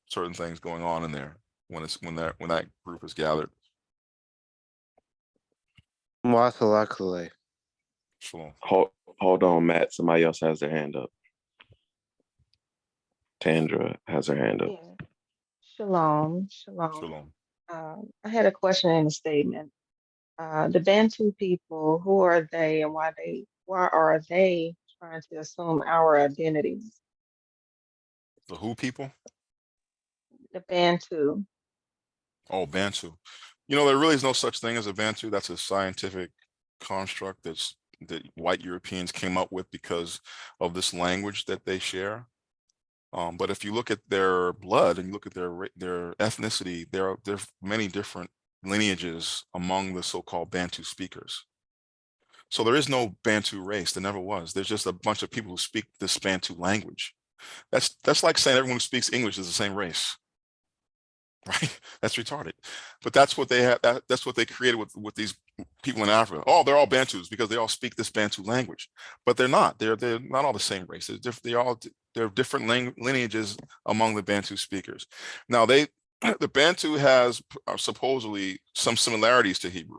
[SPEAKER 1] certain things going on in there when that group is gathered.
[SPEAKER 2] Wasalakale.
[SPEAKER 1] Shalom.
[SPEAKER 11] Hold on, Matt. Somebody else has their hand up. Tandra has her hand up.
[SPEAKER 10] Yeah. Shalom, shalom.
[SPEAKER 1] Shalom.
[SPEAKER 10] I had a question and a statement. The Bantu people, who are they and why are they trying to assume our identities?
[SPEAKER 1] The who people?
[SPEAKER 10] The Bantu.
[SPEAKER 1] Oh, Bantu. You know, there really is no such thing as a Bantu. That's a scientific construct that white Europeans came up with because of this language that they share. But if you look at their blood and you look at their ethnicity, there are many different lineages among the so-called Bantu speakers. So there is no Bantu race. There never was. There's just a bunch of people who speak this Bantu language. That's like saying everyone who speaks English is the same race. Right? That's retarded. But that's what they have. That's what they created with these people in Africa. Oh, they're all Bantus because they all speak this Bantu language. But they're not. They're not all the same race. They're different lineages among the Bantu speakers. Now the Bantu has supposedly some similarities to Hebrew.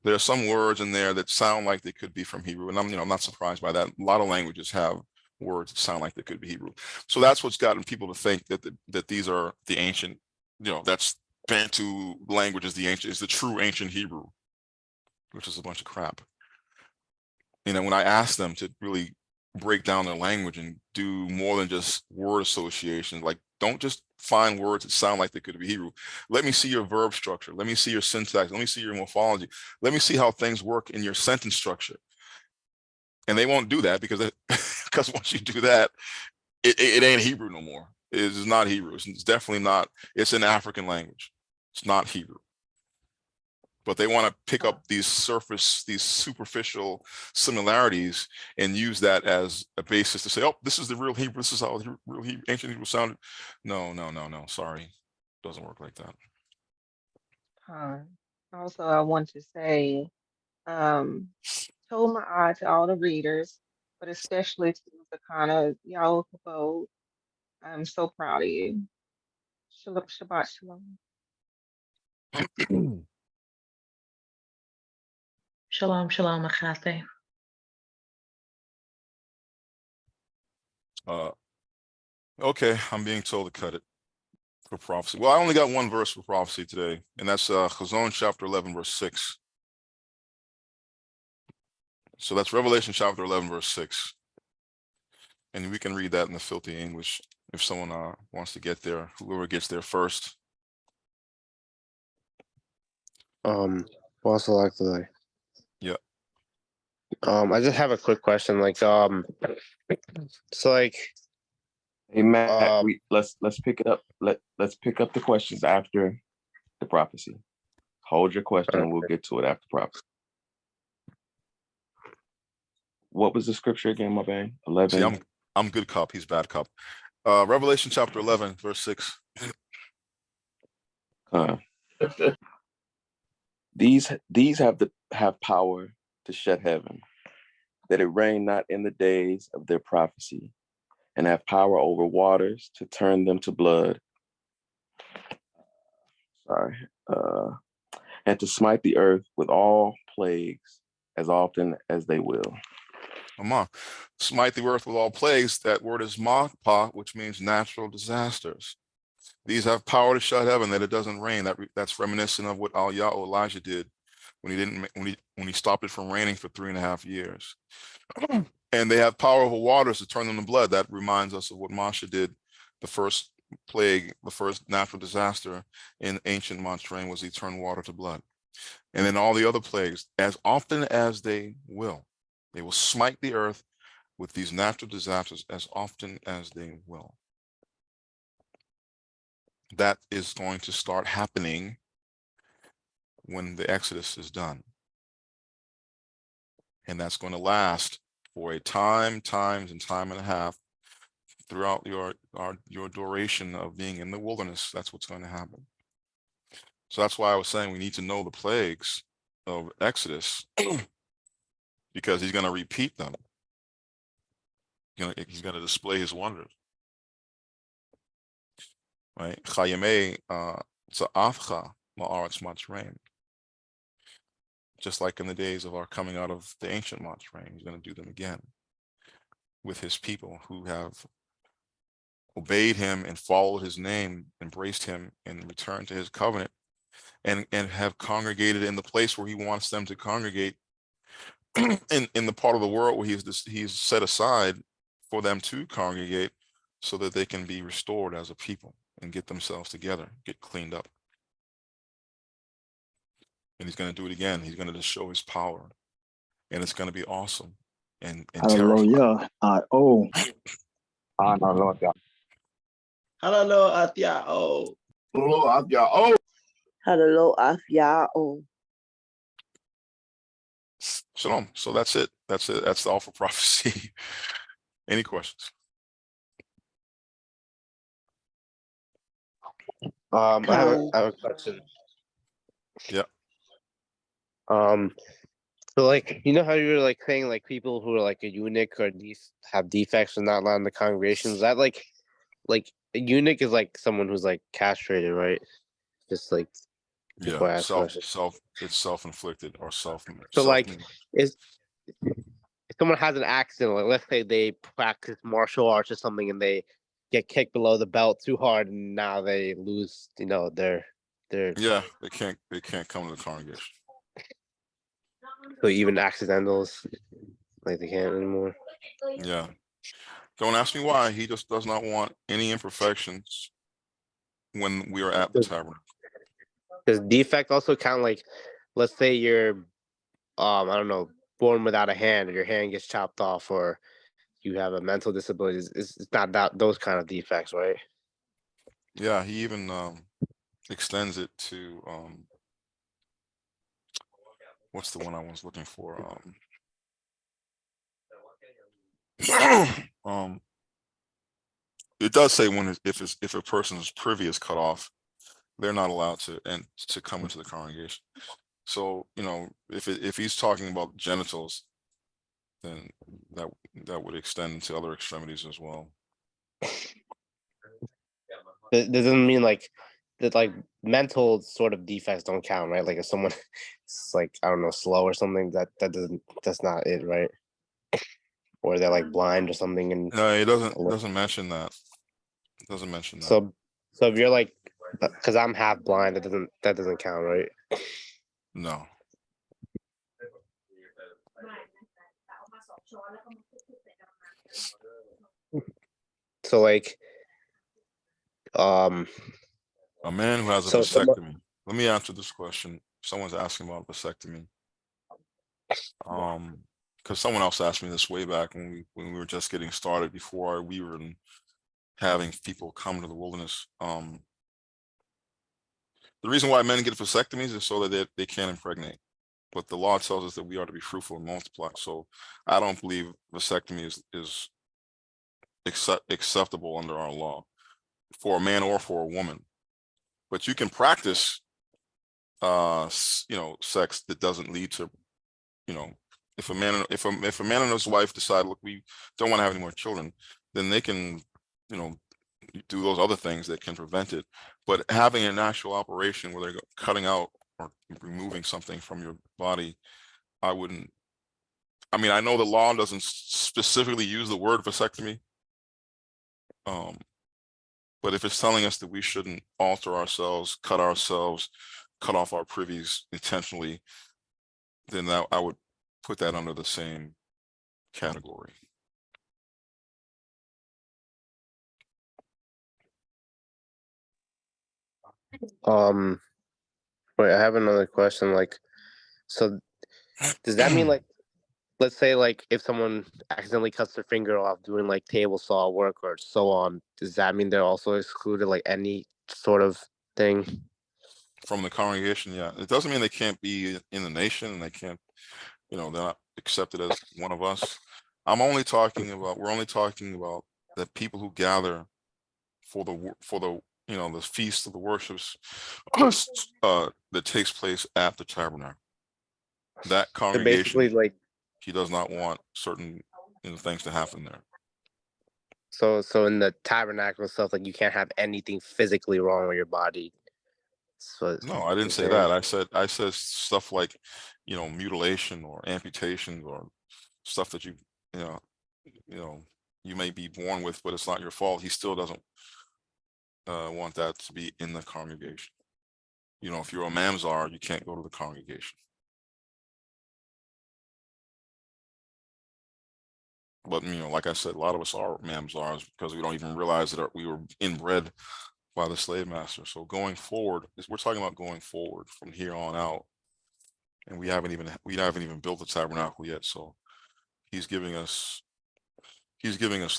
[SPEAKER 1] There are some words in there that sound like they could be from Hebrew, and I'm not surprised by that. A lot of languages have words that sound like they could be Hebrew. So that's what's gotten people to think that these are the ancient, that's Bantu language is the true ancient Hebrew, which is a bunch of crap. When I ask them to really break down their language and do more than just word association, like don't just find words that sound like they could be Hebrew. Let me see your verb structure. Let me see your syntax. Let me see your morphology. Let me see how things work in your sentence structure. And they won't do that because once you do that, it ain't Hebrew no more. It is not Hebrew. It's definitely not. It's an African language. It's not Hebrew. But they want to pick up these superficial similarities and use that as a basis to say, oh, this is the real Hebrew. This is how real ancient Hebrew sounded. No. Sorry. It doesn't work like that.
[SPEAKER 10] Also, I want to say, told my eye to all the readers, but especially to the kind of y'all Kabod. I'm so proud of you. Shabbat shalom.
[SPEAKER 4] Shalom, shalom, Achate.
[SPEAKER 1] Okay, I'm being told to cut it for prophecy. Well, I only got one verse for prophecy today, and that's Khazon chapter 11, verse 6. So that's Revelation chapter 11, verse 6. And we can read that in the filthy English if someone wants to get there, whoever gets there first.
[SPEAKER 2] Wasalakale.
[SPEAKER 1] Yeah.
[SPEAKER 2] I just have a quick question. So
[SPEAKER 11] Hey Matt, let's pick it up. Let's pick up the questions after the prophecy. Hold your question and we'll get to it after prophecy. What was the scripture again, my man? 11.
[SPEAKER 1] See, I'm good cop, he's bad cop. Revelation chapter 11, verse 6.
[SPEAKER 11] These have power to shut heaven, that it rain not in the days of their prophecy, and have power over waters to turn them to blood. And to smite the earth with all plagues as often as they will.
[SPEAKER 1] Smite the earth with all plagues. That word is ma'pa, which means natural disasters. These have power to shut heaven, that it doesn't rain. That's reminiscent of what Elijah did when he stopped it from raining for 3.5 years. And they have power over waters to turn them to blood. That reminds us of what Moshe did. The first plague, the first natural disaster in ancient Mitzrayim was he turned water to blood. And then all the other plagues, as often as they will smite the earth with these natural disasters as often as they will. that is going to start happening when the Exodus is done. And that's going to last for a time and a half throughout your duration of being in the wilderness. That's what's going to happen. So that's why I was saying we need to know the plagues of Exodus because he's going to repeat them. He's going to display his wonders. Right? Just like in the days of our coming out of the ancient Mitzrayim, he's going to do them again with his people who have obeyed him and followed his name, embraced him and returned to his covenant, and have congregated in the place where he wants them to congregate in the part of the world where he's set aside for them to congregate so that they can be restored as a people and get themselves together, get cleaned up. And he's going to do it again. He's going to just show his power, and it's going to be awesome and terrifying.
[SPEAKER 18] Hallelujah.
[SPEAKER 3] Hallelujah, Atyao.
[SPEAKER 21] Hallelujah.
[SPEAKER 1] Shalom. So that's it. That's it. That's all for prophecy. Any questions?
[SPEAKER 2] I have a question.
[SPEAKER 1] Yeah.
[SPEAKER 2] So like, you know how you were like saying like people who are like a eunuch or have defects and not allowed in the congregation? Is that like a eunuch is like someone who's like castrated, right? Just like before I ask questions.
[SPEAKER 1] It's self-inflicted or self.
[SPEAKER 2] So like, if someone has an accident, like let's say they practice martial arts or something and they get kicked below the belt too hard and now they lose, their
[SPEAKER 1] yeah, they can't come to the congregation.
[SPEAKER 2] So even accidentals, like they can't anymore.
[SPEAKER 1] Yeah. Don't ask me why. He just does not want any imperfections when we are at the tabernacle.
[SPEAKER 2] Does defect also count? Like, let's say you're, I don't know, born without a hand, or your hand gets chopped off, or you have a mental disability. It's not those kind of defects, right?
[SPEAKER 1] Yeah, he even extends it to what's the one I was looking for? It does say if a person's privy is cut off, they're not allowed to come into the congregation. So if he's talking about genitals, then that would extend to other extremities as well.
[SPEAKER 2] That doesn't mean like that, like mental sort of defects don't count, right? Like if someone is like, I don't know, slow or something, that's not it, right? Or they're like blind or something. And
[SPEAKER 1] no, it doesn't mention that. It doesn't mention that.
[SPEAKER 2] So if you're like, because I'm half blind, that doesn't count, right?
[SPEAKER 1] No.
[SPEAKER 2] So like,
[SPEAKER 1] a man who has a vasectomy. Let me answer this question. Someone's asking about vasectomy. Because someone else asked me this way back when we were just getting started, before we were having people come to the wilderness. The reason why men get vasectomies is so that they can't impregnate. But the law tells us that we are to be fruitful and multiply. So I don't believe vasectomy is acceptable under our law for a man or for a woman. But you can practice sex that doesn't lead to, if a man and his wife decide, look, we don't want to have any more children, then they can do those other things that can prevent it. But having an actual operation where they're cutting out or removing something from your body, I wouldn't. I mean, I know the law doesn't specifically use the word vasectomy, but if it's telling us that we shouldn't alter ourselves, cut off our privies intentionally, then I would put that under the same category.
[SPEAKER 2] Wait, I have another question. Like, so does that mean like, let's say like if someone accidentally cuts their finger off doing like table saw work or so on, does that mean they're also excluded like any sort of thing.
[SPEAKER 1] From the congregation, yeah. It doesn't mean they can't be in the nation and they can't, they're not accepted as one of us. We're only talking about the people who gather for the the feast of the worships that takes place at the tabernacle. That
[SPEAKER 2] So
[SPEAKER 1] congregation,
[SPEAKER 2] basically, like,
[SPEAKER 1] he does not want certain things to happen there.
[SPEAKER 2] so in the tabernacle and stuff, like, you can't have anything physically wrong with your body. So
[SPEAKER 1] No, I didn't say that. I said stuff like, mutilation or amputations or stuff that you may be born with, but it's not your fault. He still doesn't want that to be in the congregation. If you're a mamzar, you can't go to the congregation. But like I said, a lot of us are mamzars because we don't even realize that we were inbred by the slave master. So going forward, we're talking about going forward from here on out, and we haven't even built the tabernacle yet. So he's giving us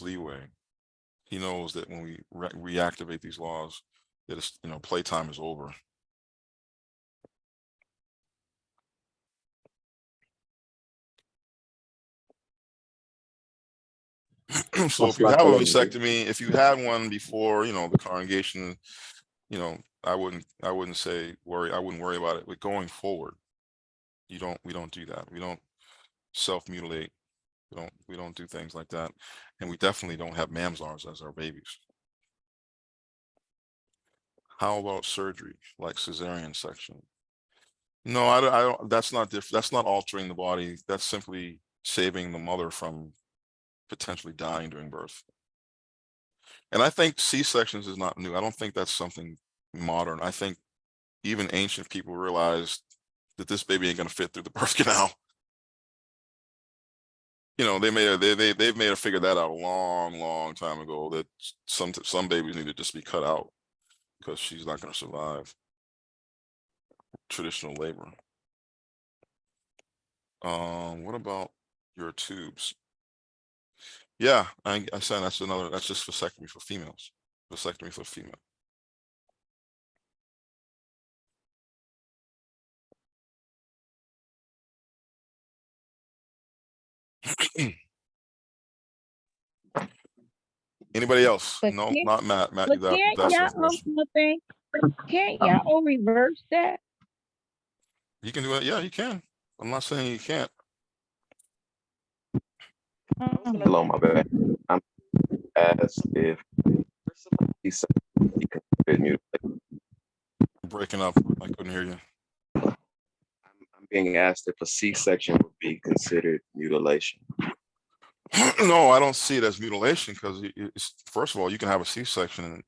[SPEAKER 1] leeway. He knows that when we reactivate these laws, that it's, playtime is over. So if you have a vasectomy, if you had one before, the congregation, I wouldn't say worry. I wouldn't worry about it. But going forward, we don't do that. We don't self-mutilate. We don't do things like that. And we definitely don't have mamzars as our babies. How about surgery, like cesarean section? No, I don't. That's not different. That's not altering the body. That's simply saving the mother from potentially dying during birth. And I think C-sections is not new. I don't think that's something modern. I think even ancient people realized that this baby ain't gonna fit through the birth canal. They've made a figure that out a long time ago, that some babies need to just be cut out because she's not gonna survive traditional labor. What about your tubes? Yeah, I said that's just vasectomy for females. Vasectomy for female. Anybody else?
[SPEAKER 23] But
[SPEAKER 1] No,
[SPEAKER 23] can't,
[SPEAKER 1] not Matt. Matt,
[SPEAKER 23] but
[SPEAKER 1] that's
[SPEAKER 23] can't
[SPEAKER 1] the
[SPEAKER 23] y'all
[SPEAKER 1] question.
[SPEAKER 23] can't y'all reverse that?
[SPEAKER 1] You can do it. Yeah, you can. I'm not saying you can't.
[SPEAKER 11] Hello, my bad. I'm asked if he said he considered mutilation.
[SPEAKER 1] Breaking up. I couldn't hear you.
[SPEAKER 11] I'm being asked if a C-section would be considered mutilation.
[SPEAKER 1] No, I don't see it as mutilation because first of all, you can have a C-section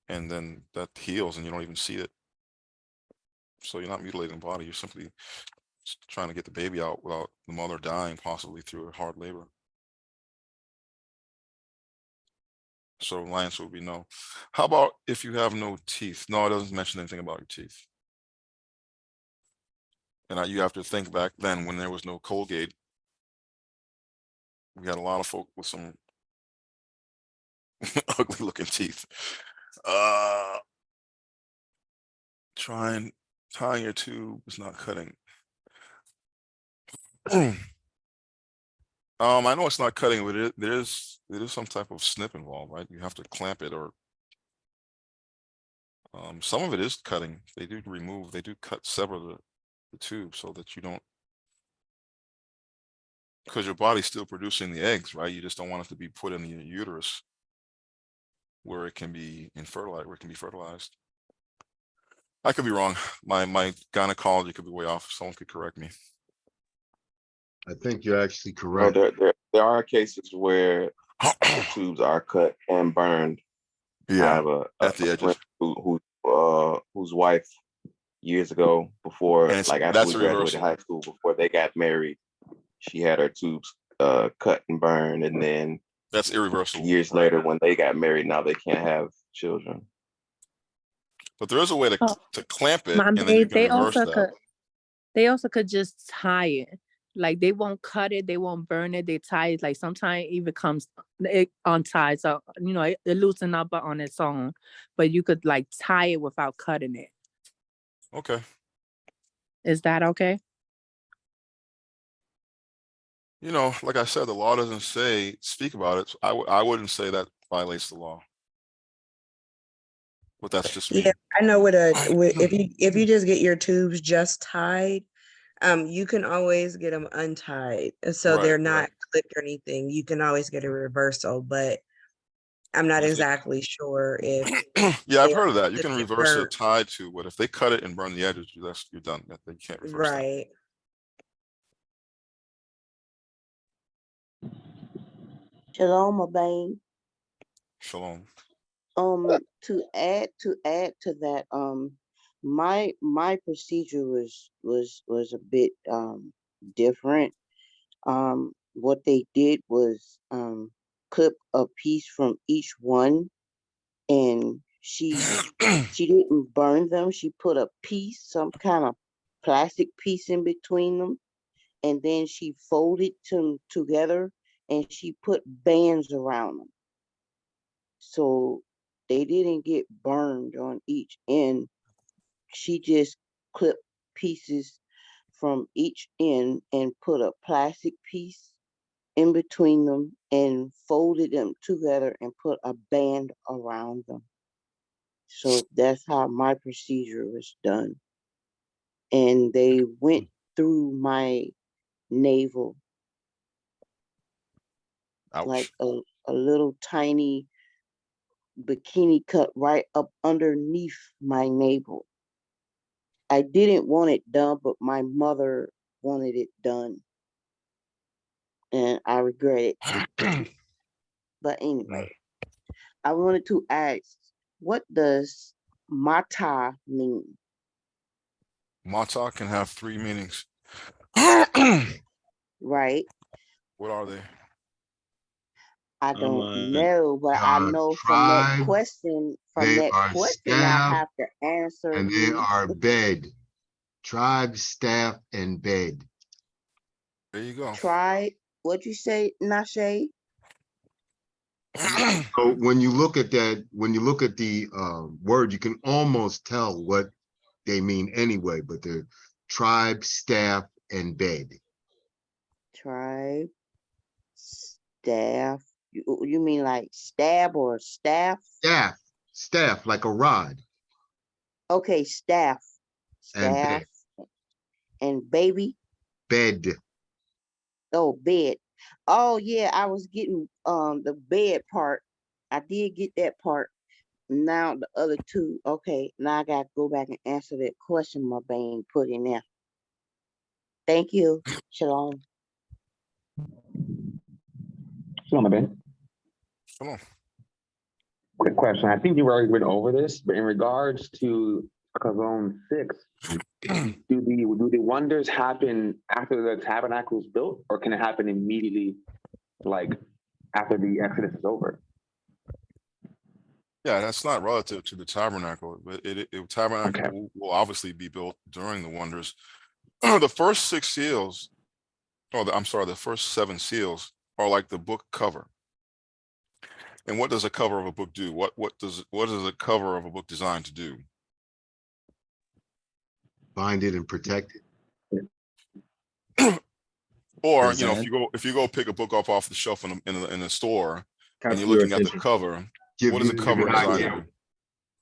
[SPEAKER 1] and then that heals and you don't even see it. So you're not mutilating the body. You're simply trying to get the baby out without the mother dying, possibly through a hard labor. So the answer would be no. How about if you have no teeth? No, it doesn't mention anything about your teeth. And you have to think back then when there was no Colgate. We had a lot of folk with some ugly looking teeth. Tying your tube is not cutting. I know it's not cutting, but there is some type of snip involved, right? You have to clamp it, or some of it is cutting. They do sever the tube so that you don't, because your body's still producing the eggs, right? You just don't want it to be put in the uterus where it can be fertilized. I could be wrong. My gynecology could be way off. Someone could correct me.
[SPEAKER 14] I think you're actually correct.
[SPEAKER 11] No, there are cases where the tubes are cut and burned.
[SPEAKER 1] Yeah,
[SPEAKER 11] I have
[SPEAKER 1] at the edges.
[SPEAKER 11] Whose wife years ago, before, like after we graduated high school, before they got married, she had her tubes cut and burned, and then
[SPEAKER 1] that's irreversible.
[SPEAKER 11] Years later, when they got married, now they can't have children.
[SPEAKER 1] But there is a way to clamp it, and then you can reverse that.
[SPEAKER 21] They also could just tie it.
[SPEAKER 16] Like they won't cut it, they won't burn it, they tie it. Like sometimes even comes it untied, so it loosen up on its own. But you could like tie it without cutting it.
[SPEAKER 1] Okay.
[SPEAKER 16] Is that okay?
[SPEAKER 1] Like I said, the law doesn't speak about it. I wouldn't say that violates the law. But that's just me.
[SPEAKER 18] Yeah, I know if you just get your tubes just tied, you can always get them untied, so they're not clipped or anything. You can always get a reversal, but I'm not exactly sure if
[SPEAKER 1] yeah, I've heard of that. You can reverse a tied tube, but if they cut it and burn the edges, you're done. They can't reverse that.
[SPEAKER 18] right.
[SPEAKER 21] Shalom, Abane.
[SPEAKER 1] Shalom.
[SPEAKER 21] To add to that, my procedure was a bit different. What they did was clip a piece from each one, and she didn't burn them. She put a piece, some kind of plastic piece in between them, and then she folded them together, and she put bands around them. So they didn't get burned on each end. She just clipped pieces from each end and put a plastic piece in between them and folded them together and put a band around them. So that's how my procedure was done. And they went through my navel.
[SPEAKER 1] Ouch.
[SPEAKER 21] Like a little tiny bikini cut right up underneath my navel. I didn't want it done, but my mother wanted it done. And I regret it. But anyway, I wanted to ask, what does mata mean?
[SPEAKER 1] Mata can have 3 meanings.
[SPEAKER 21] Right?
[SPEAKER 1] What are they?
[SPEAKER 21] I don't know, but I know from that question, I have to answer.
[SPEAKER 14] And they are bed. Tribe, staff, and bed.
[SPEAKER 1] There you go.
[SPEAKER 21] Tribe, what you say, Nashe?
[SPEAKER 14] So when you look at that, when you look at the word, you can almost tell what they mean anyway, but they're tribe, staff, and bed.
[SPEAKER 21] Tribe, staff. You mean like stab or staff?
[SPEAKER 14] Staff, like a rod.
[SPEAKER 21] Okay, staff.
[SPEAKER 14] And bed.
[SPEAKER 21] And baby?
[SPEAKER 14] Bed.
[SPEAKER 21] Oh, bed. Oh yeah, I was getting the bed part. I did get that part. Now the other two. Okay, now I got to go back and answer that question my Bane put in there. Thank you. Shalom.
[SPEAKER 22] Shalom, Ben.
[SPEAKER 1] Shalom.
[SPEAKER 22] Quick question. I think you already went over this, but in regards to Khazon 6, do the wonders happen after the tabernacle is built, or can it happen immediately, like after the Exodus is over?
[SPEAKER 1] Yeah, that's not relative to the tabernacle, but tabernacle will obviously be built during the wonders. The first 6 seals, the first 7 seals are like the book cover. And what does a cover of a book do? What is a cover of a book designed to do?
[SPEAKER 14] Bind it and protect it.
[SPEAKER 1] Or if you go pick a book off the shelf in the store and you're looking at the cover, what is the cover designed to do?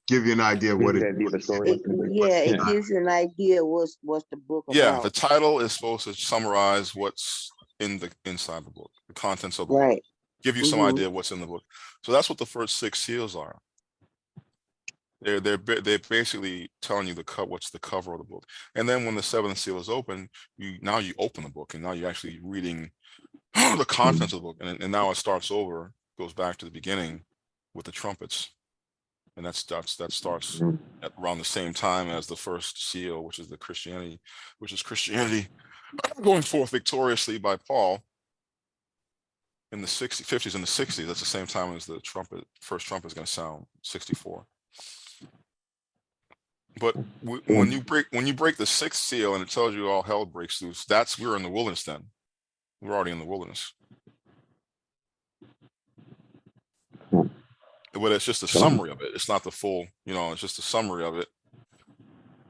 [SPEAKER 14] Give you an idea what it is.
[SPEAKER 21] It gives you an idea what's the book about.
[SPEAKER 1] Yeah, the title is supposed to summarize what's inside the book, the contents of the book. Give you some idea of what's in the book. So that's what the first 6 seals are. They're basically telling you what's the cover of the book. And then when the 7th seal is open, you open the book, and now you're actually reading the contents of the book. And now it starts over, goes back to the beginning with the trumpets. And that starts at around the same time as the first seal, which is Christianity going forth victoriously by Paul in the 50s and the 60s. That's the same time as the first trumpet is going to sound, 64. But when you break the sixth seal and it tells you all hell breaks loose, we're in the wilderness then. We're already in the wilderness. But it's just a summary of it. It's not the full, it's just a summary of it.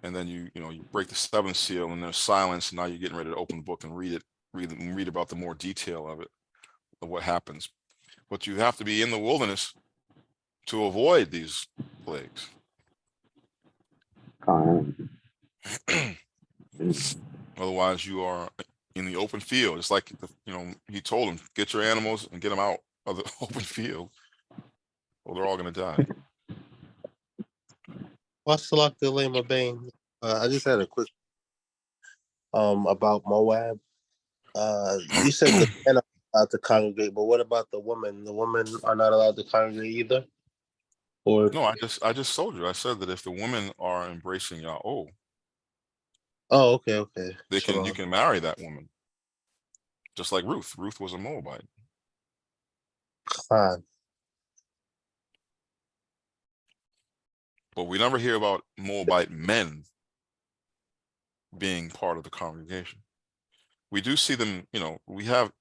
[SPEAKER 1] And then you break the seventh seal and there's silence. And now you're getting ready to open the book and read about the more detail of it, of what happens. But you have to be in the wilderness to avoid these plagues. Otherwise, you are in the open field. It's like, he told him, get your animals and get them out of the open field, or they're all going to die.
[SPEAKER 6] I just had a quick about Moab. You said the men are allowed to congregate, but what about the women? The women are not allowed to congregate either? Or
[SPEAKER 1] No, I just told you. I said that if the women are embracing Yahweh,
[SPEAKER 6] okay.
[SPEAKER 1] you can marry that woman. Just like Ruth. Ruth was a Moabite.
[SPEAKER 6] Fine.
[SPEAKER 1] But we never hear about Moabite men being part of the congregation. We do see them, we have,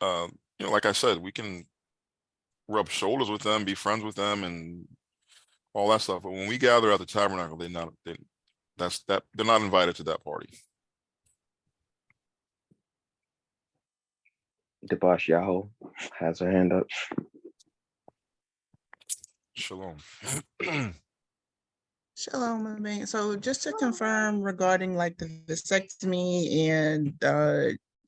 [SPEAKER 1] like I said, we can rub shoulders with them, be friends with them, and all that stuff. But when we gather at the tabernacle, they're not invited to that party.
[SPEAKER 11] Debash Yahoo has her hand up.
[SPEAKER 1] Shalom.
[SPEAKER 8] Shalom, my man. So just to confirm regarding like the vasectomy and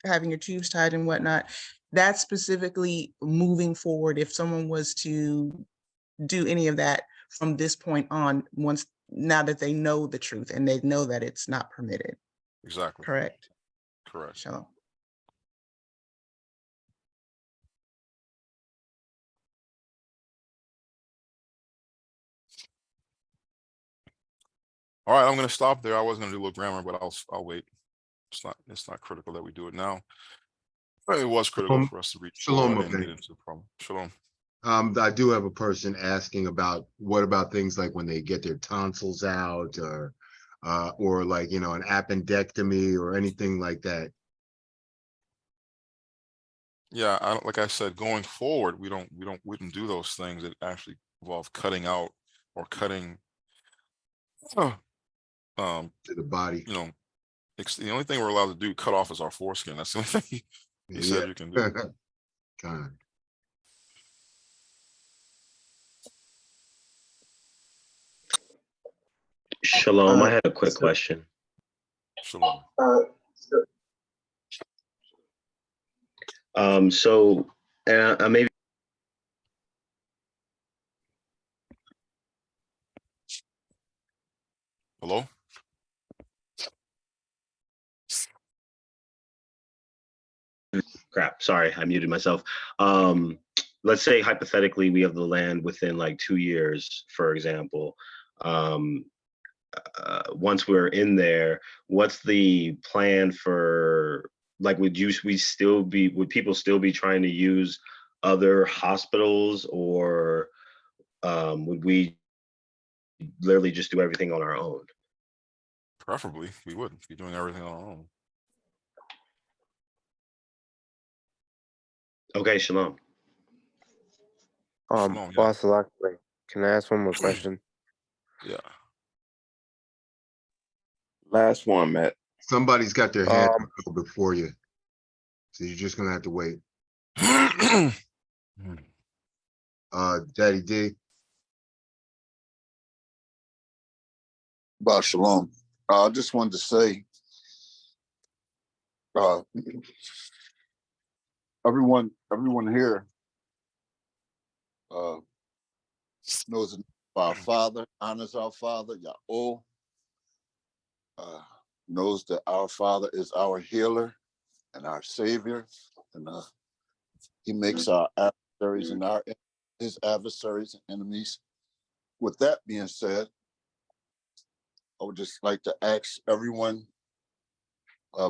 [SPEAKER 8] having your tubes tied and whatnot, that's specifically moving forward if someone was to do any of that from this point on, now that they know the truth and they know that it's not permitted.
[SPEAKER 1] Exactly.
[SPEAKER 8] Correct.
[SPEAKER 1] Shalom. All right, I'm going to stop there. I was going to do a little grammar, but I'll wait. It's not critical that we do it now. But it was critical for us to read Thorah and get into the problem. Shalom.
[SPEAKER 14] I do have a person asking about what about things like when they get their tonsils out, or like an appendectomy or anything like that.
[SPEAKER 1] Yeah, like I said, going forward, we wouldn't do those things that actually involve cutting out or cutting
[SPEAKER 14] to the body.
[SPEAKER 1] The only thing we're allowed to do cut off is our foreskin. That's the only thing he said you can do.
[SPEAKER 14] God.
[SPEAKER 19] Shalom, I had a quick question.
[SPEAKER 1] Shalom.
[SPEAKER 19] So maybe.
[SPEAKER 1] Hello?
[SPEAKER 19] Crap, sorry, I muted myself. Let's say hypothetically we have the land within like 2 years, for example. Once we're in there, what's the plan for, like, would people still be trying to use other hospitals, or would we literally just do everything on our own?
[SPEAKER 1] Preferably, we would be doing everything on our own.
[SPEAKER 19] Okay, shalom.
[SPEAKER 2] Boss Alakwe, can I ask one more question?
[SPEAKER 1] Yeah.
[SPEAKER 11] Last one, Matt.
[SPEAKER 14] Somebody's got their hand up before you, so you're just gonna have to wait. Daddy D.
[SPEAKER 5] About Shalom. I just wanted to say, everyone here knows our Father, honors our Father, Yahweh, knows that our Father is our healer and our Savior, and He makes our adversaries and His adversaries and enemies. With that being said, I would just like to ask everyone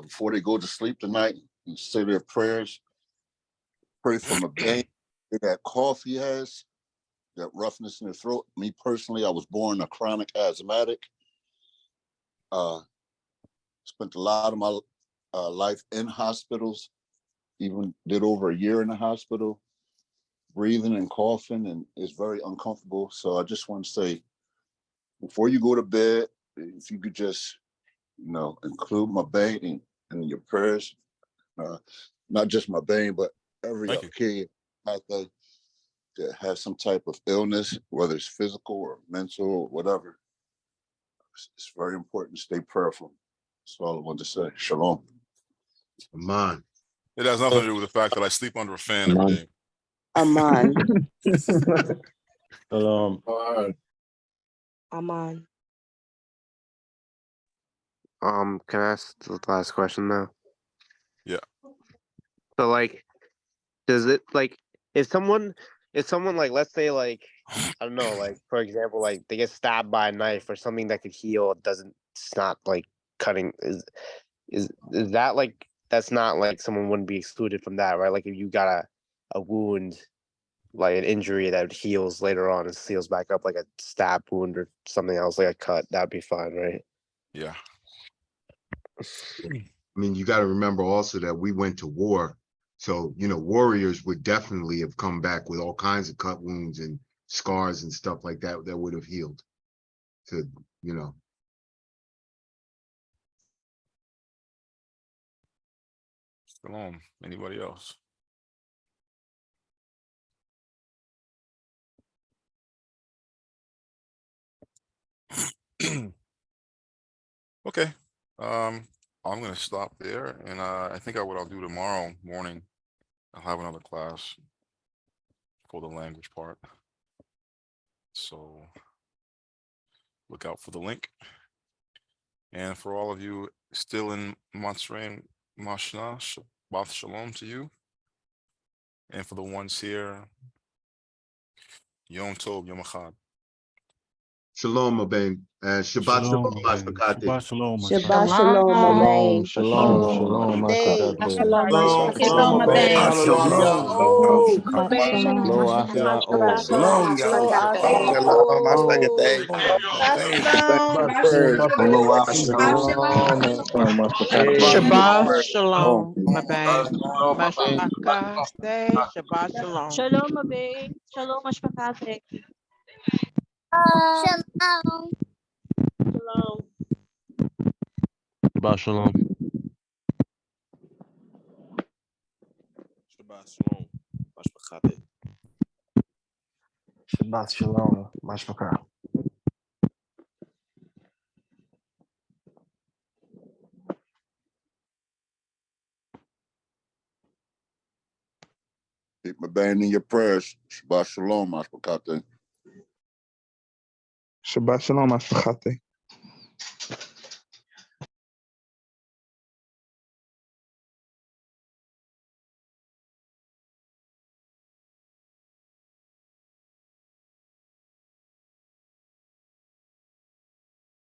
[SPEAKER 5] before they go to sleep tonight and say their prayers, pray from a pain that coffee has, that roughness in the throat. Me personally, I was born a chronic asthmatic. spent a lot of my life in hospitals, even did over a year in the hospital, breathing and coughing, and it's very uncomfortable. So I just want to say, before you go to bed, if you could just, include my bane in your prayers, not just my bane, but every kid out there that has some type of illness, whether it's physical or mental or whatever. It's very important to stay prayerful. That's all I wanted to say. Shalom.
[SPEAKER 14] Aman.
[SPEAKER 1] It has nothing to do with the fact that I sleep under a fan every day.
[SPEAKER 21] Aman.
[SPEAKER 3] Shalom.
[SPEAKER 21] Aman.
[SPEAKER 2] Can I ask the last question now?
[SPEAKER 1] Yeah.
[SPEAKER 2] So like, does it like if someone like, let's say like, I don't know, like for example, like they get stabbed by a knife or something that could heal, it's not like cutting, is that like, that's not like someone wouldn't be excluded from that, right? Like if you got a wound, like an injury that heals later on and seals back up, like a stab wound or something else, like a cut, that'd be fine, right?
[SPEAKER 1] Yeah.
[SPEAKER 14] I mean, you got to remember also that we went to war. So, warriors would definitely have come back with all kinds of cut wounds and scars and stuff like that that would have healed. To,
[SPEAKER 1] Shalom. Anybody else? Okay. I'm gonna stop there, and I think what I'll do tomorrow morning, I'll have another class for the language part. So look out for the link. And for all of you still in Matzrein Mashna, Shabbat Shalom to you. And for the ones here, Yom Tov, Yom Echad.
[SPEAKER 14] Shalom, Aben. Shabbat Shalom,
[SPEAKER 13] Shabbat Shalom.
[SPEAKER 21] Shabbat Shalom, my
[SPEAKER 3] Shalom,
[SPEAKER 21] babe.
[SPEAKER 3] shalom, shalom,
[SPEAKER 21] Day.
[SPEAKER 3] Mashpachate.
[SPEAKER 2] Shalom,
[SPEAKER 21] Shalom,
[SPEAKER 3] Lo Ahiao.
[SPEAKER 6] Shalom, Shalom, I second day.
[SPEAKER 3] Lo Shalom.
[SPEAKER 15] Shabbat shalom, my babe. Mashpaka say Shabbat shalom.
[SPEAKER 17] Shalom, Abe. Shalom, Mashpakate.
[SPEAKER 24] Shalom.
[SPEAKER 17] Shalom.
[SPEAKER 13] Shabbat Shalom.
[SPEAKER 25] Shabbat Shalom. Mashpachate.
[SPEAKER 26] Shabbat Shalom. Mashpaka.
[SPEAKER 5] Keep my band in your prayers. Shabbat Shalom, Mashpakate.
[SPEAKER 26] Shabbat Shalom, Mashpachate.